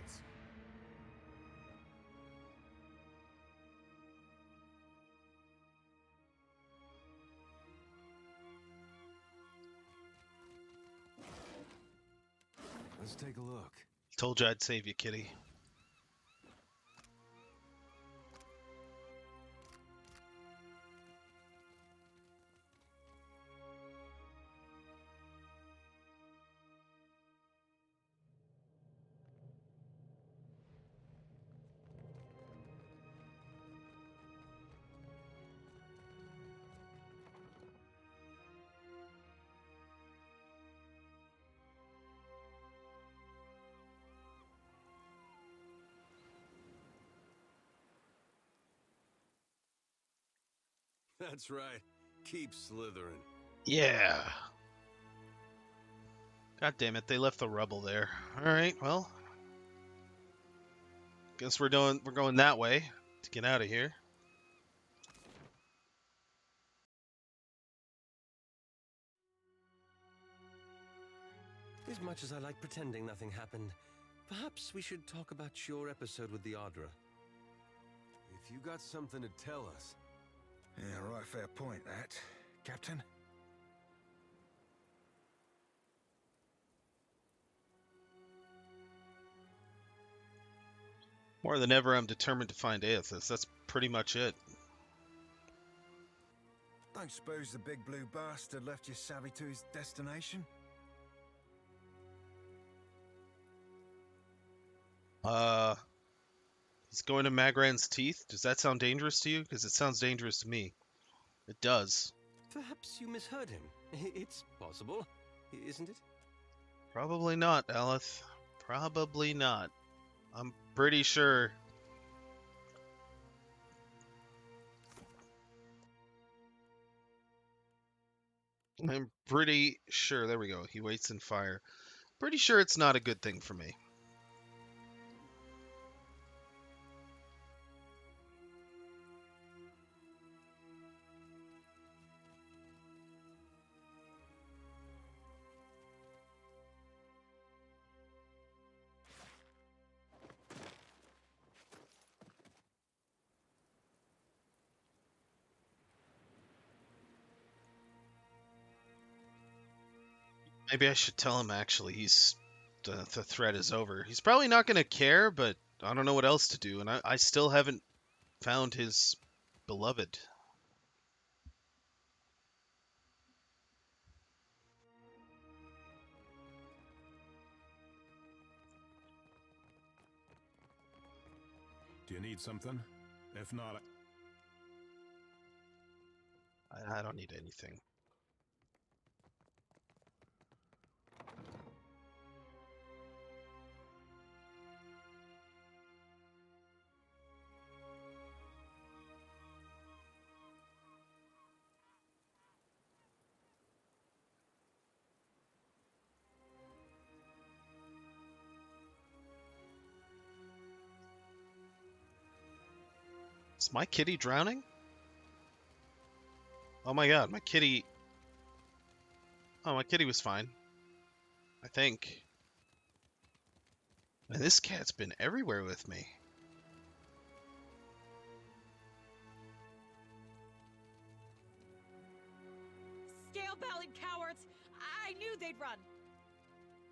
Let's take a look. Told you I'd save you, kitty. That's right. Keep slithering. Yeah. God damn it, they left the rubble there. Alright, well. Guess we're going that way to get out of here. As much as I like pretending nothing happened, perhaps we should talk about your episode with the Ardra. If you got something to tell us. Yeah, right, fair point, that. Captain? More than ever, I'm determined to find Aethys. That's pretty much it. Don't suppose the big blue bastard left you savvy to his destination? He's going to Magran's Teeth? Does that sound dangerous to you? Because it sounds dangerous to me. It does. Perhaps you misheard him. It's possible, isn't it? Probably not, Aleph. Probably not. I'm pretty sure. I'm pretty sure. There we go. He waits in fire. Pretty sure it's not a good thing for me. Maybe I should tell him actually the threat is over. He's probably not going to care, but I don't know what else to do, and I still haven't found his beloved. Do you need something? If not, I don't need anything. Is my kitty drowning? Oh my god, my kitty... Oh, my kitty was fine. I think. Man, this cat's been everywhere with me. they'd run.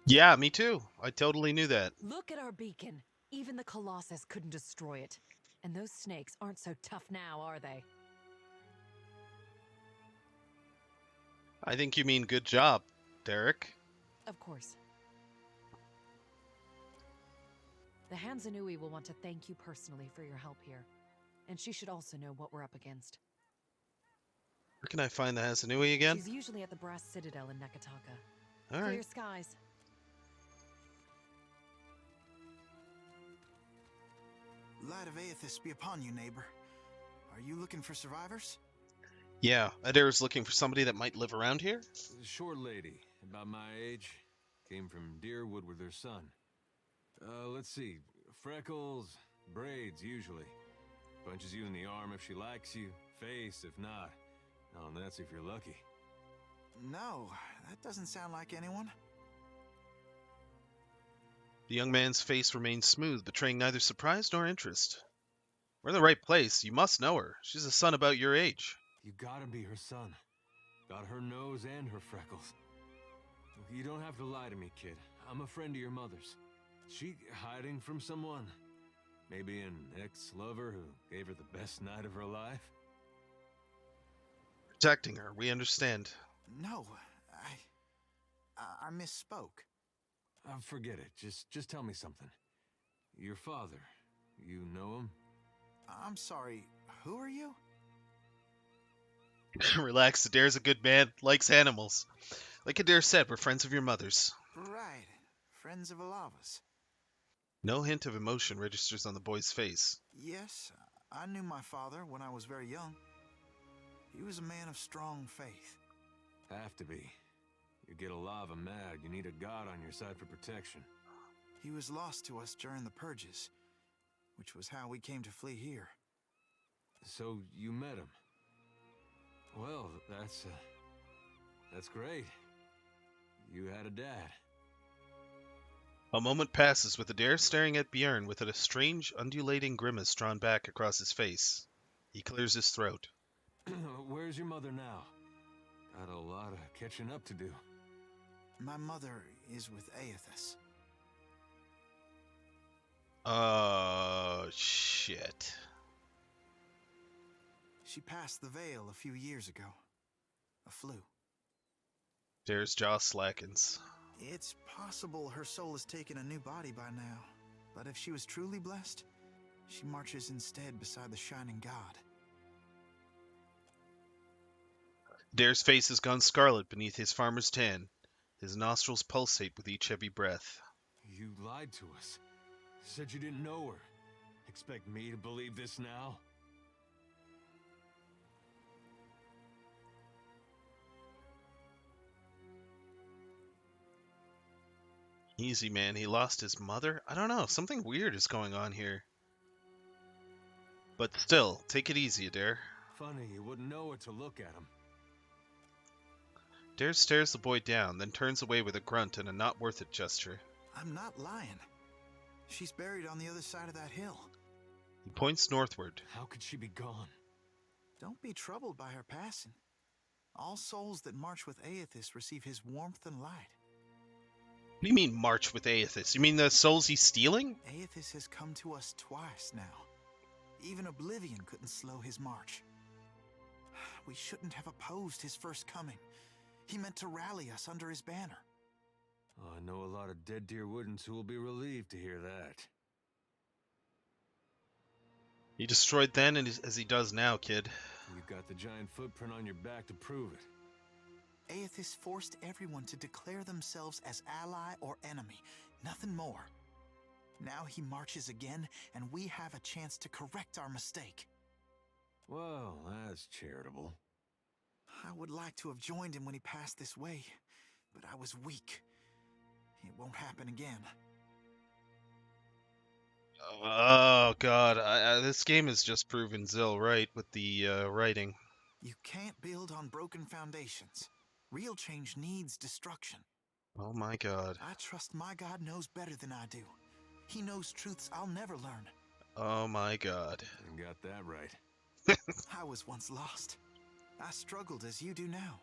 Yeah, me too. I totally knew that. Look at our beacon. Even the Colossus couldn't destroy it. And those snakes aren't so tough now, are they? I think you mean good job, Derek. Of course. The Hansanui will want to thank you personally for your help here. And she should also know what we're up against. Where can I find the Hasanui again? She's usually at the Brass Citadel in Nekataka. All Clear right. skies. Light of Aethys be upon you, neighbor. Are you looking for survivors? Yeah, Adair's looking for somebody that might live around here. Short lady, about my age, came from Deerwood with her son. Let's see, freckles, braids usually. Punches you in the arm if she likes you, face if not. Oh, and that's if you're lucky. No, that doesn't sound like anyone. The young man's face remained smooth, betraying neither surprise nor interest. We're in the right place. You must know her. She's a son about your age. You gotta be her son. Got her nose and her freckles. You don't have to lie to me, kid. I'm a friend of your mother's. She hiding from someone? Maybe an ex-lover who gave her the best night of her life? Protecting her, we understand. No, I misspoke. Forget it. Just tell me something. Your father, you know him? I'm sorry, who are you? Relax, Adair's a good man, likes animals. Like Adair said, we're friends of your mother's. Right, friends of Alava's. No hint of emotion registers on the boy's face. Yes, I knew my father when I was very young. He was a man of strong faith. Have to be. You get Alava mad, you need a god on your side for protection. He was lost to us during the purges, which was how we came to flee here. So you met him? Well, that's great. You had a dad. A moment passes with Adair staring at Bjorn with a strange, undulating grimace drawn back across his face. He clears his throat. Where's your mother now? Got a lot of catching up to do. My mother is with Aethys. Shit. She passed the veil a few years ago. A flu. Adair's jaw slackens. It's possible her soul has taken a new body by now, but if she was truly blessed, she marches instead beside the shining god. Adair's face has gone scarlet beneath his farmer's tan. His nostrils pulsate with each heavy breath. You lied to us. Said you didn't know her. Expect me to believe this now? Easy, man. He lost his mother? I don't know. Something weird is going on here. But still, take it easy, Adair. Funny, you wouldn't know it to look at him. Adair stares the boy down, then turns away with a grunt and a not worth it gesture. I'm not lying. She's buried on the other side of that hill. He points northward. How could she be gone? Don't be troubled by her passing. All souls that march with Aethys receive his warmth and light. What do you mean, march with Aethys? You mean the souls he's stealing? Aethys has come to us twice now. Even Oblivion couldn't slow his march. We shouldn't have opposed his first coming. He meant to rally us under his banner. Oh, I know a lot of dead Deerwoodans who will be relieved to hear that. He destroyed then as he does now, kid. You got the giant footprint on your back to prove it. Aethys forced everyone to declare themselves as ally or enemy, nothing more. Now he marches again, and we have a chance to correct our mistake. Well, that's charitable. I would like to have joined him when he passed this way, but I was weak. It won't happen again. Oh, God. This game has just proven Zill right with the writing. You can't build on broken foundations. Real change needs destruction. Oh, my God. I trust my God knows better than I do. He knows truths I'll never learn. Oh, my God. You got that right. I was once lost. I struggled as you do now.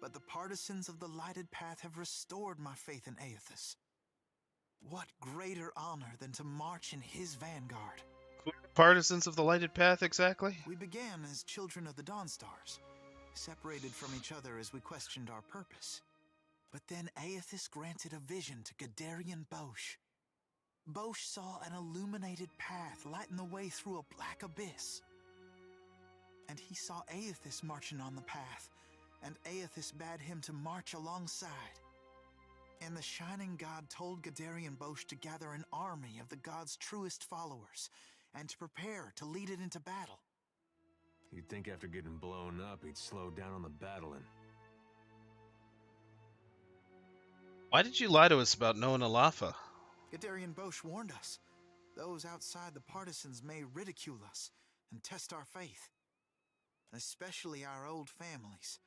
but the partisans of the lighted path have restored my faith in Aethys. What greater honor than to march in his vanguard? Who are the partisans of the lighted path exactly? We began as children of the Dawnstars, separated from each other as we questioned our purpose. But then Aethys granted a vision to Gadarian Bosch. Bosch saw an illuminated path lighten the way through a black abyss. And he saw Aethys marching on the path, and Aethys bade him to march alongside. And the Shining God told Gadarian Bosch to gather an army of the god's truest followers, and to prepare to lead it into battle. You'd think after getting blown up, he'd slow down on the battling. Why did you lie to us about knowing Alafa? Gadarian Bosch warned us. Those outside the partisans may ridicule us and test our faith. Especially our old families,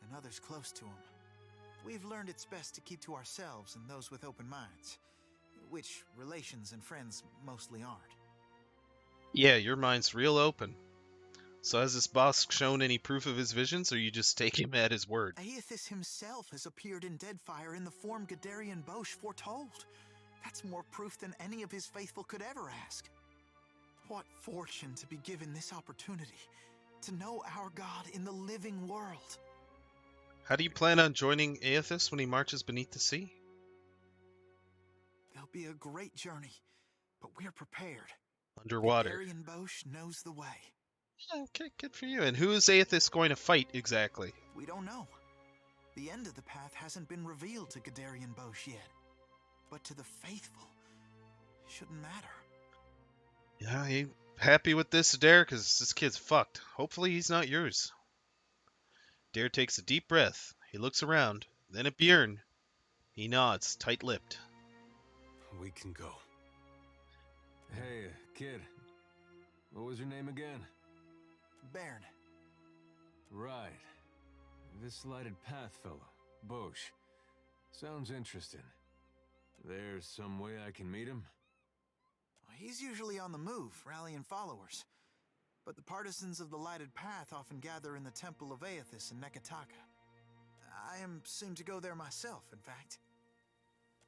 and others close to them. We've learned it's best to keep to ourselves and those with open minds, which relations and friends mostly aren't. Yeah, your mind's real open. So has this boss shown any proof of his visions, or you just take him at his word? Aethys himself has appeared in Deadfire in the form Gadarian Bosch foretold. That's more proof than any of his faithful could ever ask. What fortune to be given this opportunity, to know our God in the living world. How do you plan on joining Aethys when he marches beneath the sea? It'll be a great journey, but we're prepared. Underwater. Gadarian Bosch knows the way. Okay, good for you. And who is Aethys going to fight exactly? We don't know. The end of the path hasn't been revealed to Gadarian Bosch yet. But to the faithful, shouldn't matter. Yeah, you happy with this, Adair? Because this kid's fucked. Hopefully he's not yours. Adair takes a deep breath. He looks around, then at Bjorn. He nods, tight-lipped. We can go. Hey, kid. What was your name again? Bairn. Right. This lighted path fellow, Bosch. Sounds interesting. There's some way I can meet him? He's usually on the move, rallying followers. But the partisans of the lighted path often gather in the Temple of Aethys in Neketaka. I am soon to go there myself, in fact.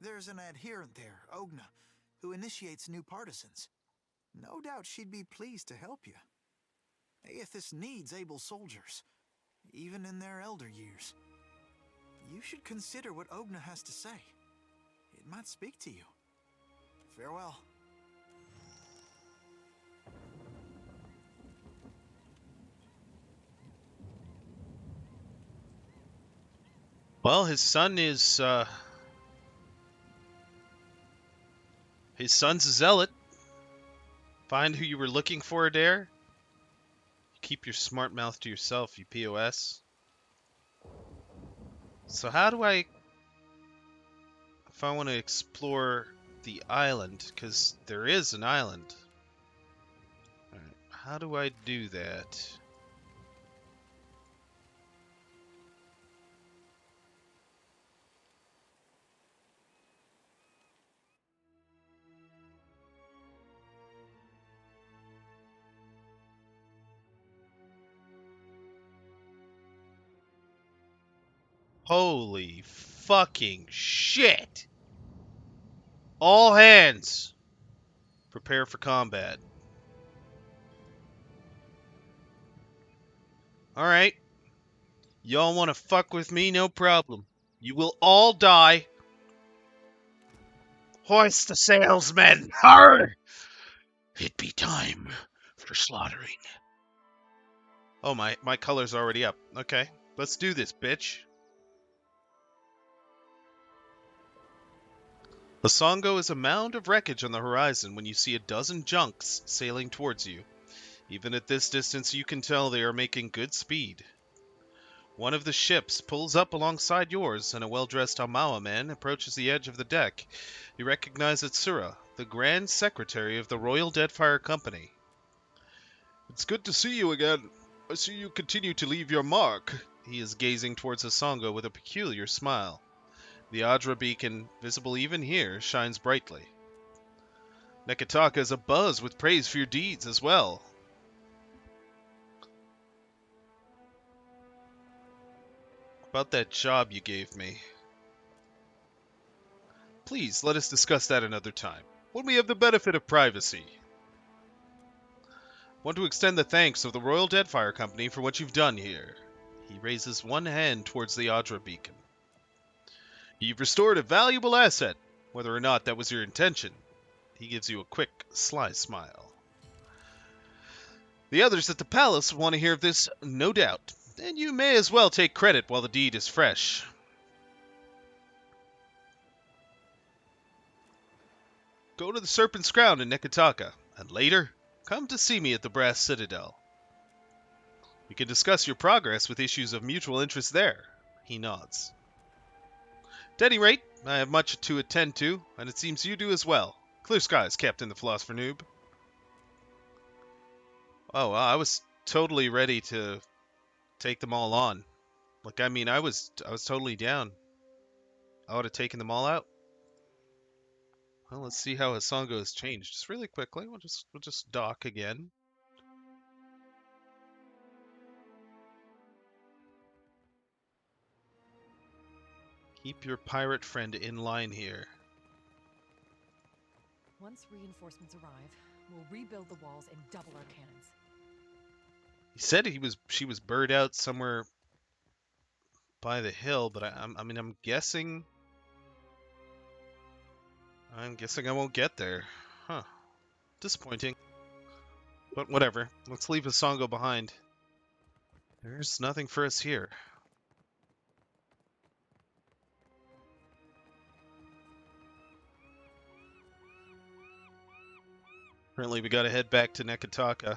There's an adherent there, Ogna, who initiates new partisans. No doubt she'd be pleased to help you. Aethys needs able soldiers, even in their elder years. You should consider what Ogna has to say. It might speak to you. Farewell. Well, his son is, his son's a zealot. Find who you were looking for, Adair. Keep your smart mouth to yourself, you POS. So how do I... If I want to explore the island, because there is an island. Alright, how do I do that? Holy fucking shit! All hands! Prepare for combat. Alright. Y'all wanna fuck with me? No problem. You will all die. Hoist the sails, men! Arr! It be time for slaughtering. Oh, my color's already up. Okay, let's do this, bitch. The Songo is a mound of wreckage on the horizon when you see a dozen junks sailing towards you. Even at this distance, you can tell they are making good speed. One of the ships pulls up alongside yours, and a well-dressed Amawa man approaches the edge of the deck. You recognize Itsura, the Grand Secretary of the Royal Deadfire Company. It's good to see you again. I see you continue to leave your mark. He is gazing towards the Songo with a peculiar smile. The Adra beacon, visible even here, shines brightly. Neketaka is abuzz with praise for your deeds as well. About that job you gave me. Please, let us discuss that another time, when we have the benefit of privacy. Want to extend the thanks of the Royal Deadfire Company for what you've done here. He raises one hand towards the Adra beacon. You've restored a valuable asset, whether or not that was your intention. He gives you a quick, sly smile. The others at the palace want to hear of this, no doubt, and you may as well take credit while the deed is fresh. Go to the Serpent's Crown in Nekataka, and later, come to see me at the Brass Citadel. We can discuss your progress with issues of mutual interest there. He nods. At any rate, I have much to attend to, and it seems you do as well. Clear skies, Captain the Philosopher Noob. Oh, I was totally ready to take them all on. Like, I mean, I was totally down. I would have taken them all out. Well, let's see how Hassango has changed. Just really quickly, we'll just dock again. Keep your pirate friend in line here. Once reinforcements arrive, we'll rebuild the walls and double our cannons. He said she was bird out somewhere by the hill, but I mean I'm guessing I won't get there. Huh. Disappointing. But whatever. Let's leave Hassango behind. There's nothing for us here. Apparently we gotta head back to Nekataka.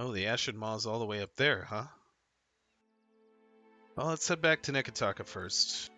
Oh, the Ashen Maw's all the way up there, huh? Well, let's head back to Nekataka first.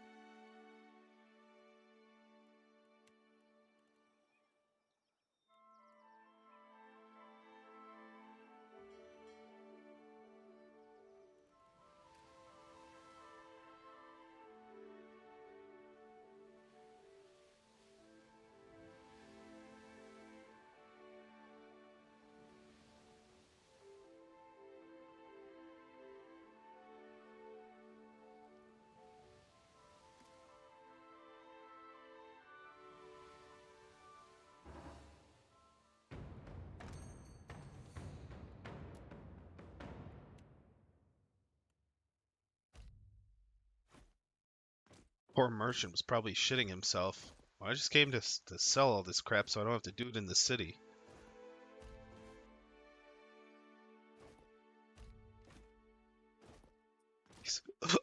Poor merchant was probably shitting himself. Well, I just came to sell all this crap so I don't have to do it in the city.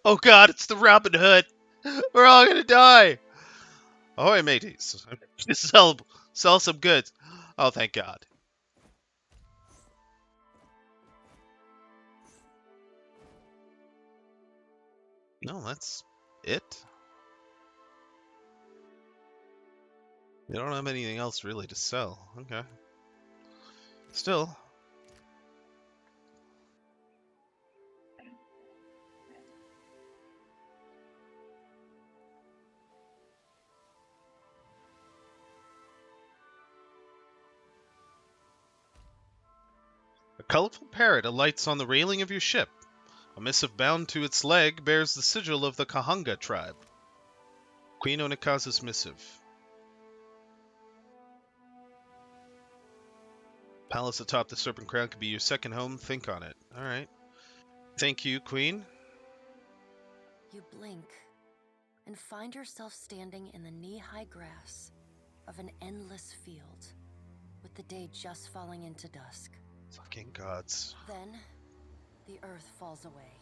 Oh god, it's the Robin Hood! We're all gonna die! Ahoy, mateys. Just sell some goods. Oh, thank god. No, that's it. We don't have anything else really to sell. Okay. Still. A colorful parrot alights on the railing of your ship. A missive bound to its leg bears the sigil of the Kahanga tribe. Queen Onikaza's missive. Palace atop the Serpent Crown could be your second home. Think on it. Alright. Thank you, Queen. You blink and find yourself standing in the knee-high grass of an endless field, with the day just falling into dusk. Fucking gods. Then, the earth falls away.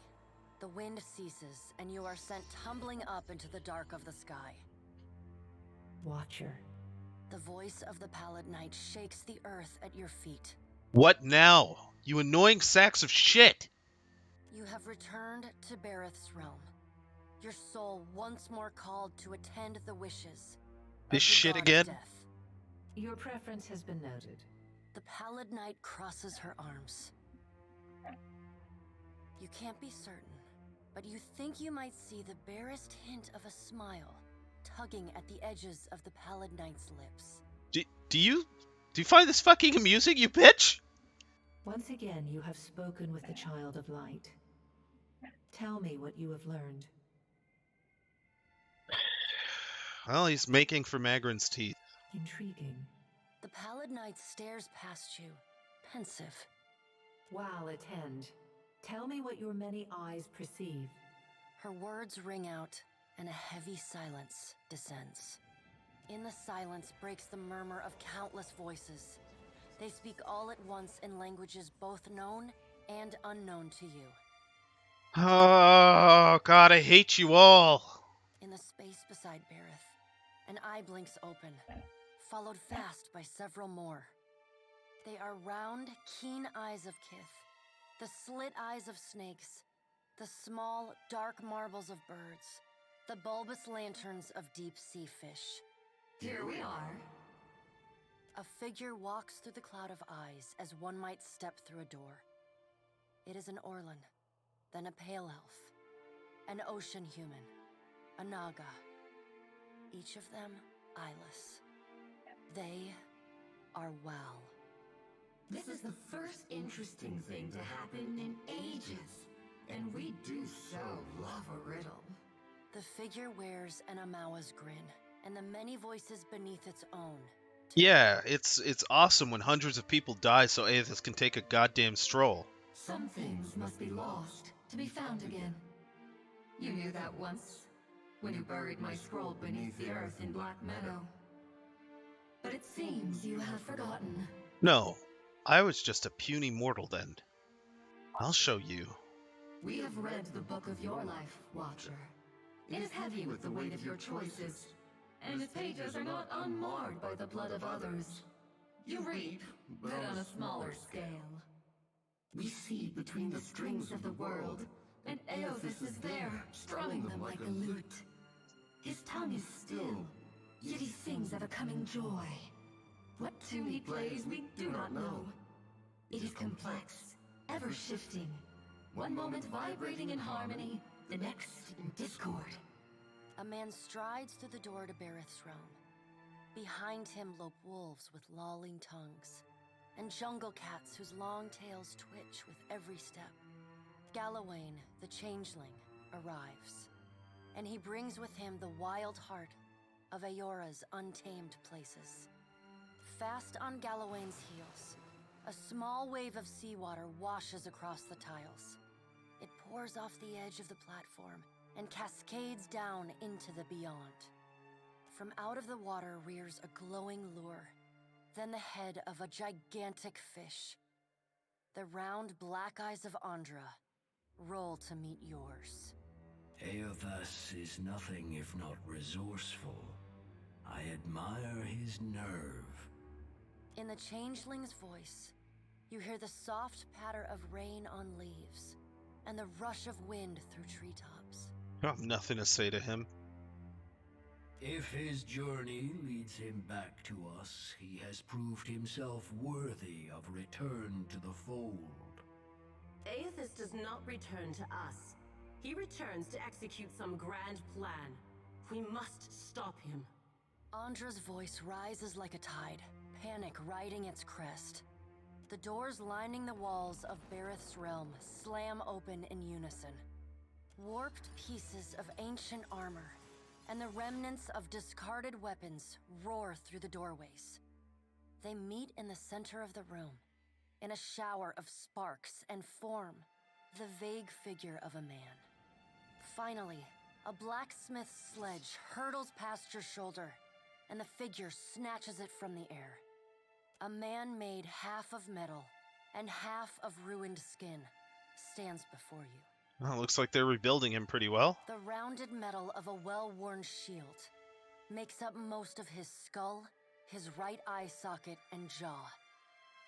The wind ceases, and you are sent tumbling up into the dark of the sky. Watcher. The voice of the pallid night shakes the earth at your feet. What now? You annoying sacks of shit! You have returned to Bareth's realm. Your soul once more called to attend the wishes. This shit again? Your preference has been noted. The Pallid Knight crosses her arms. You can't be certain, but you think you might see the barest hint of a smile tugging at the edges of the Pallid Knight's lips. Do you find this fucking amusing, you bitch? Once again, you have spoken with the Child of Light. Tell me what you have learned. Well, he's making for Magrin's teeth. Intriguing. The Pallid Knight stares past you, pensive. While attend, tell me what your many eyes perceive. Her words ring out, and a heavy silence descends. In the silence breaks the murmur of countless voices. They speak all at once in languages both known and unknown to you. Oh, God, I hate you all. In the space beside Bareth, an eye blinks open, followed fast by several more. They are round, keen eyes of Kith, the slit eyes of snakes, the small, dark marbles of birds, the bulbous lanterns of deep-sea fish. Here we are. A figure walks through the cloud of eyes as one might step through a door. It is an Orlan, then a pale elf, an ocean human, a Naga, each of them eyeless. They are Well. This is the first interesting thing to happen in ages, and we do so love a riddle. The figure wears an Amawa's grin, and the many voices beneath its own. Yeah, it's awesome when hundreds of people die so Aethys can take a goddamn stroll. Some things must be lost to be found again. You knew that once, when you buried my scroll beneath the earth in Black Meadow. But it seems you have forgotten. No, I was just a puny mortal then. I'll show you. We have read the book of your life, Watcher. It is heavy with the weight of your choices, and its pages are not unmarred by the blood of others. You reap, but on a smaller scale. We see between the strings of the world, and Aethys is there, strumming them like a lute. His tongue is still, yet he sings of a coming joy. What tune he plays, we do not know. It is complex, ever-shifting. One moment vibrating in harmony, the next in discord. A man strides through the door to Bareth's realm. Behind him lope wolves with lolling tongues, and jungle cats whose long tails twitch with every step. Galawain, the changeling, arrives, and he brings with him the wild heart of Eora's untamed places. Fast on Galawain's heels, a small wave of seawater washes across the tiles. It pours off the edge of the platform and cascades down into the beyond. From out of the water rears a glowing lure, then the head of a gigantic fish. The round black eyes of Andra roll to meet yours. Aethys is nothing if not resourceful. I admire his nerve. In the changeling's voice, you hear the soft patter of rain on leaves and the rush of wind through treetops. I have nothing to say to him. If his journey leads him back to us, he has proved himself worthy of return to the fold. Aethys does not return to us. He returns to execute some grand plan. We must stop him. Andra's voice rises like a tide, panic riding its crest. The doors lining the walls of Bareth's realm slam open in unison. Warped pieces of ancient armor and the remnants of discarded weapons roar through the doorways. They meet in the center of the room, in a shower of sparks, and form the vague figure of a man. Finally, a blacksmith's sledge hurtles past your shoulder, and the figure snatches it from the air. A man made half of metal and half of ruined skin stands before you. Well, looks like they're rebuilding him pretty well. The rounded metal of a well-worn shield makes up most of his skull, his right eye socket, and jaw.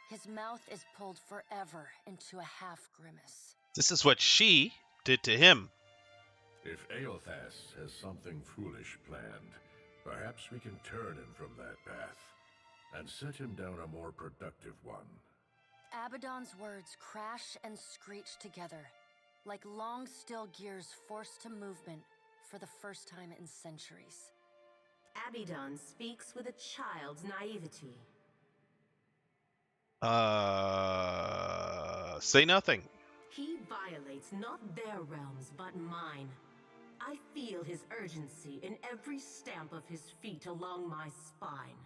His mouth is pulled forever into a half-grimace. This is what she did to him. If Aethys has something foolish planned, perhaps we can turn him from that path. and set him down a more productive one. Abaddon's words crash and screech together, like long still gears forced to movement for the first time in centuries. Abaddon speaks with a child's naivety. Say nothing. He violates not their realms, but mine. I feel his urgency in every stamp of his feet along my spine.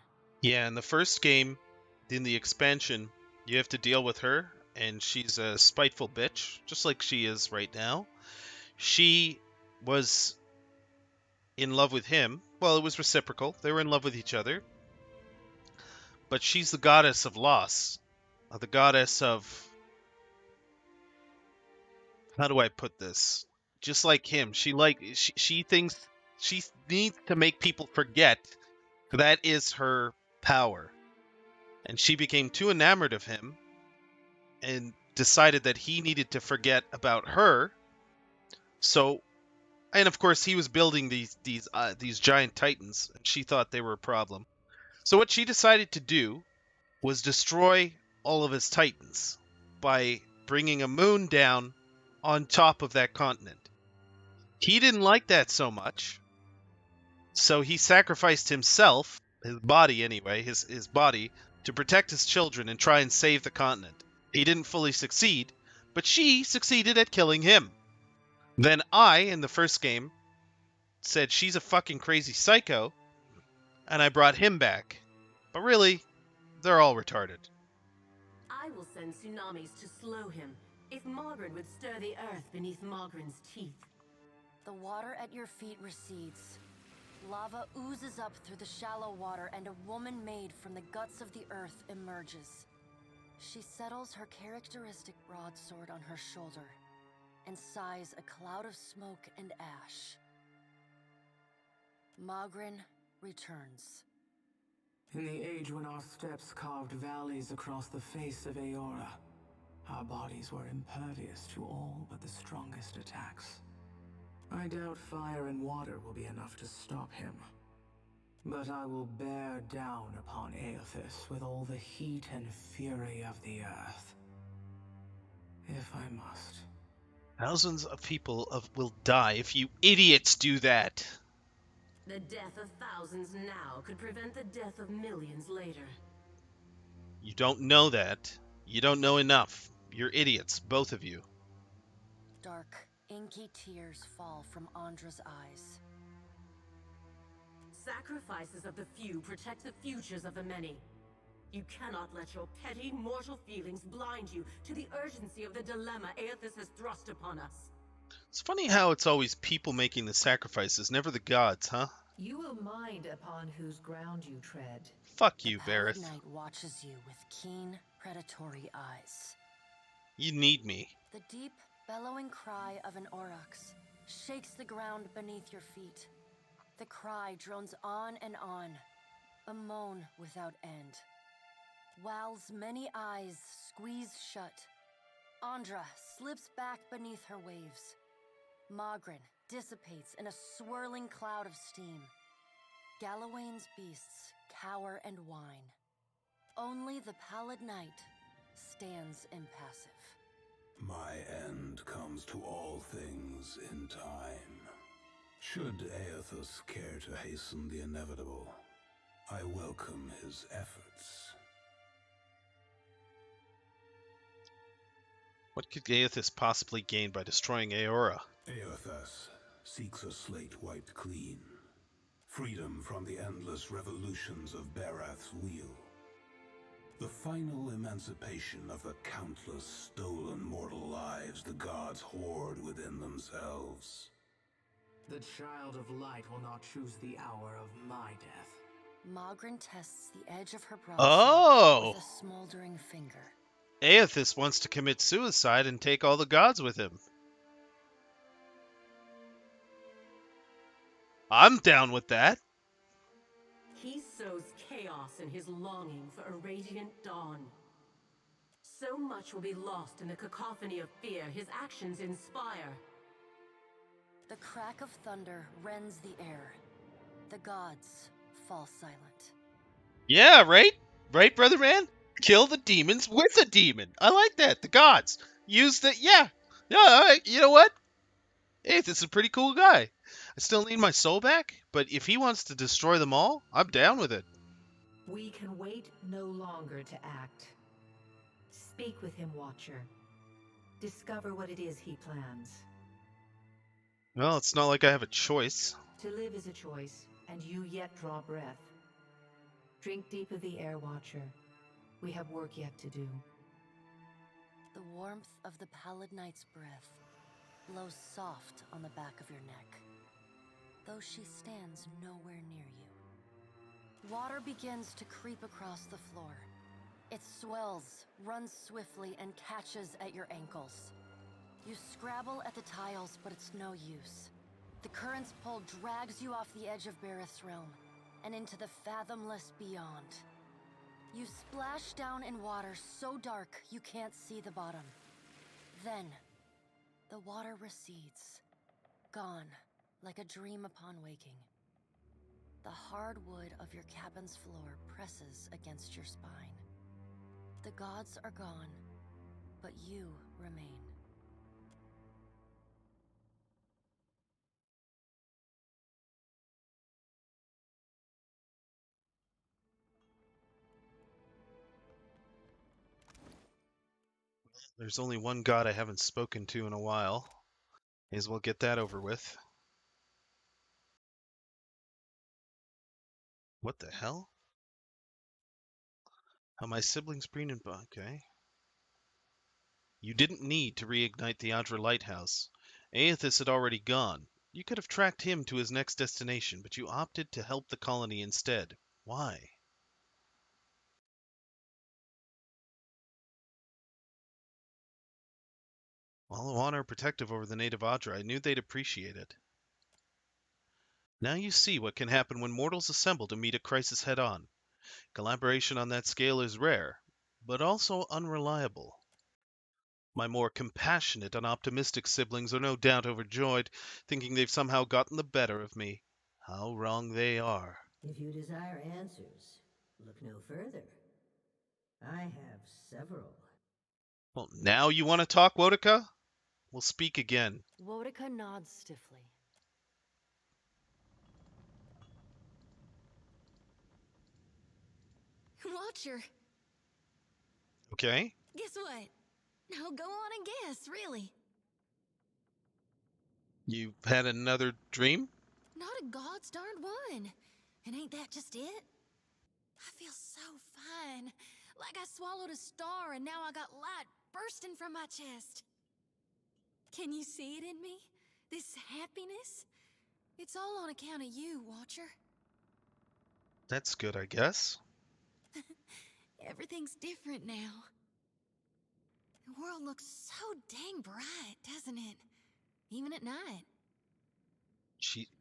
Yeah, in the first game, in the expansion, you have to deal with her, and she's a spiteful bitch, just like she is right now. She was in love with him. Well, it was reciprocal. They were in love with each other. But she's the goddess of loss. The goddess of... How do I put this? Just like him. She thinks she needs to make people forget that is her power. And she became too enamored of him and decided that he needed to forget about her. So, and of course he was building these giant titans, and she thought they were a problem. So what she decided to do was destroy all of his titans by bringing a moon down on top of that continent. He didn't like that so much, so he sacrificed himself, his body anyway, his body, to protect his children and try and save the continent. He didn't fully succeed, but she succeeded at killing him. Then I, in the first game, said she's a fucking crazy psycho, and I brought him back. But really, they're all retarded. I will send tsunamis to slow him, if Mogren would stir the earth beneath Mogren's teeth. The water at your feet recedes. Lava oozes up through the shallow water, and a woman made from the guts of the earth emerges. She settles her characteristic broadsword on her shoulder and sighs a cloud of smoke and ash. Mogren returns. In the age when our steps carved valleys across the face of Aora, our bodies were impervious to all but the strongest attacks. I doubt fire and water will be enough to stop him. But I will bear down upon Aethys with all the heat and fury of the earth. If I must. Thousands of people will die if you idiots do that. The death of thousands now could prevent the death of millions later. You don't know that. You don't know enough. You're idiots, both of you. Dark, inky tears fall from Andra's eyes. Sacrifices of the few protect the futures of the many. You cannot let your petty mortal feelings blind you to the urgency of the dilemma Aethys has thrust upon us. It's funny how it's always people making the sacrifices, never the gods, huh? You will mind upon whose ground you tread. Fuck you, The Pallid Varith. Knight watches you with keen, predatory eyes. You need me. The deep, bellowing cry of an aurochs shakes the ground beneath your feet. The cry drones on and on, a moan without end. Wal's many eyes squeeze shut. Andra slips back beneath her waves. Mogren dissipates in a swirling cloud of steam. Galawain's beasts cower and whine. Only the Pallid Knight stands impassive. My end comes to all things in time. Should Aethys care to hasten the inevitable, I welcome his efforts. What could Aethys possibly gain by destroying Aora? Aethys seeks a slate wiped clean. Freedom from the endless revolutions of Barath's wheel. The final emancipation of the countless stolen mortal lives the gods hoard within themselves. The Child of Light will not choose the hour of my death. Mogren tests the edge of her broadsword Oh! with a smoldering finger. Aethys wants to commit suicide and take all the gods with him. I'm down with that. He sows chaos in his longing for a radiant dawn. So much will be lost in the cacophony of fear his actions inspire. The crack of thunder rends the air. The gods fall silent. Yeah, right? Right, brother man? Kill the demons with a demon. I like that. The gods. Use the... Yeah. Yeah, you know what? Hey, this is a pretty cool guy. I still need my soul back, but if he wants to destroy them all, I'm down with it. We can wait no longer to act. Speak with him, Watcher. Discover what it is he plans. Well, it's not like I have a choice. To live is a choice, and you yet draw breath. Drink deep of the air, Watcher. We have work yet to do. The warmth of the pallid night's breath blows soft on the back of your neck, though she stands nowhere near you. Water begins to creep across the floor. It swells, runs swiftly, and catches at your ankles. You scrabble at the tiles, but it's no use. The current's pull drags you off the edge of Bareth's realm, and into the fathomless beyond. You splash down in water so dark you can't see the bottom. Then, the water recedes, gone like a dream upon waking. The hard wood of your cabin's floor presses against your spine. The gods are gone, but you remain. There's only one god I haven't spoken to in a while. May as well get that over with. What the hell? How my siblings Breen and... Okay. You didn't need to reignite the Adra Lighthouse. Aethys had already gone. You could have tracked him to his next destination, but you opted to help the colony instead. Why? While I want are protective over the native Adra, I knew they'd appreciate it. Now you see what can happen when mortals assemble to meet a crisis head-on. Collaboration on that scale is rare, but also unreliable. My more compassionate and optimistic siblings are no doubt overjoyed, thinking they've somehow gotten the better of me. How wrong they are. If you desire answers, look no further. I have several. Well, now you want to talk, Wotica? We'll speak again. Wotica nods stiffly. Watcher, Okay? guess what? Now go on and guess, really. You had another dream? Not a god's darned one. And ain't that just it? I feel so fine. Like I swallowed a star and now I got light bursting from my chest. Can you see it in me? This happiness? It's all on account of you, Watcher. That's good, I guess. Everything's different now. The world looks so dang bright, doesn't it? Even at night.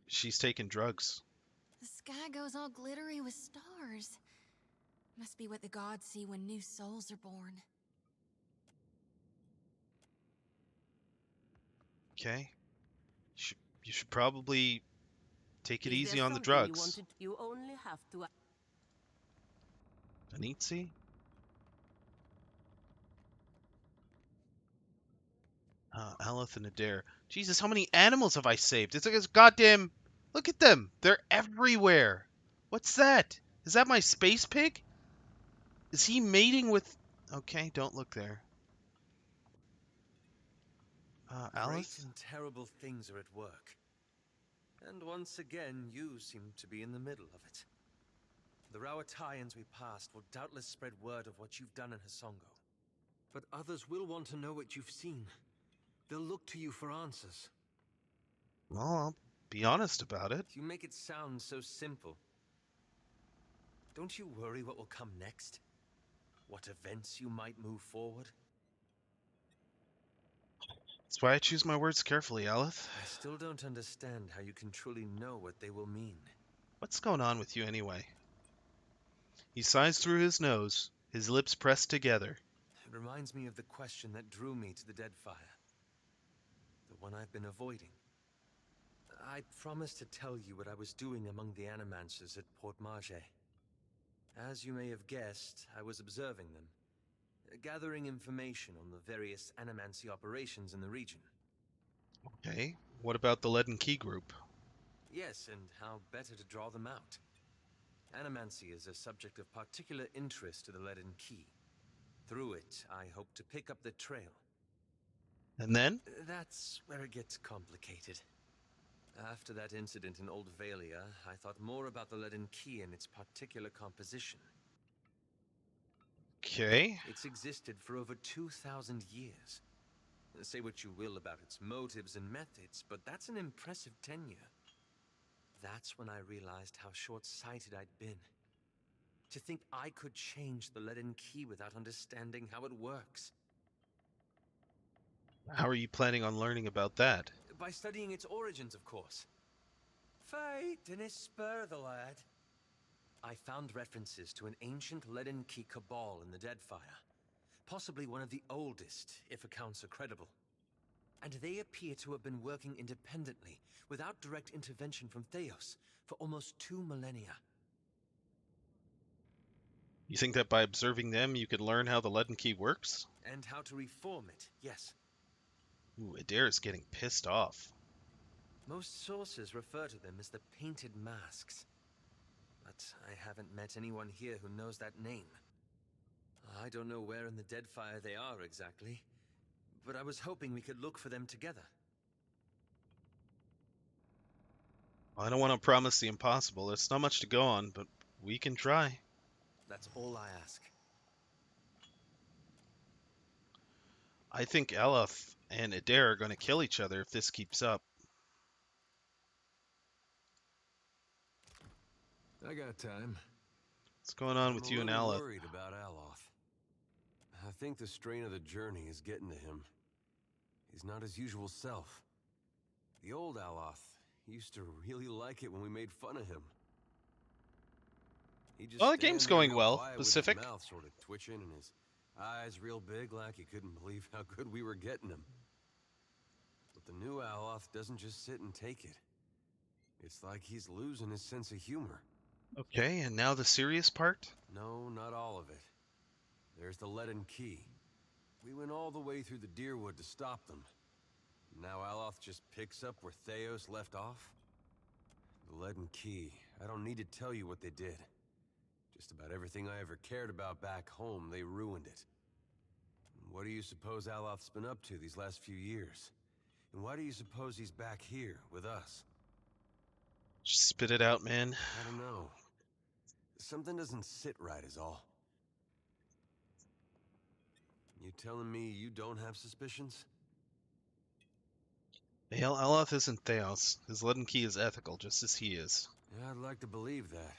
She's taking drugs. The sky goes all glittery with stars. Must be what the gods see when new souls are born. Okay. You should probably take it Is easy there on the something you drugs. wanted? You only have to... Anitzi? Aleth and Adair. Jesus, how many animals have I saved? It's like a goddamn... Look at them. They're everywhere. What's that? Is that my space pig? Is he mating with... Okay, don't look there. Great Aleth? and terrible things are at work. And once again, you seem to be in the middle of it. The Rawatayans we passed will doubtless spread word of what you've done in Hasongo. But others will want to know what you've seen. They'll look to you for answers. Well, I'll be honest about it. You make it sound so simple. Don't you worry what will come next? What events you might move forward? That's why I choose my words carefully, Aleth. I still don't understand how you can truly know what they will mean. What's going on with you anyway? He sighs through his nose, his lips pressed together. It reminds me of the question that drew me to the Deadfire. The one I've been avoiding. I promised to tell you what I was doing among the Animancers at Port Marge. As you may have guessed, I was observing them, gathering information on the various animancy operations in the region. Okay. What about the Lead and Key group? Yes, and how better to draw them out. Animancy is a subject of particular interest to the Leaden Key. Through it, I hope to pick up the trail. And then? That's where it gets complicated. After that incident in Old Valia, I thought more about the Leaden Key and its particular composition. Okay. It's existed for over 2,000 years. Say what you will about its motives and methods, but that's an impressive tenure. That's when I realized how short-sighted I'd been. To think I could change the Leaden Key without understanding how it works. How are you planning on learning about that? By studying its origins, of course. Fate didn't spur the lad. I found references to an ancient Leaden Key cabal in the Deadfire. Possibly one of the oldest, if accounts are credible. And they appear to have been working independently, without direct intervention from Theos, for almost 2 millennia. You think that by observing them, you could learn how the Lead and Key works? And how to reform it, yes. Ooh, Adair is getting pissed off. Most sources refer to them as the Painted Masks. But I haven't met anyone here who knows that name. I don't know where in the Deadfire they are exactly, but I was hoping we could look for them together. I don't want to promise the impossible. There's not much to go on, but we can try. That's all I ask. I think Eloth and Adair are going to kill each other if this keeps up. I got time. What's going on with you and I'm a little Aloth? worried about Aloth. I think the strain of the journey is getting to him. He's not his usual self. The old Aloth used to really like it when we made fun of him. He just Well, the game's going well. Pacific. His mouth sort of twitching and his eyes real big like he couldn't believe how good we were getting him. But the new Aloth doesn't just sit and take it. It's like he's losing his sense of humor. Okay, and now the serious part? No, not all of it. There's the Leaden Key. We went all the way through the Deerwood to stop them. Now Aloth just picks up where Theos left off? The Leaden Key. I don't need to tell you what they did. Just about everything I ever cared about back home, they ruined it. And what do you suppose Aloth's been up to these last few years? And why do you suppose he's back here with us? Just spit it out, man. I don't know. Something doesn't sit right is all. You telling me you don't have suspicions? Hale Eloth isn't Theos. His Leaden Key is ethical, just as he is. Yeah, I'd like to believe that.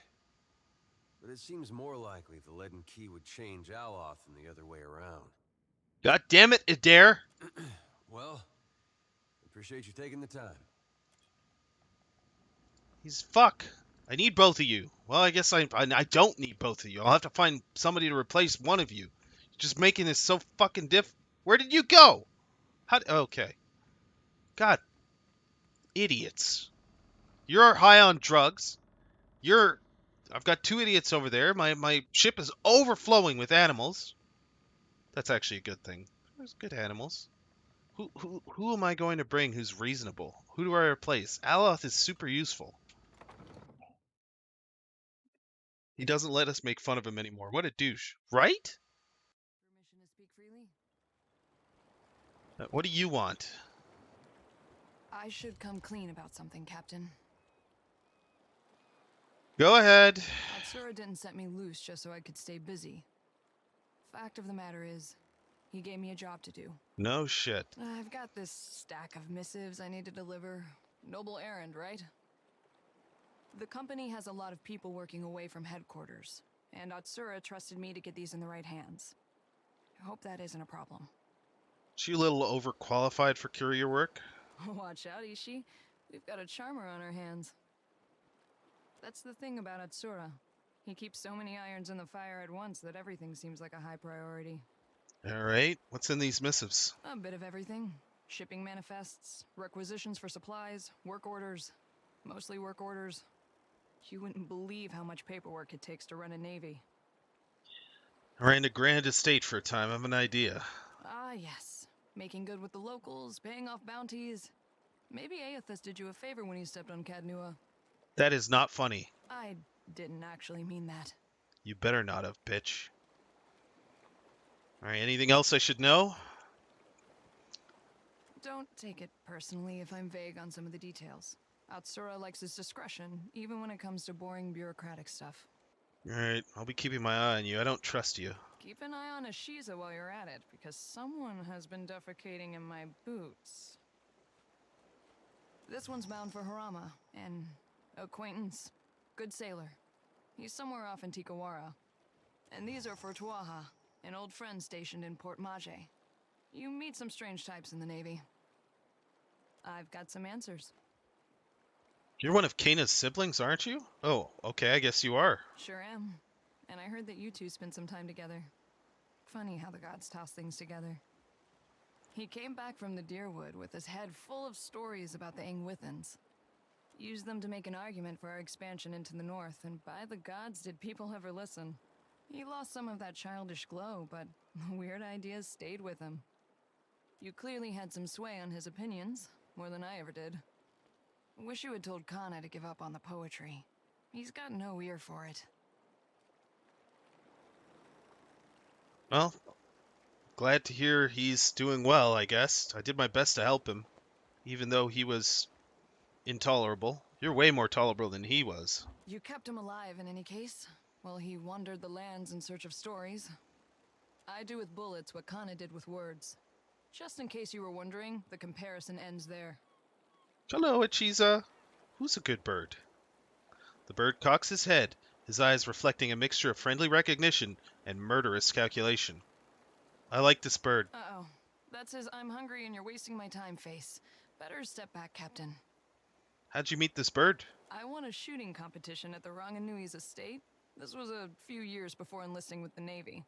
But it seems more likely the Leaden Key would change Aloth than the other way around. God damn it, Adair! Well, appreciate you taking the time. He's fuck. I need both of you. Well, I guess I don't need both of you. I'll have to find somebody to replace one of you. Just making this so fucking diff. Where did you go? Okay. God. Idiots. You're high on drugs. I've got 2 idiots over there. My ship is overflowing with animals. That's actually a good thing. There's good animals. Who am I going to bring who's reasonable? Who do I replace? Aloth is super useful. He doesn't let us make fun of him anymore. What a douche. Right? Permission to speak freely? What do you want? I should come clean about something, Captain. Go ahead. Atsura didn't set me loose just so I could stay busy. Fact of the matter is, he gave me a job to do. No shit. I've got this stack of missives I need to deliver. Noble errand, right? The company has a lot of people working away from headquarters, and Atsura trusted me to get these in the right hands. I hope that isn't a problem. She a little overqualified for courier work? Watch out, Ishi. We've got a charmer on our hands. That's the thing about Atsura. He keeps so many irons in the fire at once that everything seems like a high priority. Alright, what's in these missives? A bit of everything. Shipping manifests, requisitions for supplies, work orders. Mostly work orders. You wouldn't believe how much paperwork it takes to run a navy. I ran a grand estate for a time. I have an idea. Ah, yes. Making good with the locals, paying off bounties. Maybe Aethys did you a favor when he stepped on Cadnua. That is not funny. I didn't actually mean that. You better not have, bitch. Alright, anything else I should know? Don't take it personally if I'm vague on some of the details. Atsura likes his discretion, even when it comes to boring bureaucratic stuff. Alright, I'll be keeping my eye on you. I don't trust you. Keep an eye on Ashiza while you're at it, because someone has been defecating in my boots. This one's bound for Harama, an acquaintance. Good sailor. He's somewhere off in Tikawara. And these are for Tuaha, an old friend stationed in Port Mage. You meet some strange types in the Navy. I've got some answers. You're one of Kana's siblings, aren't you? Oh, okay, I guess you are. Sure am. And I heard that you two spent some time together. Funny how the gods toss things together. He came back from the Deerwood with his head full of stories about the Ingwithans. Used them to make an argument for our expansion into the north, and by the gods did people ever listen. He lost some of that childish glow, but the weird ideas stayed with him. You clearly had some sway on his opinions, more than I ever did. Wish you had told Kana to give up on the poetry. He's got no ear for it. Well, glad to hear he's doing well, I guess. I did my best to help him, even though he was intolerable. You're way more tolerable than he was. You kept him alive in any case, while he wandered the lands in search of stories. I do with bullets what Kana did with words. Just in case you were wondering, the comparison ends there. Hello, Achiza. Who's a good bird? The bird cocks his head, his eyes reflecting a mixture of friendly recognition and murderous calculation. I like this bird. Uh-oh. That's his I'm hungry and you're wasting my time face. Better step back, Captain. How'd you meet this bird? I won a shooting competition at the Ranganui's estate. This was a few years before enlisting with the Navy.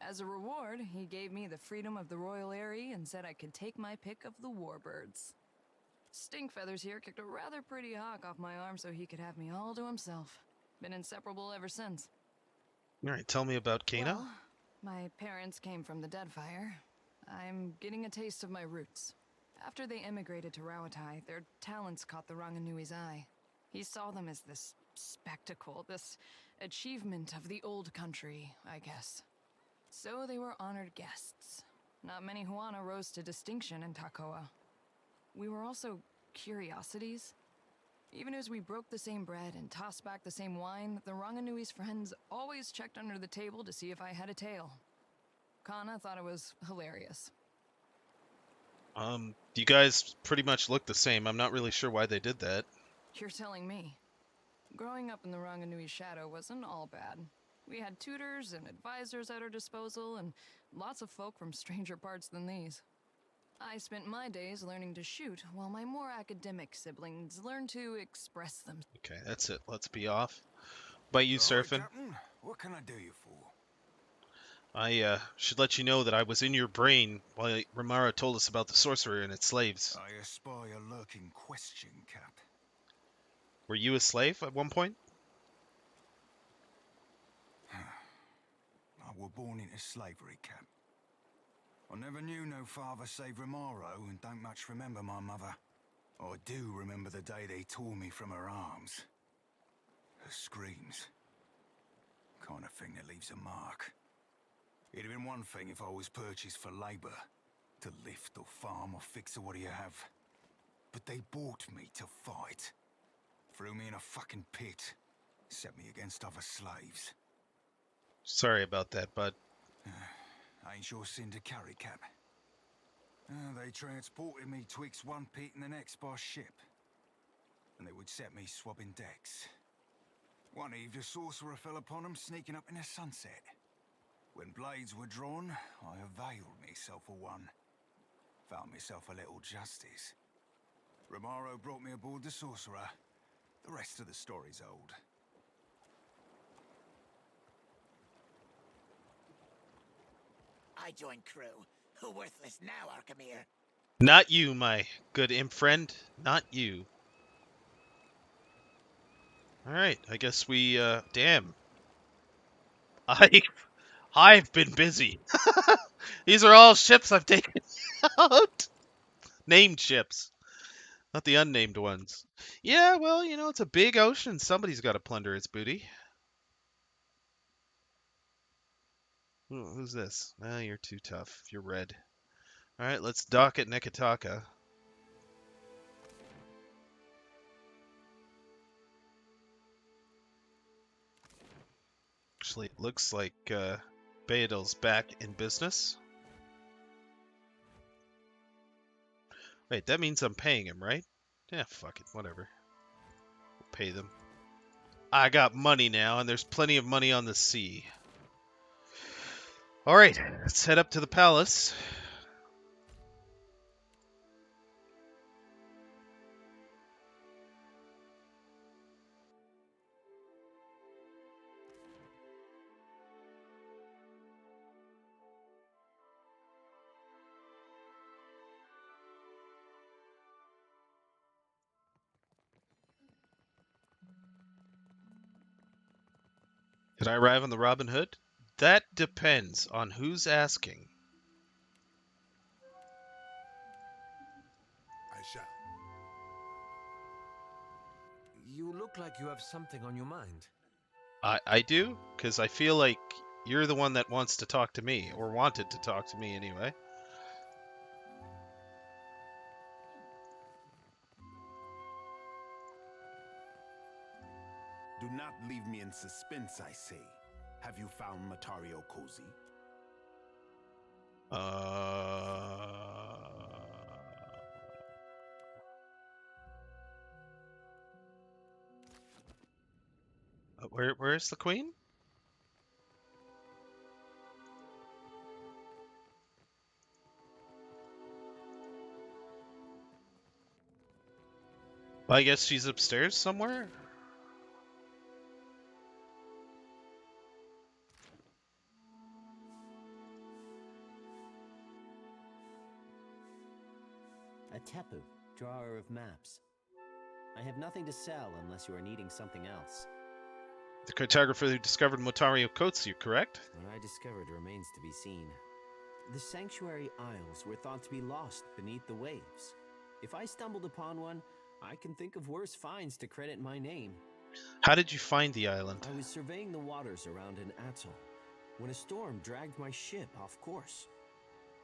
As a reward, he gave me the freedom of the Royal Eyrie and said I could take my pick of the warbirds. Stinkfeathers here kicked a rather pretty hawk off my arm so he could have me all to himself. Been inseparable ever since. Alright, tell me about Kana. Well, my parents came from the Deadfire. I'm getting a taste of my roots. After they emigrated to Rawatai, their talents caught the Ranganui's eye. He saw them as this spectacle, this achievement of the old country, I guess. So they were honored guests. Not many Huana rose to distinction in Takoa. We were also curiosities. Even as we broke the same bread and tossed back the same wine, the Ranganui's friends always checked under the table to see if I had a tail. Kana thought it was hilarious. You guys pretty much look the same. I'm not really sure why they did that. You're telling me. Growing up in the Ranganui's shadow wasn't all bad. We had tutors and advisors at our disposal, and lots of folk from stranger parts than these. I spent my days learning to shoot, while my more academic siblings learned to express them. Okay, that's it. Let's be off. By you, Surfin. Captain, what can I do you for? I should let you know that I was in your brain while Ramara told us about the sorcerer and its slaves. I espy a lurking question, Cap. Were you a slave at one point? I were born into slavery, Cap. I never knew no father save Romaro and don't much remember my mother. I do remember the day they tore me from her arms. Her screams. Kind of thing that leaves a mark. It'd have been one thing if I was purchased for labor. To lift or farm or fix or what do you have. But they bought me to fight. Threw me in a fucking pit. Set me against other slaves. Sorry about that, bud. Ain't your sin to carry, Cap. They transported me twixt one pit and the next by ship. And they would set me swabbing decks. One eve the sorcerer fell upon them sneaking up in the sunset. When blades were drawn, I availed myself of one. Found myself a little justice. Romaro brought me aboard the sorcerer. The rest of the story's old. I join crew. Who worthless now, Arkamir? Not you, my good imp friend. Not you. Alright, I guess we, damn. I've been busy. These are all ships I've taken out. Named ships, not the unnamed ones. Yeah, well, you know, it's a big ocean. Somebody's got to plunder its booty. Who's this? Ah, you're too tough. You're red. Alright, let's dock at Nekataka. Actually, it looks like Beadle's back in business. Wait, that means I'm paying him, right? Yeah, fuck it, whatever. We'll pay them. I got money now, and there's plenty of money on the sea. Alright, let's head up to the palace. Did I arrive on the Robin Hood? That depends on who's asking. I shall. You look like you have something on your mind. I do, because I feel like you're the one that wants to talk to me, or wanted to talk to me anyway. Do not leave me in suspense, I say. Have you found Matario Cozy? Where's the queen? Well, I guess she's upstairs somewhere. A Tepu, drawer of maps. I have nothing to sell unless you are needing something else. The cartographer who discovered Motario Kotsu, correct? What I discovered remains to be seen. The Sanctuary Isles were thought to be lost beneath the waves. If I stumbled upon one, I can think of worse finds to credit my name. How did you find the island? I was surveying the waters around an atoll when a storm dragged my ship off course.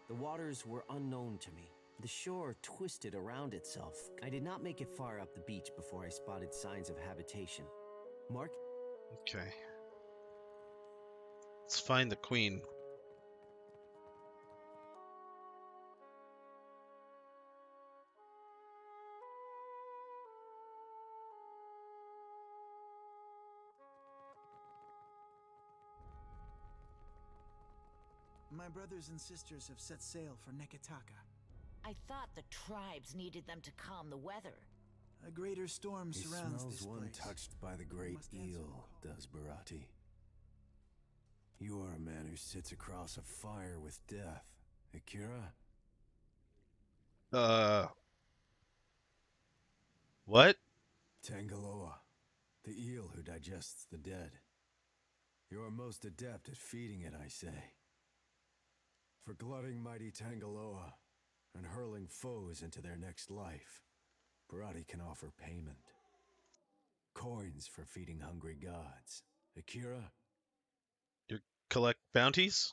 The waters were unknown to me. The shore twisted around itself. I did not make it far up the beach before I spotted signs of habitation. Mark? Okay. Let's find the queen. My brothers and sisters have set sail for Nekataka. I thought the tribes needed them to calm the weather. A greater storm surrounds this one place. touched by the great eel, does Barati. You are a man who sits across a fire with death, Akira? What? Tangaloa, the eel who digests the dead. You are most adept at feeding it, I say. For glutting mighty Tangaloa and hurling foes into their next life, Barati can offer payment. Coins for feeding hungry gods. Akira? You collect bounties?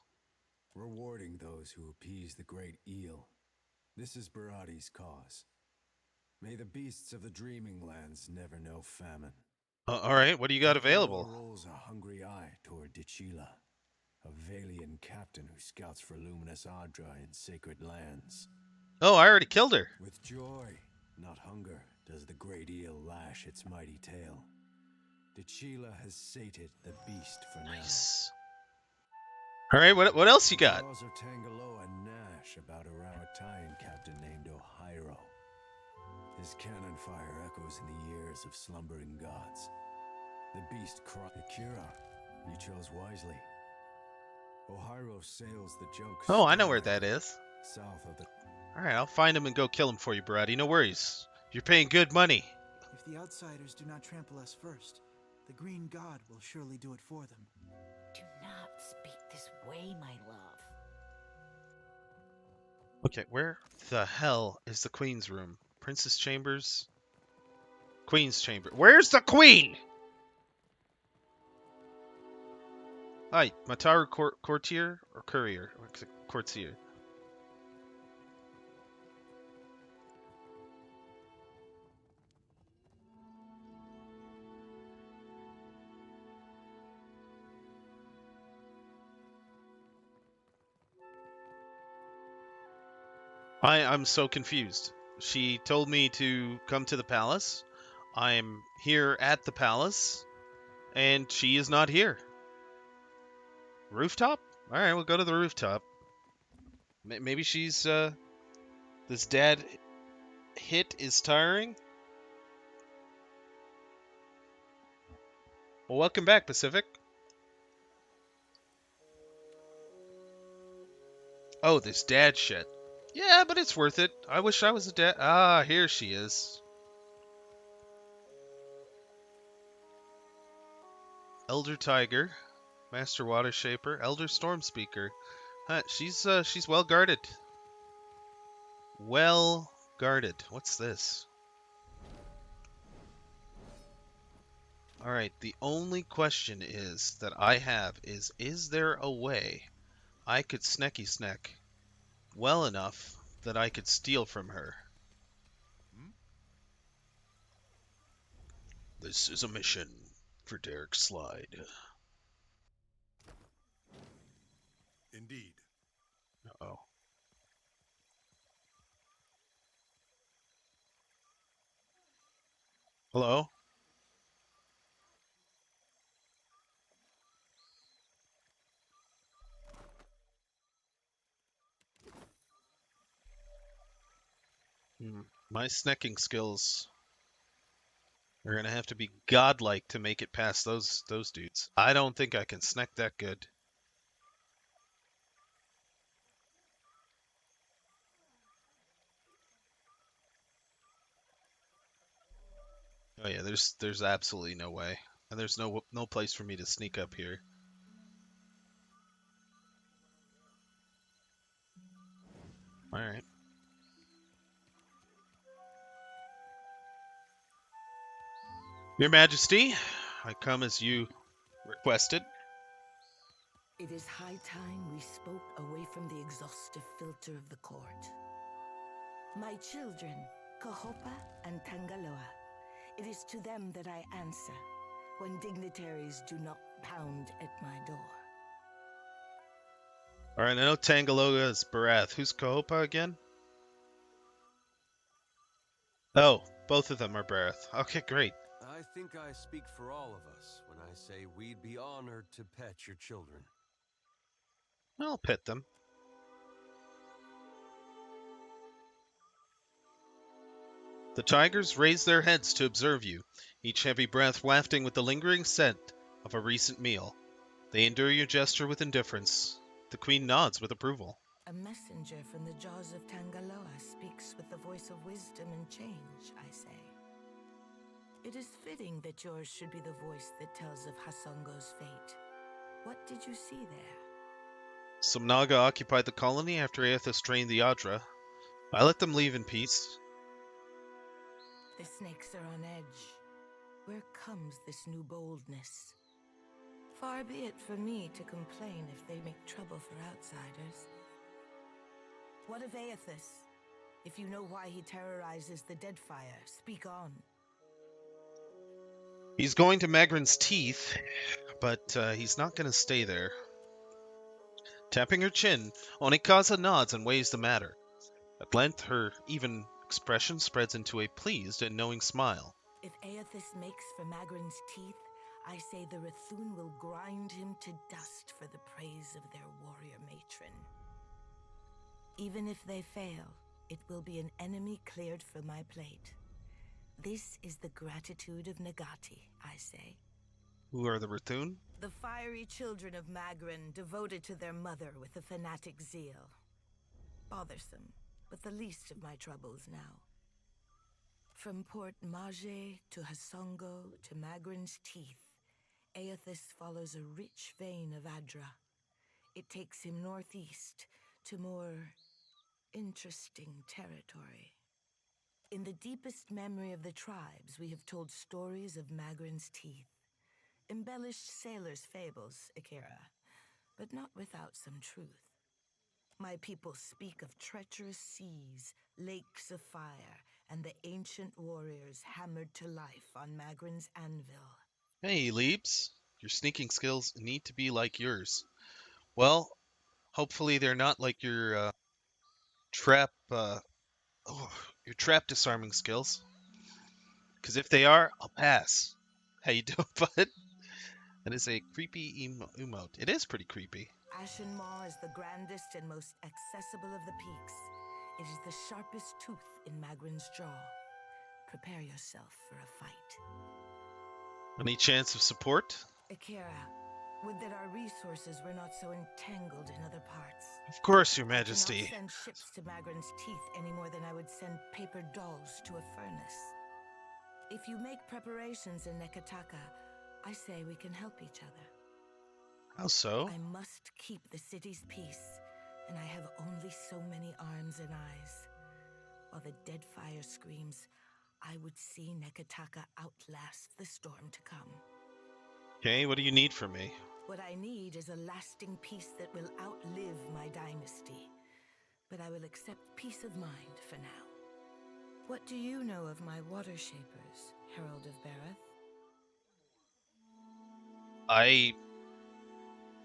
Rewarding those who appease the great eel. This is Barati's cause. May the beasts of the dreaming lands never know famine. Alright, what do you got available? Rolls a hungry eye toward Dichila, a Valian captain who scouts for luminous Adra in sacred lands. Oh, I already killed her. With joy, not hunger, does the great eel lash its mighty tail. Dichila has sated the beast for nice. Alright, what else you got? Laws of Tangaloa Nash about a Rawatine captain named Ohiro. His cannon fire echoes in the ears of slumbering gods. The beast Akira, you chose wisely. Ohiro sails the junk. Oh, I know where that is. South of the... Alright, I'll find him and go kill him for you, Brady. No worries. You're paying good money. If the outsiders do not trample us first, The Green God will surely do it for them. Do not speak this way, my love. Okay, where the hell is the Queen's room? Princess Chambers? Queen's Chamber. Where's the Queen? Hi, Mataru Courtier or Courier? Courtier. I'm so confused. She told me to come to the palace. I'm here at the palace, and she is not here. Rooftop? All right, we'll go to the rooftop. Maybe she's this dad hit is tiring. Well, welcome back, Pacific. Oh, this dad shit. Yeah, but it's worth it. I wish I was a dad. Ah, here she is. Elder Tiger, Master Water Shaper, Elder Storm Speaker. She's well guarded. Well guarded. What's this? All right. The only question is that I have is there a way I could sneaky snack well enough that I could steal from her? This is a mission for Derek Slide. Indeed. Uh-oh. Hello? My snacking skills are gonna have to be godlike to make it past those dudes. I don't think I can snack that good. Oh yeah, there's absolutely no way, and there's no place for me to sneak up here. All right. Your Majesty, I come as you requested. It is high time we spoke away from the exhaustive filter of the court. My children, Kahopa and Tangaloa, it is to them that I answer when dignitaries do not pound at my door. All right, I know Tangaloa is Barath. Who's Kahopa again? Oh, both of them are Barath. Okay, great. I think I speak for all of us when I say we'd be honored to pet your children. I'll pet them. The tigers raise their heads to observe you, each heavy breath wafting with the lingering scent of a recent meal. They endure your gesture with indifference. The queen nods with approval. A messenger from the jaws of Tangaloa speaks with the voice of wisdom and change, I say. It is fitting that yours should be the voice that tells of Hasongo's fate. What did you see there? Some Naga occupied the colony after Aethys drained the Adra. I let them leave in peace. The snakes are on edge. Where comes this new boldness? Far be it for me to complain if they make trouble for outsiders. What of Aethys? If you know why he terrorizes the Deadfire, speak on. He's going to Magrin's Teeth, but he's not going to stay there. Tapping her chin, Onikaza nods and weighs the matter. At length, her even expression spreads into a pleased and knowing smile. If Aethys makes for Magrin's Teeth, I say the Rathun will grind him to dust for the praise of their warrior matron. Even if they fail, it will be an enemy cleared from my plate. This is the gratitude of Nagati, I say. Who are the Rathun? The fiery children of Magrin, devoted to their mother with a fanatic zeal. Bothersome, but the least of my troubles now. From Port Mage to Hasongo to Magrin's Teeth, Aethys follows a rich vein of Adra. It takes him northeast to more interesting territory. In the deepest memory of the tribes, we have told stories of Magrin's teeth. Embellished sailors' fables, Akira, but not without some truth. My people speak of treacherous seas, lakes of fire, and the ancient warriors hammered to life on Magrin's anvil. Hey, Leaps. Your sneaking skills need to be like yours. Well, hopefully they're not like your trap, your trap disarming skills. Because if they are, I'll pass. How you doing, bud? That is a creepy emote. It is pretty creepy. Ashen Maw is the grandest and most accessible of the peaks. It is the sharpest tooth in Magrin's jaw. Prepare yourself for a fight. Any chance of support? Akira, would that our resources were not so entangled in other parts. Of course, Your I Majesty. cannot send ships to Magrin's teeth any more than I would send paper dolls to a furnace. If you make preparations in Nekataka, I say we can help each other. How so? I must keep the city's peace, and I have only so many arms and eyes. While the dead fire screams, I would see Nekataka outlast the storm to come. Okay, what do you need from me? What I need is a lasting peace that will outlive my dynasty. But I will accept peace of mind for now. What do you know of my water shapers, Herald of Bareth? I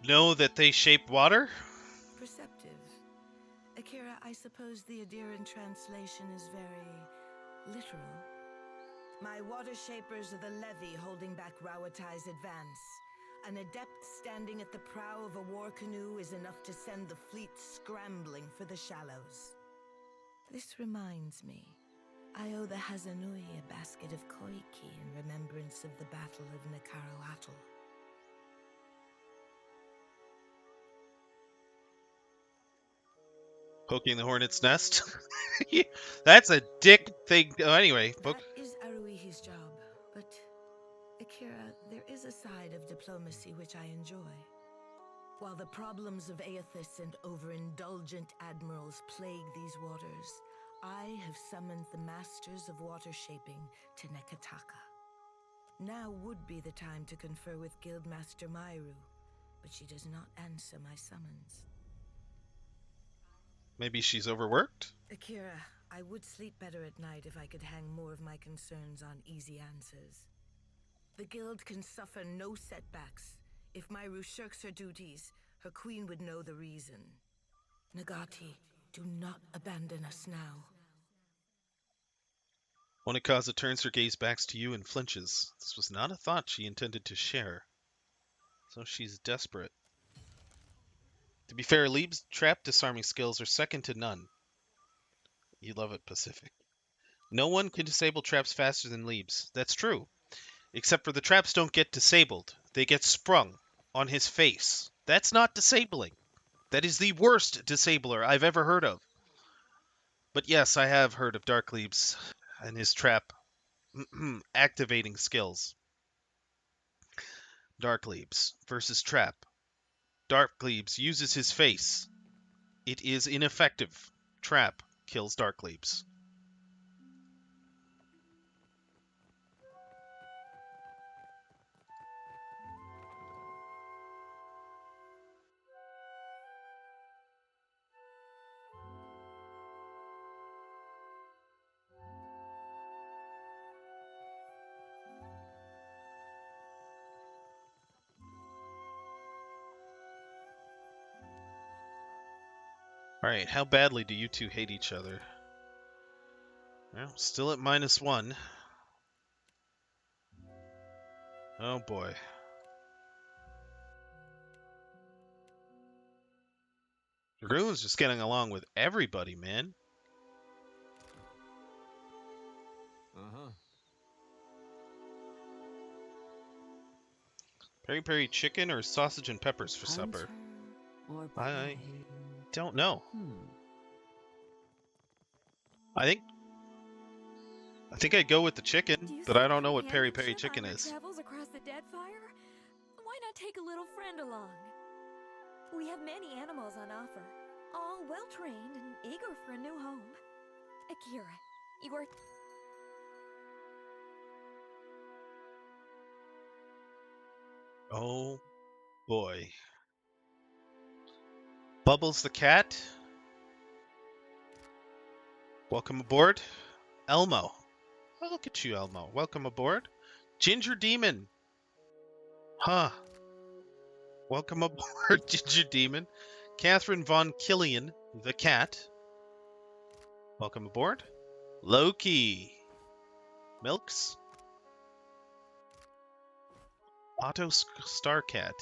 know that they shape water? Perceptive. Akira, I suppose the Adiran translation is very literal. My water shapers are the levy holding back Rawatai's advance. An adept standing at the prow of a war canoe is enough to send the fleet scrambling for the shallows. This reminds me, I owe the Hazanui a basket of koiki in remembrance of the Battle of Nakaroatl. Poking the hornet's nest? That's a dick thing. Oh, anyway, That is Aruihi's job, but Akira, there is a side of diplomacy which I enjoy. While the problems of Aethys and overindulgent admirals plague these waters, I have summoned the masters of water shaping to Nekataka. Now would be the time to confer with Guildmaster Mairu, but she does not answer my summons. Maybe she's overworked? Akira, I would sleep better at night if I could hang more of my concerns on easy answers. The Guild can suffer no setbacks. If Mairu shirks her duties, her queen would know the reason. Nagati, do not abandon us now. Onikaza turns her gaze back to you and flinches. This was not a thought she intended to share. So she's desperate. To be fair, Lieb's trap disarming skills are second to none. You love it, Pacific. No one can disable traps faster than Lieb's. That's true. Except for the traps don't get disabled. They get sprung on his face. That's not disabling. That is the worst disabler I've ever heard of. But yes, I have heard of Dark Lieb's and his trap activating skills. Dark Lieb's versus Trap. Dark Lieb's uses his face. It is ineffective. Trap kills Dark Lieb's. Alright, how badly do you two hate each other? Well, still at -1. Oh boy. Rune's just getting along with everybody, man. Uh-huh. Peri peri chicken or sausage and peppers for supper? I don't know. I think I'd go with the chicken, but I don't know what peri peri chicken is. Travels across the Deadfire? not take a little friend along? We have many animals on offer, all well-trained and eager for a new home. Akira, you are... Oh boy. Bubbles the cat. Welcome aboard. Elmo. Oh, look at you, Elmo. Welcome aboard. Ginger Demon. Huh. Welcome aboard, Ginger Demon. Catherine Von Killian, the cat. Welcome aboard. Loki. Milks. Otto Starcat.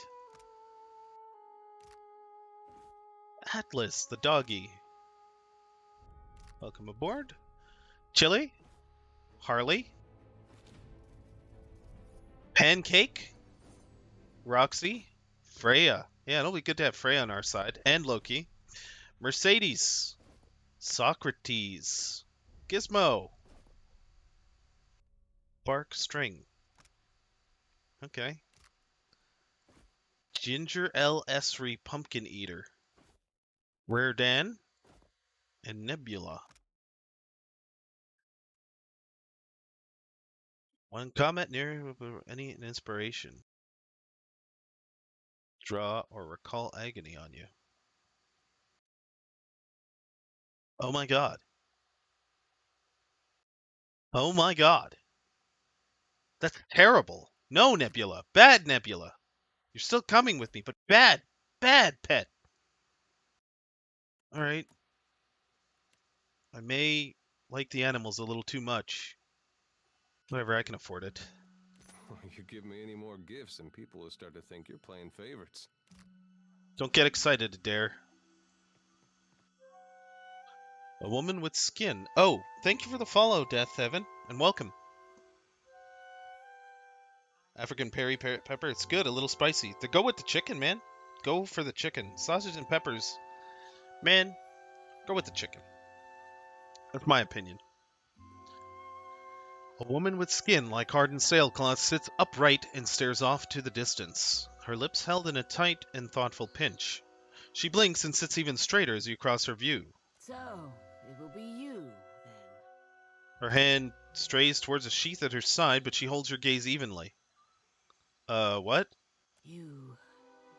Atlas, the doggy. Welcome aboard. Chili. Harley. Pancake. Roxy. Freya. Yeah, it'll be good to have Freya on our side. And Loki. Mercedes. Socrates. Gizmo. Bark String. Okay. Ginger L. Esri Pumpkin Eater. Rare Dan. And Nebula. One comment near any inspiration. Draw or recall agony on you. Oh my god. Oh my god. That's terrible. No, Nebula. Bad Nebula. You're still coming with me, but bad. Bad pet. Alright. I may like the animals a little too much. Whatever, I can afford it. You give me any more gifts and people will start to think you're playing favorites. Don't get excited, Adair. A woman with skin. Oh, thank you for the follow, Death Evan, and welcome. African pepper, it's good, a little spicy. Go with the chicken, man. Go for the chicken. Sausage and peppers. Man, go with the chicken. That's my opinion. A woman with skin like hardened sailcloth sits upright and stares off to the distance, her lips held in a tight and thoughtful pinch. She blinks and sits even straighter as you cross her view. So, it will be you, then. Her hand strays towards a sheath at her side, but she holds her gaze evenly. What? You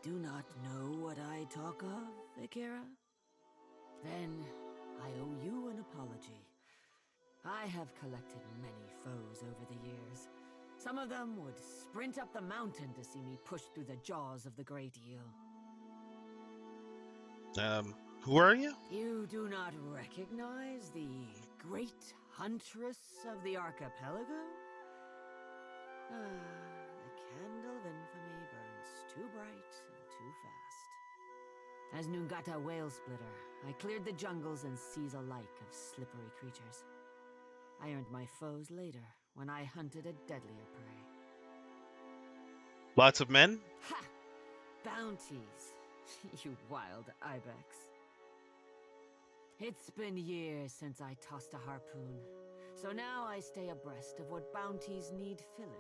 do not know what I talk of, Akira? Then I owe you an apology. I have collected many foes over the years. Some of them would sprint up the mountain to see me pushed through the jaws of the great eel. Who are you? You do not recognize the great huntress of the archipelago? The candle of infamy burns too bright and too fast. As Nungata Whale Splitter, I cleared the jungles and seas alike of slippery creatures. I earned my foes later, when I hunted a deadlier prey. Lots of men? Ha! Bounties, you wild ibex. It's been years since I tossed a harpoon, so now I stay abreast of what bounties need filling.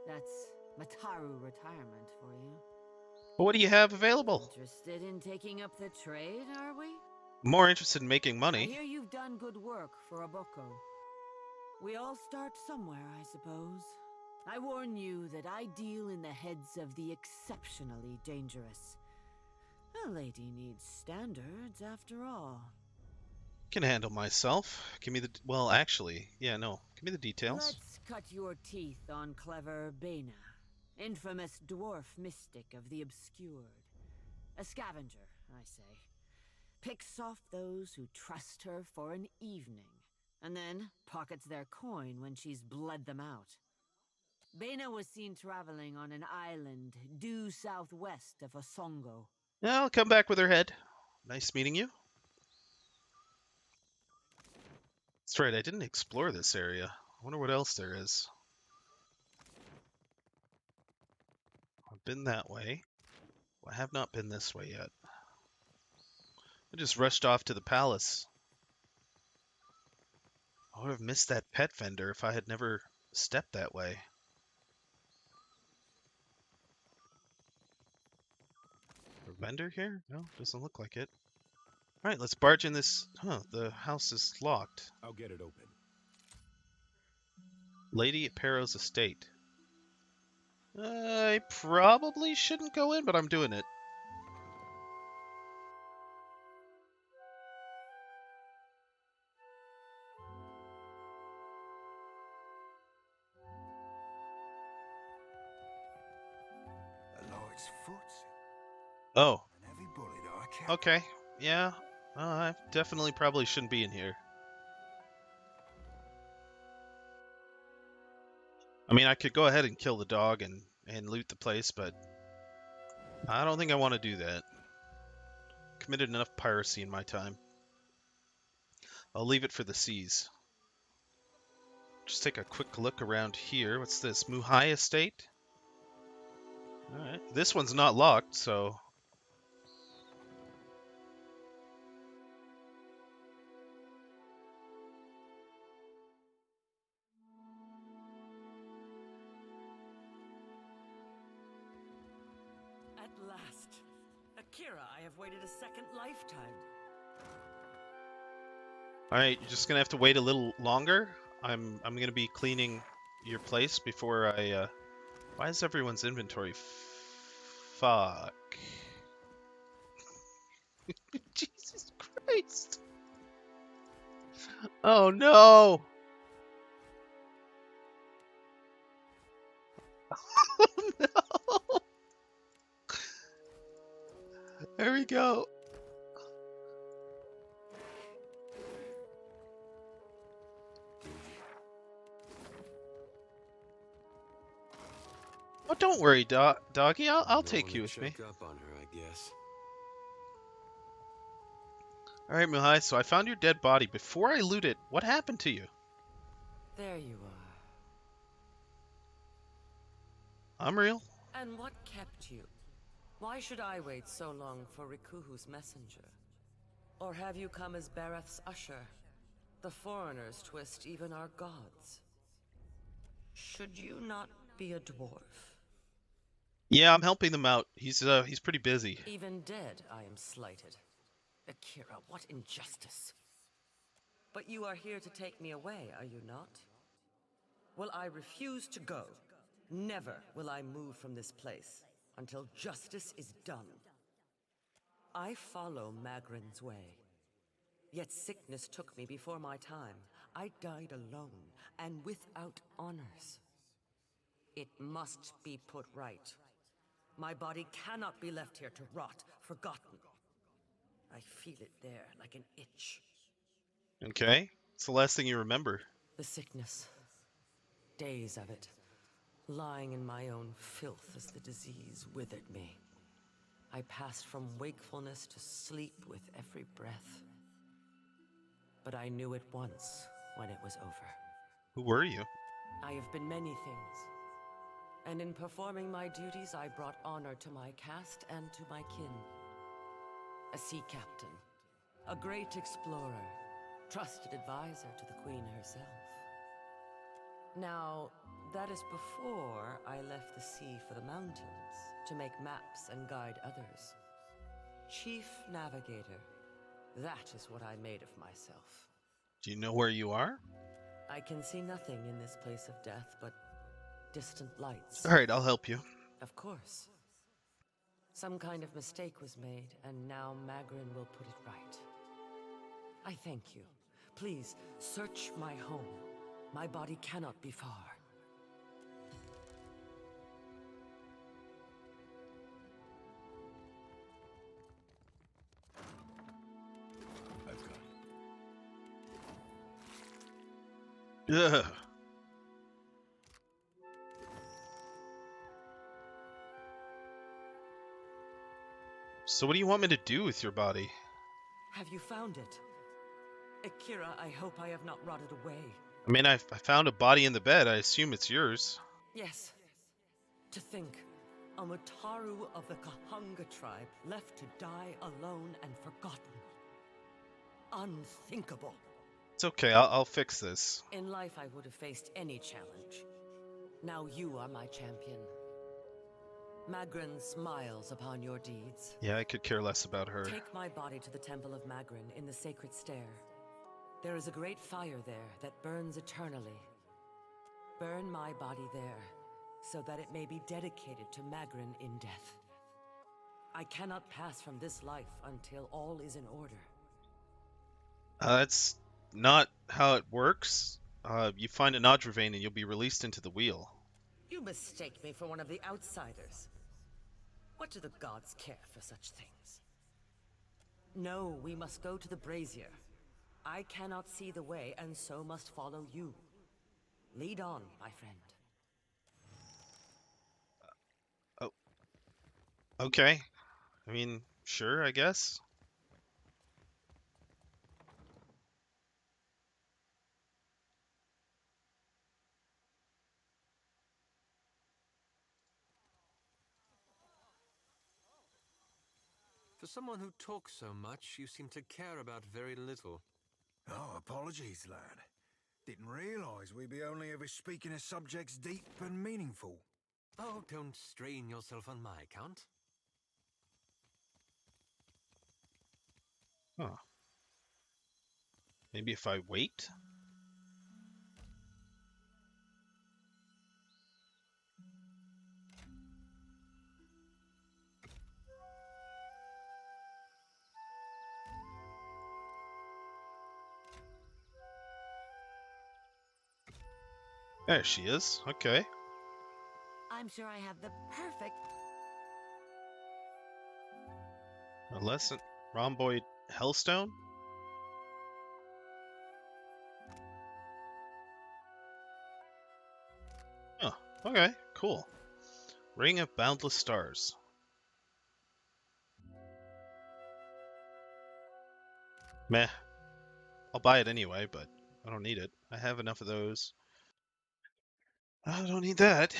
That's Mataru retirement for you. Well, what do you have available? Interested in taking up the trade, are we? More interested in making I money. hear you've done good work for Aboko. We all start somewhere, I suppose. I warn you that I deal in the heads of the exceptionally dangerous. A lady needs standards, after all. Can handle myself. Give me the... Well, actually, yeah, no. Give me the details. Let's cut your teeth on clever Bena, infamous dwarf mystic of the obscured. A scavenger, I say. Picks off those who trust her for an evening, and then pockets their coin when she's bled them out. Bena was seen traveling on an island due southwest of Osongo. Yeah, I'll come back with her head. Nice meeting you. That's right, I didn't explore this area. I wonder what else there is. I've been that way. I have not been this way yet. I just rushed off to the palace. I would have missed that pet vendor if I had never stepped that way. vendor here? No, doesn't look like it. All right, let's barge in this. Huh, the house is locked. I'll get it open. Lady Perro's estate. I probably shouldn't go in, but I'm doing it. The Lord's foot. Oh. And every bullet I kept. Okay. Yeah. I definitely probably shouldn't be in here. I mean, I could go ahead and kill the dog and loot the place, but I don't think I want to do that. Committed enough piracy in my time. I'll leave it for the seas. Just take a quick look around here. What's this? Muhai Estate? Alright. This one's not locked, so... At last. Akira, I have waited a second lifetime. Alright, you're just gonna have to wait a little longer. I'm gonna be cleaning your place before I, Why is everyone's inventory fuck? Jesus Christ! Oh no! Oh no! There we go. Oh, don't worry, doggy. I'll take you with me. Check up on her, I guess. All right, Muhai. So I found your dead body. Before I loot it, what happened to you? There you are. I'm real. And what kept you? Why should I wait so long for Rikuhu's messenger? Or have you come as Bareth's usher? The foreigners twist even our gods. Should you not be a dwarf? Yeah, I'm helping them out. He's pretty busy. Even dead, I am slighted. Akira, what injustice. But you are here to take me away, are you not? Well, I refuse to go. Never will I move from this place until justice is done. I follow Magrin's way. Yet sickness took me before my time. I died alone and without honors. It must be put right. My body cannot be left here to rot, forgotten. I feel it there like an itch. Okay. It's the last thing you remember. The sickness. Days of it. Lying in my own filth as the disease withered me. I passed from wakefulness to sleep with every breath. But I knew it once when it was over. Who were you? I have been many things. And in performing my duties, I brought honor to my caste and to my kin. A sea captain, a great explorer, trusted advisor to the queen herself. Now, that is before I left the sea for the mountains to make maps and guide others. Chief navigator, that is what I made of myself. Do you know where you are? I can see nothing in this place of death but distant lights. All right, I'll help you. Of course. Some kind of mistake was made, and now Magrin will put it right. I thank you. Please, search my home. My body cannot be far. I've got it. Ugh. So what do you want me to do with your body? Have you found it? Akira, I hope I have not rotted away. I mean, I found a body in the bed. I assume it's yours. Yes. To think, a Mutaru of the Kahunga tribe left to die alone and forgotten. Unthinkable. It's okay. I'll fix this. In life, I would have faced any challenge. Now you are my champion. Magrin smiles upon your deeds. Yeah, I could care less about her. Take my body to the Temple of Magrin in the Sacred Stair. There is a great fire there that burns eternally. Burn my body there, so that it may be dedicated to Magrin in death. I cannot pass from this life until all is in order. That's not how it works. You find an Audra vein and you'll be released into the wheel. You mistake me for one of the outsiders. What do the gods care for such things? No, we must go to the brazier. I cannot see the way, and so must follow you. Lead on, my friend. Oh. Okay. I mean, sure, I guess. For someone who talks so much, you seem to care about very little. Oh, apologies, lad. Didn't realise we'd be only ever speaking of subjects deep and meaningful. Oh, don't strain yourself on my account. Huh. Maybe if I wait? There she is. Okay. I'm sure I have the perfect... A lesson. Rhomboid Hellstone? Oh, okay. Cool. Ring of Boundless Stars. Meh. I'll buy it anyway, but I don't need it. I have enough of those. I don't need that.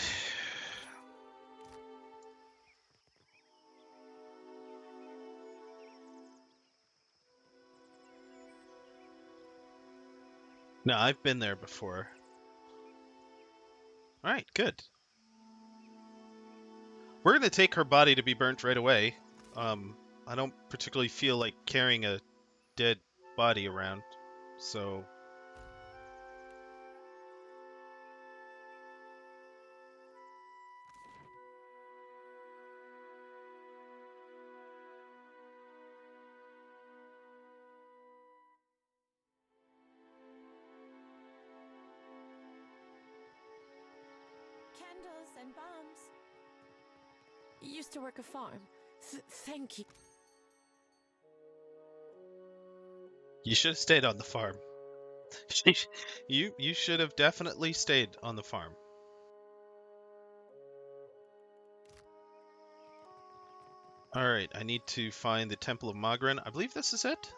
No, I've been there before. Alright, good. We're gonna take her body to be burnt right away. I don't particularly feel like carrying a dead body around, so... Candles and bombs. You used to work a farm. Thank you. You should have stayed on the farm. You should have definitely stayed on the farm. Alright, I need to find the Temple of Magrin. I believe this is it?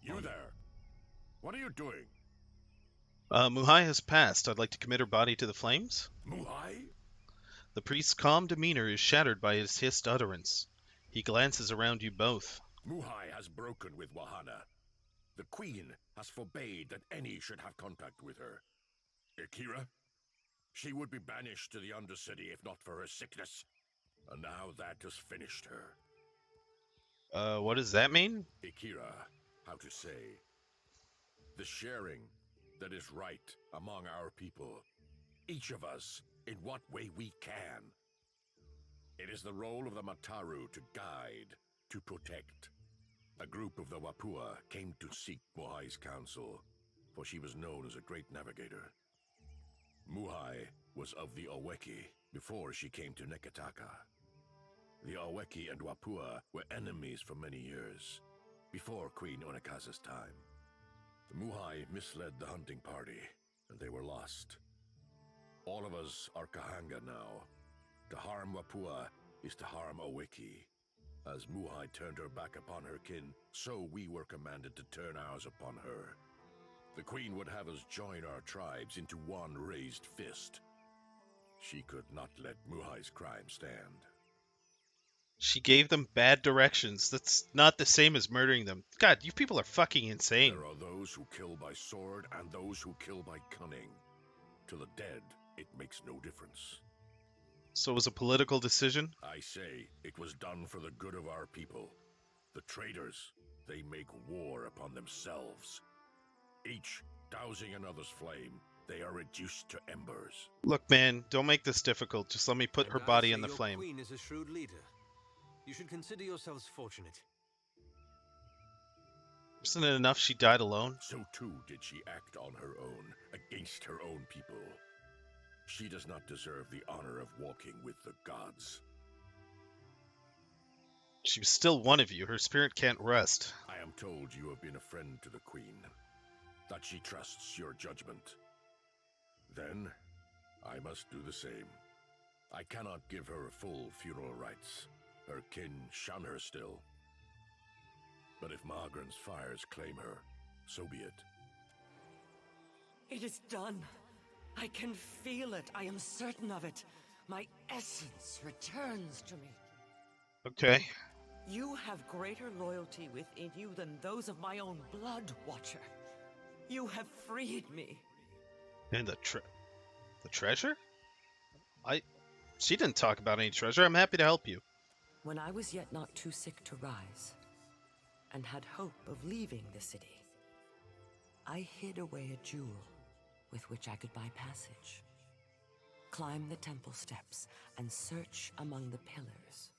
You there! What are you doing? Muhai has passed. I'd like to commit her body to the flames. Muhai? The priest's calm demeanor is shattered by his hissed utterance. He glances around you both. Muhai has broken with Wahana. The Queen has forbade that any should have contact with her. Akira? She would be banished to the Undercity if not for her sickness. And now that has finished her. What does that mean? Akira, how to say? The sharing that is right among our people. Each of us, in what way we can. It is the role of the Mataru to guide, to protect. A group of the Wapua came to seek Muhai's counsel, for she was known as a great navigator. Muhai was of the Oweki before she came to Neketaka. The Oweki and Wapua were enemies for many years, before Queen Onekaza's time. Muhai misled the hunting party, and they were lost. All of us are Kahanga now. To harm Wapua is to harm Oweki. As Muhai turned her back upon her kin, so we were commanded to turn ours upon her. The Queen would have us join our tribes into one raised fist. She could not let Muhai's crime stand. She gave them bad directions. That's not the same as murdering them. God, you people are fucking insane. There are those who kill by sword and those who kill by cunning. To the dead, it makes no difference. So it was a political decision? I say it was done for the good of our people. The traitors, they make war upon themselves. Each dousing another's flame, they are reduced to embers. Look, man, don't make this difficult. Just let me put her body in the your flame. Queen is a shrewd leader. You should consider yourselves fortunate. Isn't it enough she died alone? So too did she act on her own, against her own people. She does not deserve the honor of walking with the gods. She was still one of you. Her spirit can't rest. I am told you have been a friend to the Queen, that she trusts your judgment. Then, I must do the same. I cannot give her full funeral rites. Her kin shun her still. But if Margaren's fires claim her, so be it. It is done. I can feel it. I am certain of it. My essence returns to me. Okay. You have greater loyalty within you than those of my own blood, Watcher. You have freed me. And the treasure? She didn't talk about any treasure. I'm happy to help you. When I was yet not too sick to rise, and had hope of leaving the city, I hid away a jewel with which I could buy passage. Climb the temple steps and search among the pillars.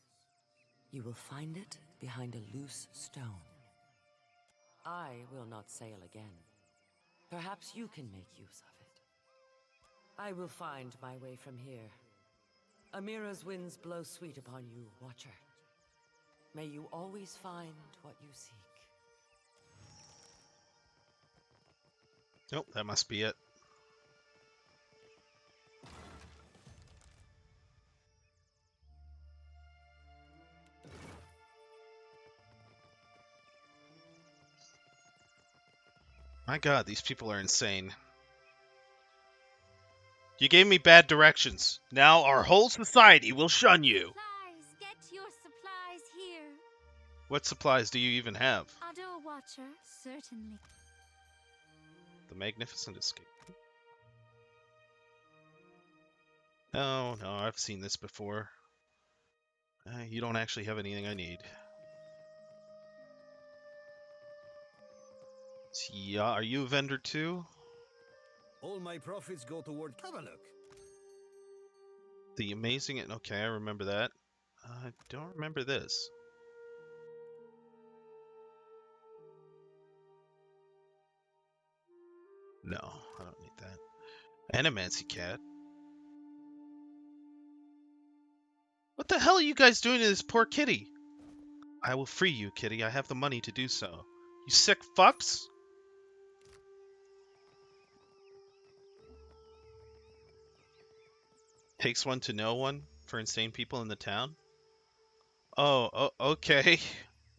You will find it behind a loose stone. I will not sail again. Perhaps you can make use of it. I will find my way from here. Amira's winds blow sweet upon you, Watcher. May you always find what you seek. Nope, that must be it. My God, these people are insane. You gave me bad directions. Now our whole society will shun you. Supplies! Get your supplies here! What supplies do you even have? Ado, Watcher, certainly. The Magnificent Escape. No, I've seen this before. You don't actually have anything I need. Yeah, are you a vendor too? All my profits go toward. Have a look. The amazing. Okay, I remember that. I don't remember this. No, I don't need that. Animancy cat. What the hell are you guys doing to this poor kitty? I will free you, kitty. I have the money to do so. You sick fucks? Takes one to know one for insane people in the town? Oh, okay.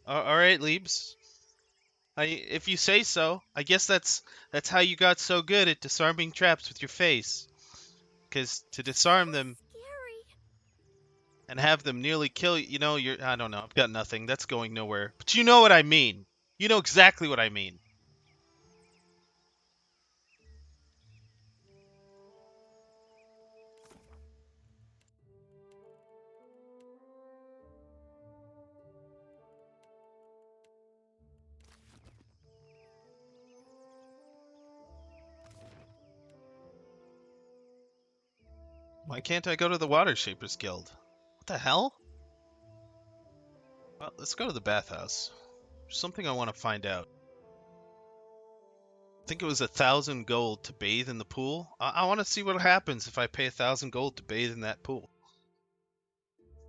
All right, Leebs. If you say so. I guess that's how you got so good at disarming traps with your face. Because to disarm them and have them nearly kill you, I don't know. I've got nothing. That's going nowhere. But you know what I mean. You know exactly what I mean. Why can't I go to the Water Shapers Guild? What the hell? Well, let's go to the bathhouse. There's something I want to find out. I think it was 1,000 gold to bathe in the pool. I want to see what happens if I pay 1,000 gold to bathe in that pool.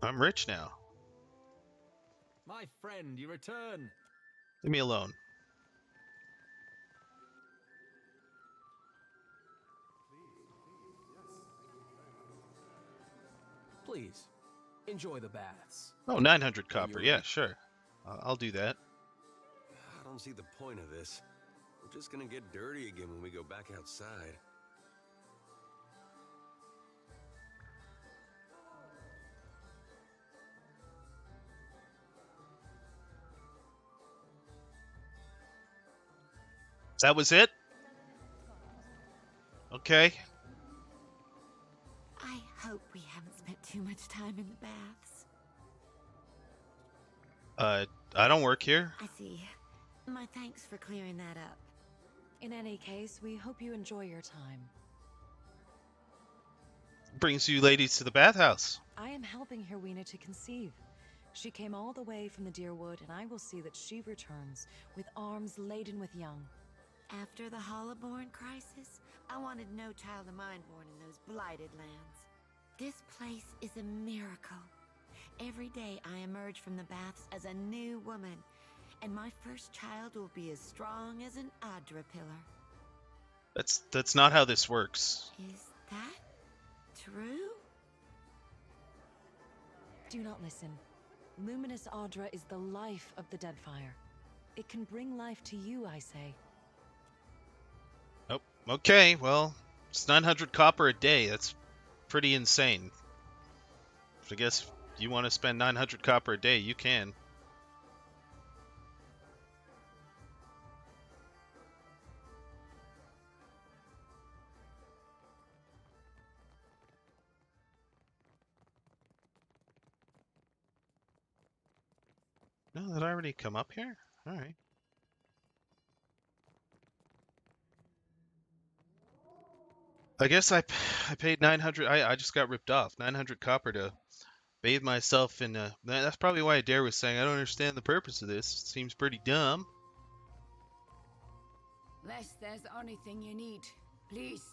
I'm rich now. My friend, you return. Leave me alone. Please, enjoy the baths. Oh, 900 copper. Yeah, sure. I'll do that. I don't see the point of this. We're just gonna get dirty again when we go back outside. That was it? Okay. I hope we haven't spent too much time in the baths. I don't work here. I see. My thanks for clearing that up. In any case, we hope you enjoy your time. Brings you ladies to the bathhouse. I am helping Herwina to conceive. She came all the way from the Deerwood, and I will see that she returns with arms laden with young. After the Hollowborn crisis, I wanted no child of mine born in those blighted lands. This place is a miracle. Every day I emerge from the baths as a new woman, and my first child will be as strong as an Adra pillar. That's not how this works. Is that true? Do not listen. Luminous Adra is the life of the Deadfire. It can bring life to you, I say. Oh, okay, well, it's 900 copper a day. That's pretty insane. I guess if you want to spend 900 copper a day, you can. No, did I already come up here? Alright. I guess I paid 900. I just got ripped off. 900 copper to bathe myself in. That's probably why Adair was saying I don't understand the purpose of this. It seems pretty dumb. Unless there's anything you need, please.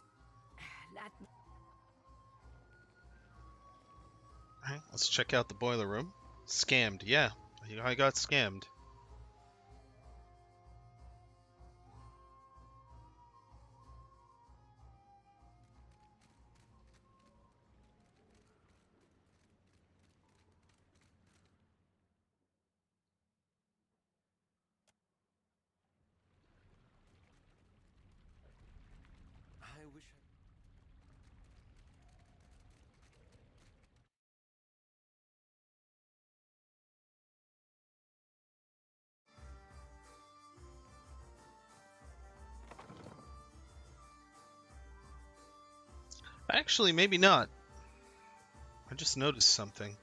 Let me. Alright, let's check out the boiler room. Scammed, yeah. I got scammed. I wish Actually, maybe not. I just noticed something.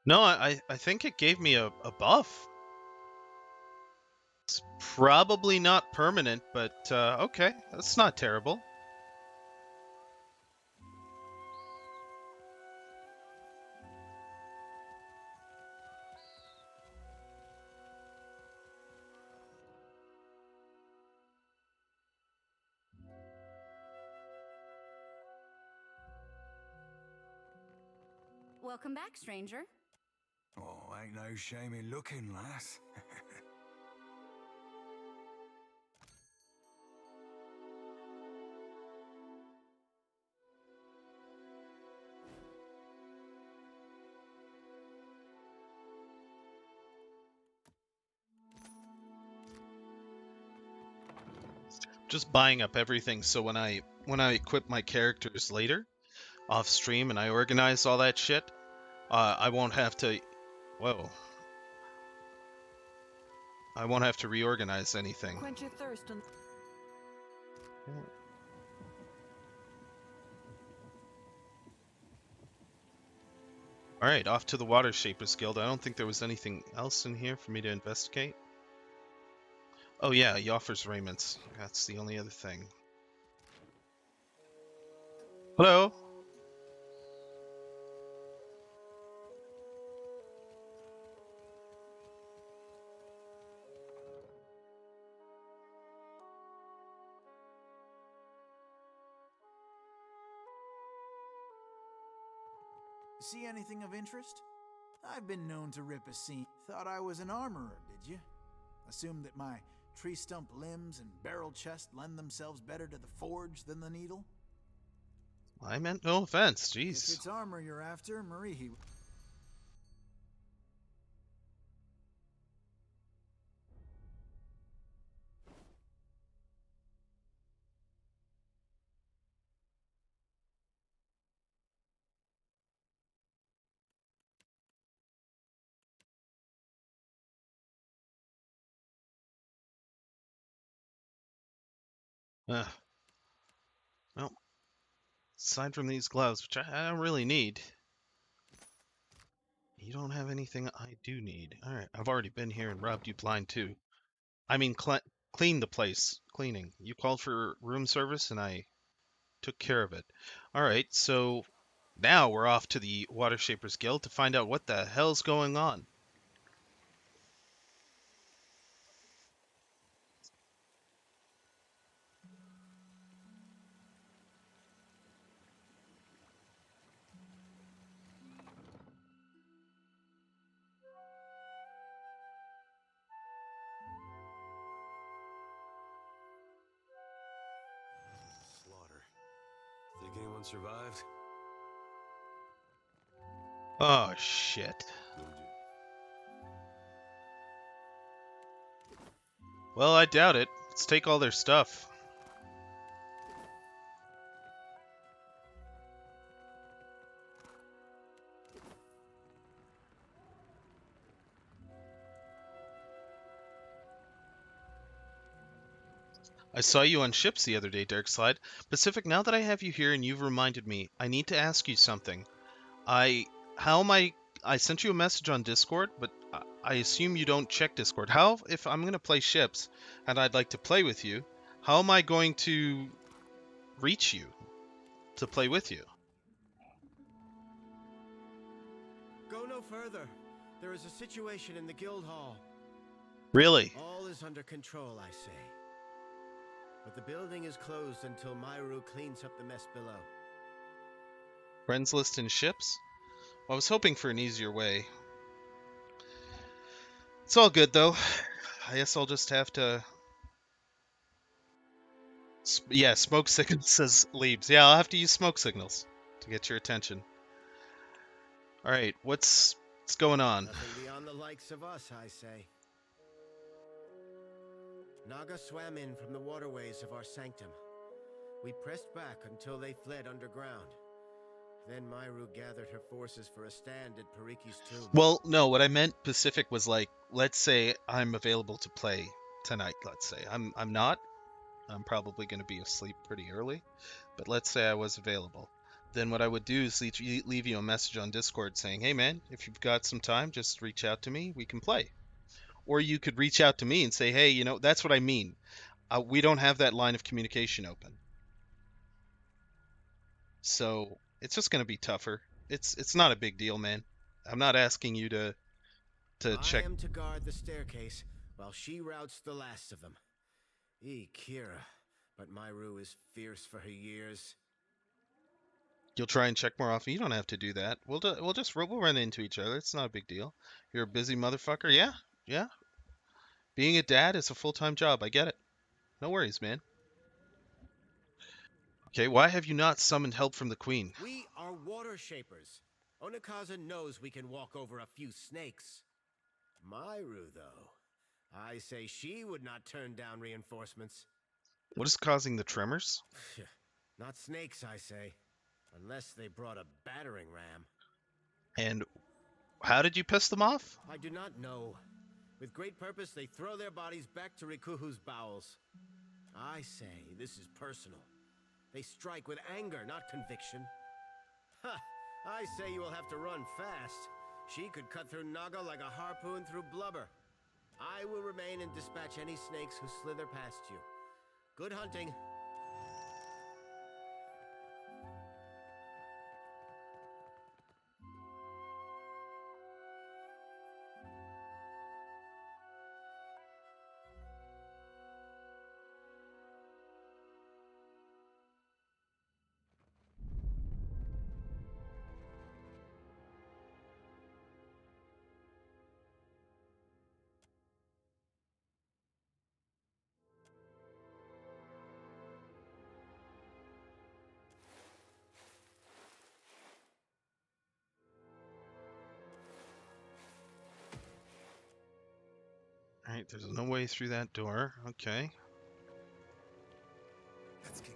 No, I think it gave me a buff. It's probably not permanent, but okay, that's not terrible. Welcome back, stranger. Oh, ain't no shame in looking, lass. Just buying up everything so when I equip my characters later off stream and I organize all that shit, I won't have to. Whoa. I won't have to reorganize anything. Quench your thirst and... Alright, off to the Water Shapers Guild. I don't think there was anything else in here for me to investigate. Oh yeah, he offers raiments. That's the only other thing. Hello? See anything of interest? I've been known to rip a seam. Thought I was an armorer, did you? Assumed that my tree stump limbs and barrel chest lend themselves better to the forge than the needle? I meant no offense, If jeez. it's armor you're after, Marihi... Ugh. Well, aside from these gloves, which I don't really need, you don't have anything I do need. Alright, I've already been here and robbed you blind too. I mean, clean the place. Cleaning. You called for room service and I took care of it. Alright, so now we're off to the Water Shapers Guild to find out what the hell's going on. Slaughter. Think anyone survived? Oh, shit. Well, I doubt it. Let's take all their stuff. I saw you on ships the other day, Darkslide. Pacific, now that I have you here and you've reminded me, I need to ask you something. How am I sent you a message on Discord, but I assume you don't check Discord. How, if I'm going to play ships and I'd like to play with you, how am I going to reach you to play with you? Go no further. There is a situation in the guild hall. Really? All is under control, I say. But the building is closed until Myru cleans up the mess below. Friends list and ships? Well, I was hoping for an easier way. It's all good, though. I guess I'll just have to... Yeah, smoke signals says leaves. Yeah, I'll have to use smoke signals to get your attention. Alright, what's going on? Nothing beyond the likes of us, I say. Naga swam in from the waterways of our sanctum. We pressed back until they fled underground. Then Myru gathered her forces for a stand at Pariki's tomb. Well, no, what I meant Pacific was like, let's say I'm available to play tonight, let's say. I'm not. I'm probably going to be asleep pretty early, but let's say I was available. Then what I would do is leave you a message on Discord saying, hey man, if you've got some time, just reach out to me, we can play. Or you could reach out to me and say, hey, that's what I mean. We don't have that line of communication open. So it's just going to be tougher. It's not a big deal, man. I'm not asking you to check. I am to guard the staircase while she routs the last of them. Kira, but Myru is fierce for her years. You'll try and check more often. You don't have to do that. We'll run into each other. It's not a big deal. You're a busy motherfucker. Yeah. Being a dad is a full-time job. I get it. No worries, man. Okay, why have you not summoned help from the queen? We are water shapers. Onikaza knows we can walk over a few snakes. Myru, though, I say she would not turn down reinforcements. What is causing the tremors? Not snakes, I say. Unless they brought a battering ram. And how did you piss them off? I do not know. With great purpose, they throw their bodies back to Rikuhu's bowels. I say this is personal. They strike with anger, not conviction. Ha! I say you will have to run fast. She could cut through Naga like a harpoon through blubber. I will remain and dispatch any snakes who slither past you. Good hunting. Alright, there's no way through that door. Okay. Let's keep.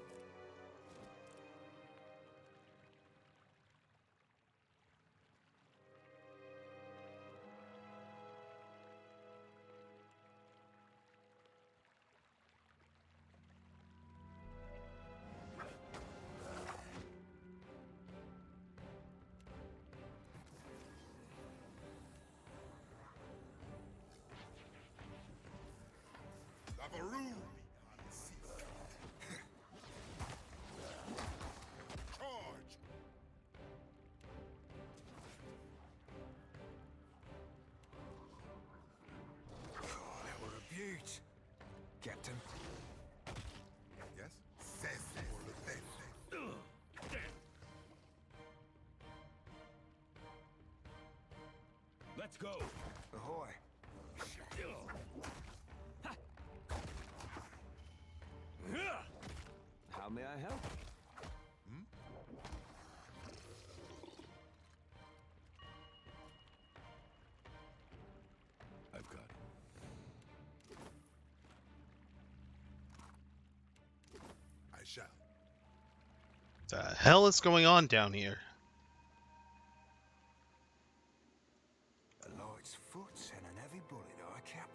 Captain. Yes? Let's go. Ahoy. How may I help? I've got it. I shall. The hell is going on down here? A light's foot and an heavy bullet, Cap.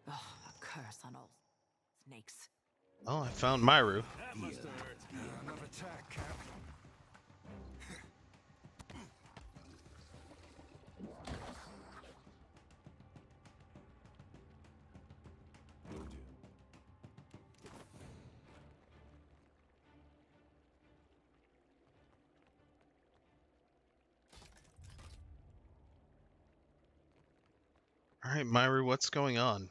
Oh, a curse on old snakes. Oh, I found Myru. That must have hurt. Another attack, Cap. Alright, Myru, what's going on?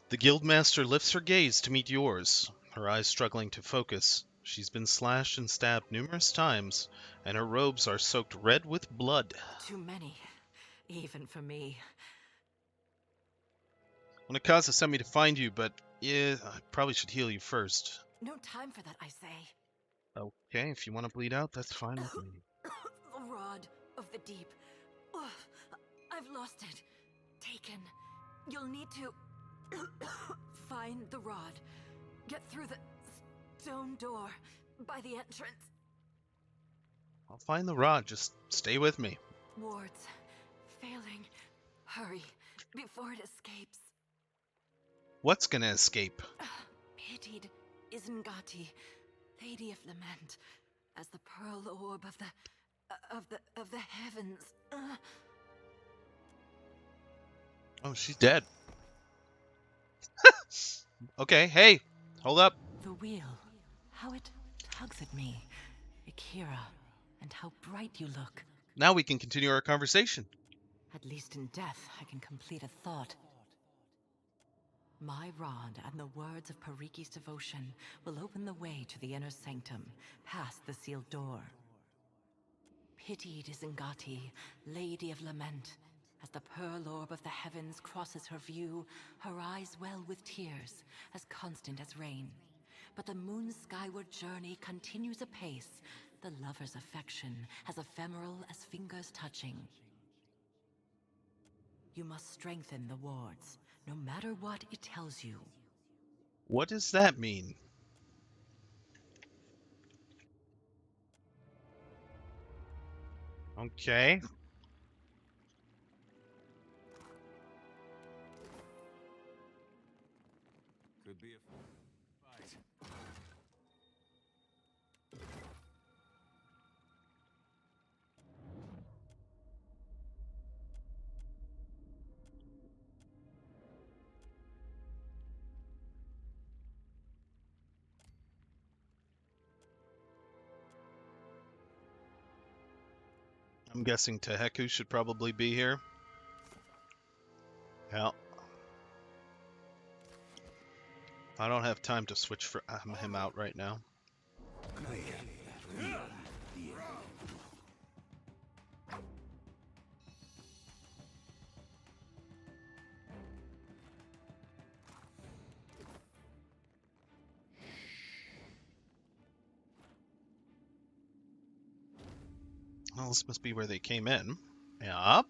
The Guildmaster lifts her gaze to meet yours, her eyes struggling to focus. She's been slashed and stabbed numerous times, and her robes are soaked red with blood. Too many, even for me. Onikaza sent me to find you, but yeah, I probably should heal you first. No time for that, I say. Okay, if you want to bleed out, that's fine with me. The rod of the deep. Ugh, I've lost it. Taken. You'll need to find the rod. Get through the stone door by the entrance. I'll find the rod, just stay with me. Wards. Failing. Hurry, before it escapes. What's gonna escape? Pitied Isengati, Lady of Lament, as the pearl orb of the heavens. Oh, she's dead. Okay, hey, hold up. The wheel, how it tugs at me. Akira, and how bright you look. Now we can continue our conversation. At least in death, I can complete a thought. My rod and the words of Pariki's devotion will open the way to the inner sanctum, past the sealed door. Pitied Isengati, Lady of Lament, as the pearl orb of the heavens crosses her view, her eyes well with tears, as constant as rain. But the moon's skyward journey continues apace, the lover's affection as ephemeral as fingers touching. You must strengthen the wards, no matter what it tells you. What does that mean? Okay. Could be a fight. I'm guessing Teheku should probably be here. Yeah. I don't have time to switch for him out right now. Well, this must be where they came in. Yeah.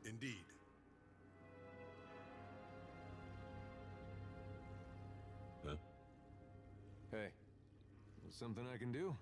Indeed. Huh? Hey, something I can do?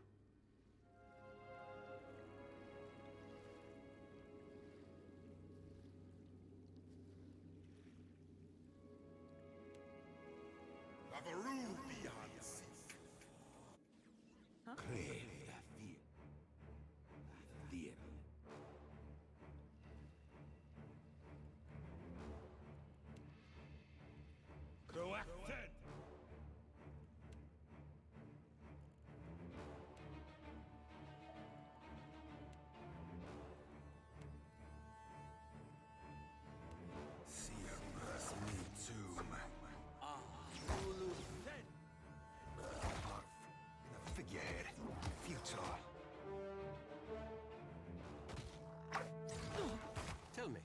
Figurehead. Futile. Tell me.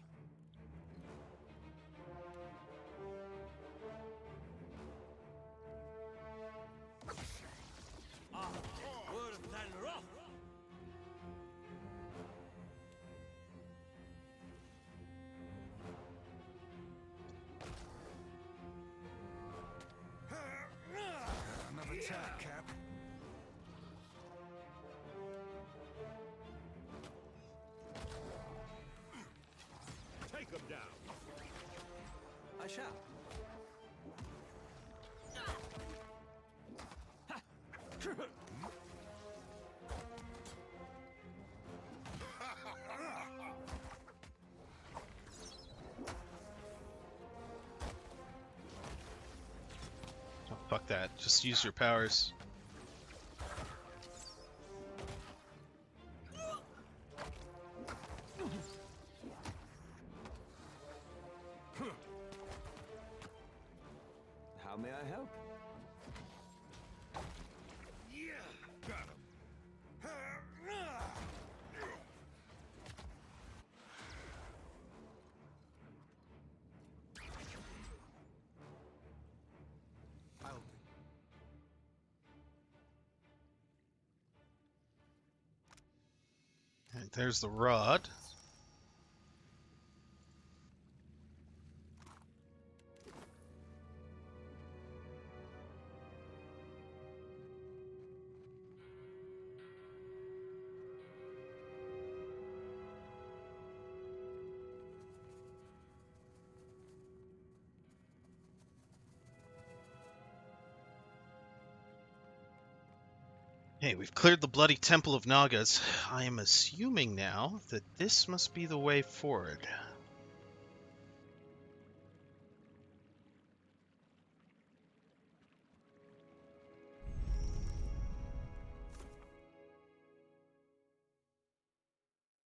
Worse than rough. Another tap, Cap. Take him down. I shall. Oh, fuck that. Just use your powers. How may I help? Yeah, got him. Alright, there's the rod. Hey, we've cleared the bloody Temple of Nagas. I am assuming now that this must be the way forward.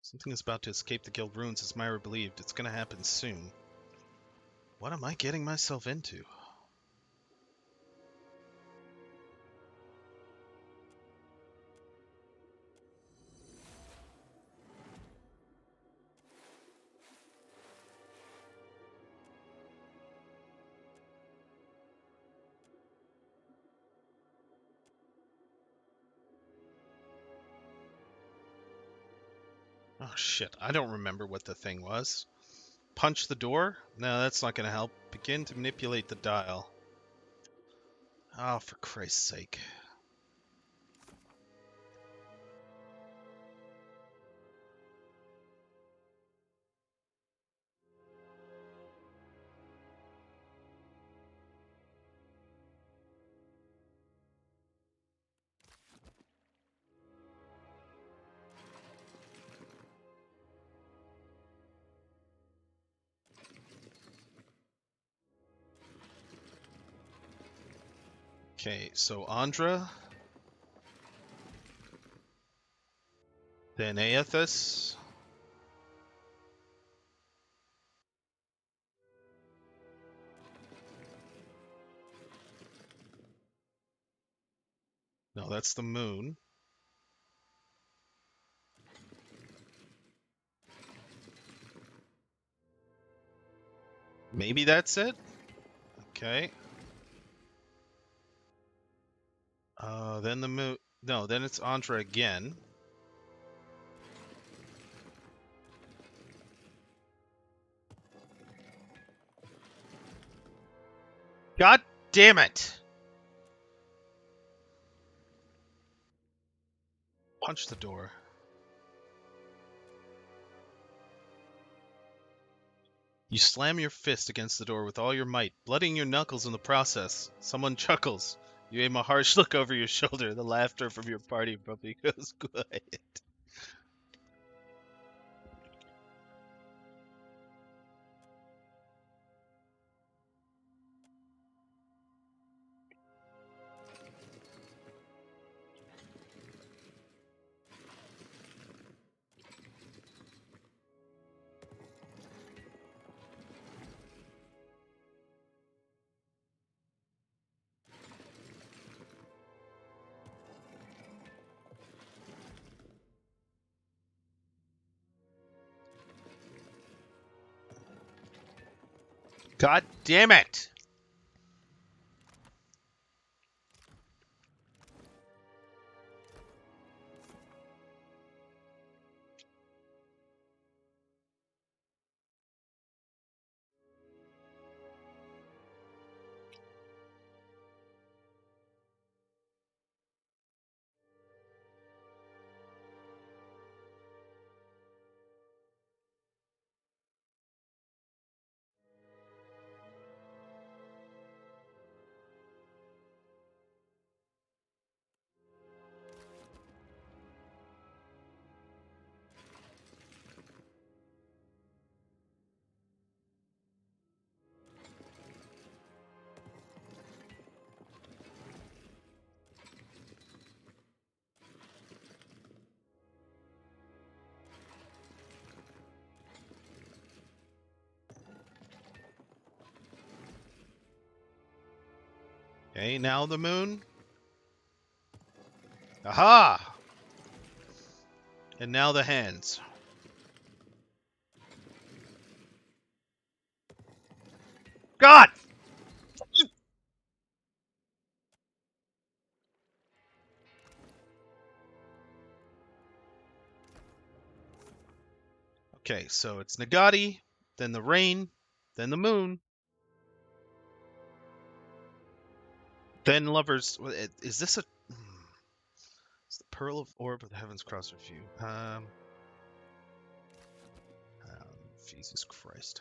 Something is about to escape the guild ruins as Myra believed. It's gonna happen soon. What am I getting myself into? Oh shit, I don't remember what the thing was. Punch the door? No, that's not gonna help. Begin to manipulate the dial. Oh, for Christ's sake. Okay, so Andra. Then Aethys. No, that's the moon. Maybe that's it? Okay. Then the moon. No, then it's Andra again. God damn it! Punch the door. You slam your fist against the door with all your might, blooding your knuckles in the process. Someone chuckles. You aim a harsh look over your shoulder. The laughter from your party abruptly goes quiet. God damn it! Okay, now the moon. Aha! And now the hands. God! Okay, so it's Nagati, then the rain, then the moon, then lovers. Is this a? It's the pearl of orb of the heavens cross review. Jesus Christ.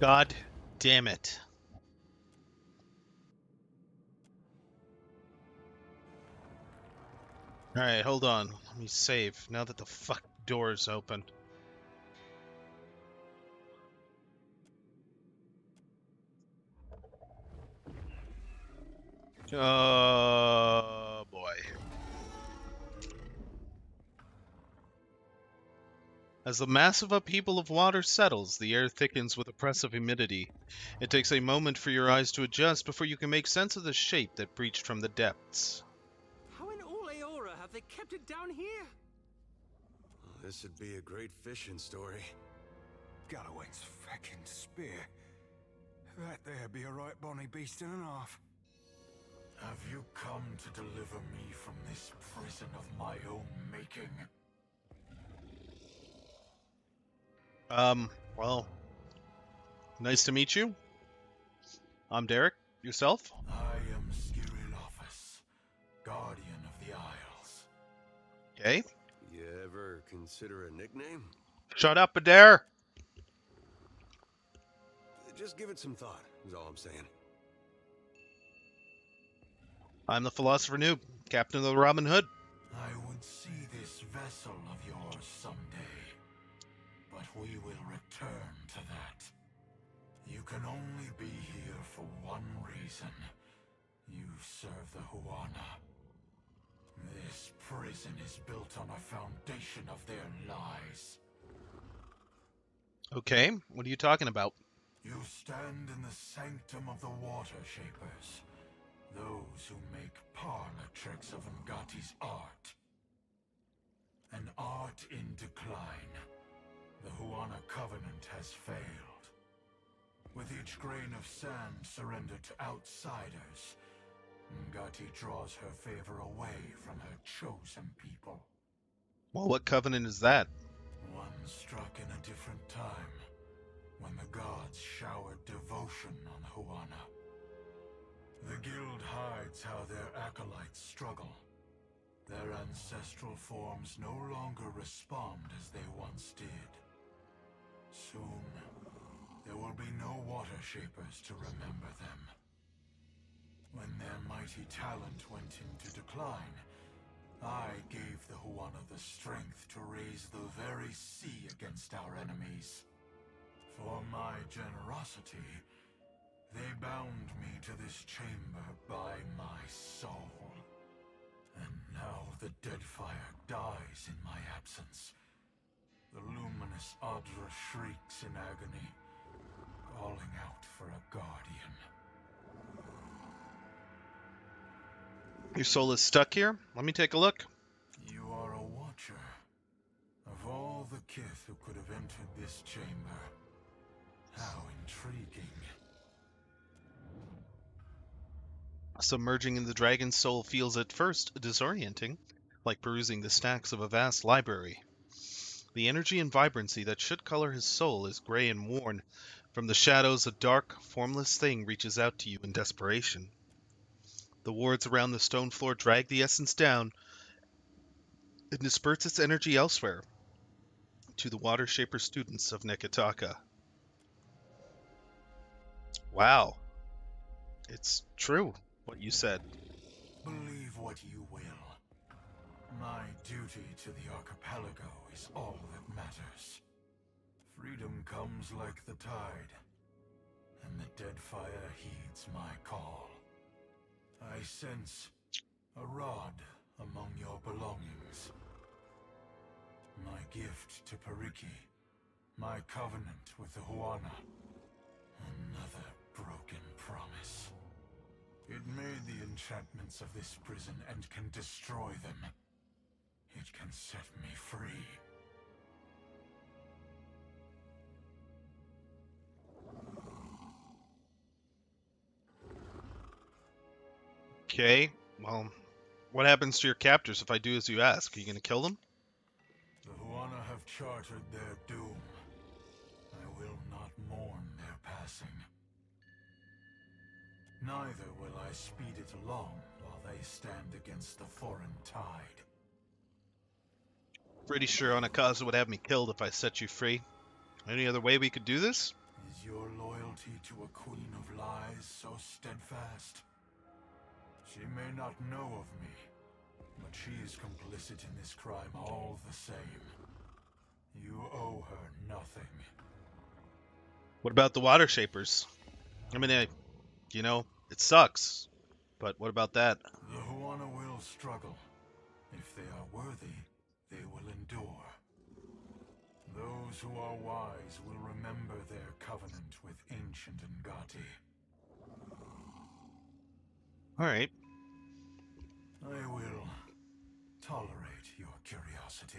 God damn it. Alright, hold on. Let me save now that the fuck door is open. Oh boy. As the massive upheaval of water settles, the air thickens with oppressive humidity. It takes a moment for your eyes to adjust before you can make sense of the shape that breached from the depths. How in all Aora have they kept it down here? This'd be a great fishing story. Galloway's feckin' spear. That there be a right bonny beast and a half. Have you come to deliver me from this prison of my own making? Well, nice to meet you. I'm Derek. Yourself? I am Skirilophus, Guardian of the Isles. Okay. You ever consider a nickname? Shut up, Adair! Just give it some thought, is all I'm saying. I'm the Philosopher Noob, Captain of the Robin Hood. I would see this vessel of yours someday, but we will return to that. You can only be here for one reason. You serve the Huana. This prison is built on a foundation of their lies. Okay, what are you talking about? You stand in the sanctum of the Water Shapers, those who make parlor tricks of Ngati's art. An art in decline. The Huana Covenant has failed. With each grain of sand surrendered to outsiders, Ngati draws her favor away from her chosen people. Well, what covenant is that? One struck in a different time, when the gods showered devotion on Huana. The guild hides how their acolytes struggle. Their ancestral forms no longer respond as they once did. Soon, there will be no Water Shapers to remember them. When their mighty talent went into decline, I gave the Huana the strength to raise the very sea against our enemies. For my generosity, they bound me to this chamber by my soul. And now the Deadfire dies in my absence. The luminous Adra shrieks in agony, calling out for a guardian. Your soul is stuck here? Let me take a look. You are a watcher. Of all the kith who could have entered this chamber, how intriguing. Submerging in the dragon's soul feels at first disorienting, like perusing the stacks of a vast library. The energy and vibrancy that should color his soul is gray and worn. From the shadows, a dark, formless thing reaches out to you in desperation. The wards around the stone floor drag the essence down and disperse its energy elsewhere, to the Water Shaper students of Nekataka. Wow. It's true, what you said. Believe what you will. My duty to the archipelago is all that matters. Freedom comes like the tide, and the Deadfire heeds my call. I sense a rod among your belongings. My gift to Periki, my covenant with the Huana. Another broken promise. It made the enchantments of this prison and can destroy them. It can set me free. Okay, well, what happens to your captors if I do as you ask? Are you going to kill them? The Huana have chartered their doom. I will not mourn their passing. Neither will I speed it along while they stand against the foreign tide. Pretty sure Anakaza would have me killed if I set you free. Any other way we could do this? Is your loyalty to a queen of lies so steadfast? She may not know of me, but she is complicit in this crime all the same. You owe her nothing. What about the Water Shapers? I mean, it sucks, but what about that? The Huana will struggle. If they are worthy, they will endure. Those who are wise will remember their covenant with ancient Ngati. Alright. I will tolerate your curiosity.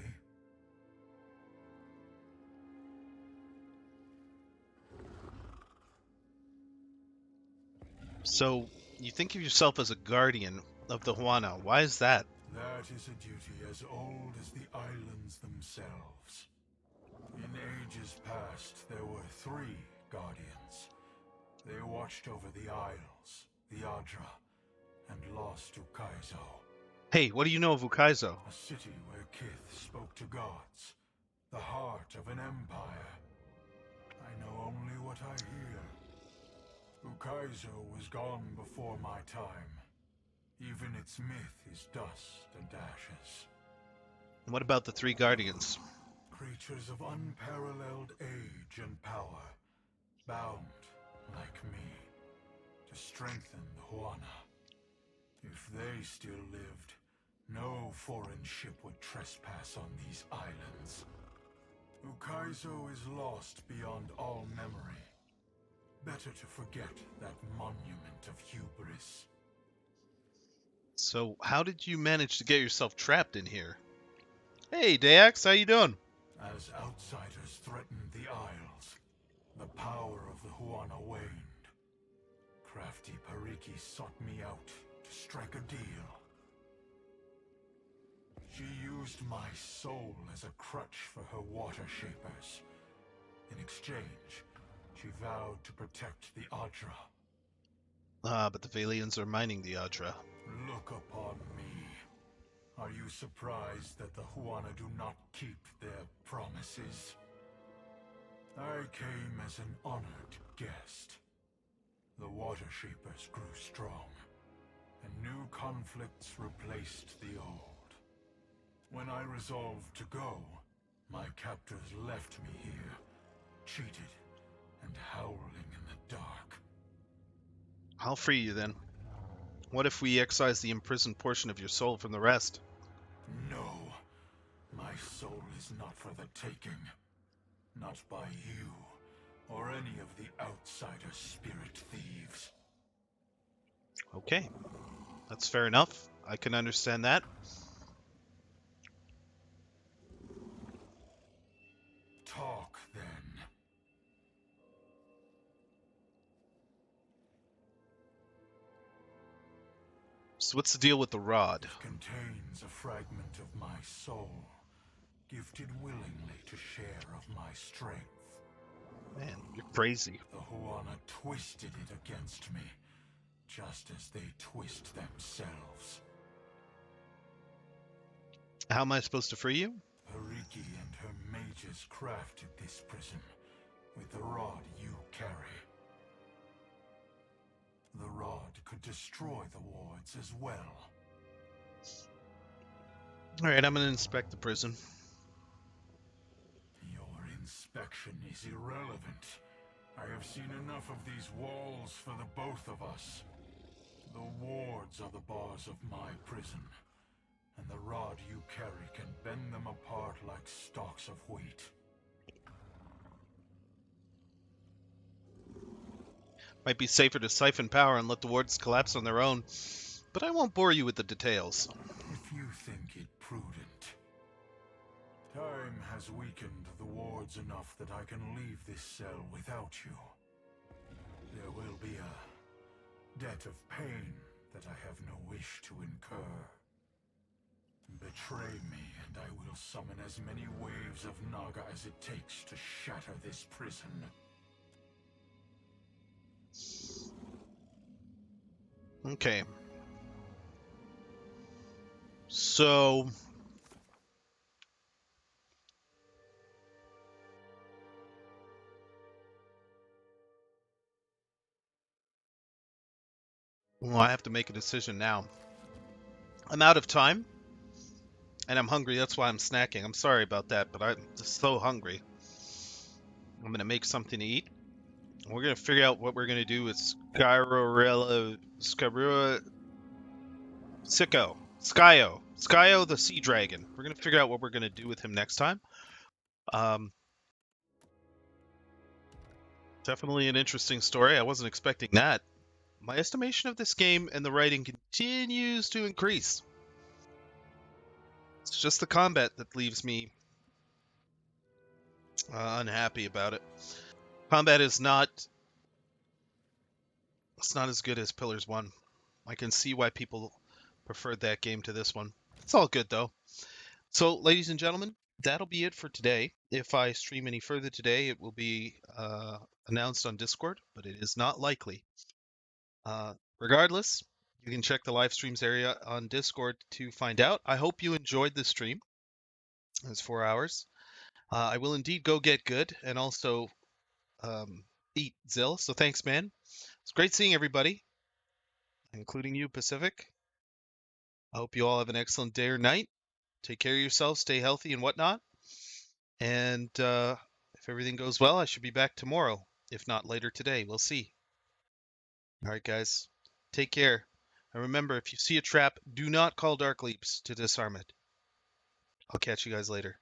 So, you think of yourself as a guardian of the Huana. Why is that? That is a duty as old as the islands themselves. In ages past, there were 3 guardians. They watched over the Isles, the Adra, and lost Ukaizo. Hey, what do you know of Ukaizo? A city where Kith spoke to gods. The heart of an empire. I know only what I hear. Ukaizo was gone before my time. Even its myth is dust and ashes. What about the 3 guardians? Creatures of unparalleled age and power, bound, like me, to strengthen the Huana. If they still lived, no foreign ship would trespass on these islands. Ukaizo is lost beyond all memory. Better to forget that monument of hubris. So, how did you manage to get yourself trapped in here? Hey, Dax, how you doing? As outsiders threatened the Isles, the power of the Huana waned. Crafty Pariki sought me out to strike a deal. She used my soul as a crutch for her water shapers. In exchange, she vowed to protect the Adra. Ah, but the Valians are mining the Adra. Look upon me. Are you surprised that the Huana do not keep their promises? I came as an honored guest. The water shapers grew strong, and new conflicts replaced the old. When I resolved to go, my captors left me here, cheated and howling in the dark. I'll free you then. What if we excise the imprisoned portion of your soul from the rest? No, my soul is not for the taking. Not by you, or any of the outsider spirit thieves. Okay, that's fair enough. I can understand that. Talk, then. So what's the deal with the rod? It contains a fragment of my soul, gifted willingly to share of my strength. Man, you're crazy. The Huana twisted it against me, just as they twist themselves. How am I supposed to free you? Pariki and her mages crafted this prism with the rod you carry. The rod could destroy the wards as well. Alright, I'm gonna inspect the prison. Your inspection is irrelevant. I have seen enough of these walls for the both of us. The wards are the bars of my prison, and the rod you carry can bend them apart like stalks of wheat. Might be safer to siphon power and let the wards collapse on their own, but I won't bore you with the details. If you think it prudent. Time has weakened the wards enough that I can leave this cell without you. There will be a debt of pain that I have no wish to incur. Betray me, and I will summon as many waves of Naga as it takes to shatter this prison. Okay. So... well, I have to make a decision now. I'm out of time, and I'm hungry. That's why I'm snacking. I'm sorry about that, but I'm just so hungry. I'm going to make something to eat. We're going to figure out what we're going to do with Skyrilla... Skyo, the sea dragon. We're going to figure out what we're going to do with him next time. Definitely an interesting story. I wasn't expecting that. My estimation of this game and the writing continues to increase. It's just the combat that leaves me unhappy about it. Combat is not It's not as good as Pillars 1. I can see why people preferred that game to this one. It's all good, though. So, ladies and gentlemen, that'll be it for today. If I stream any further today, it will be announced on Discord, but it is not likely. Regardless, you can check the live streams area on Discord to find out. I hope you enjoyed this stream. It was 4 hours. I will indeed go get good and also eat Zill. So thanks, man. It's great seeing everybody, including you, Pacific. I hope you all have an excellent day or night. Take care of yourselves, stay healthy and whatnot. And if everything goes well, I should be back tomorrow. If not later today, we'll see. All right, guys. Take care. And remember, if you see a trap, do not call Dark Leaps to disarm it. I'll catch you guys later.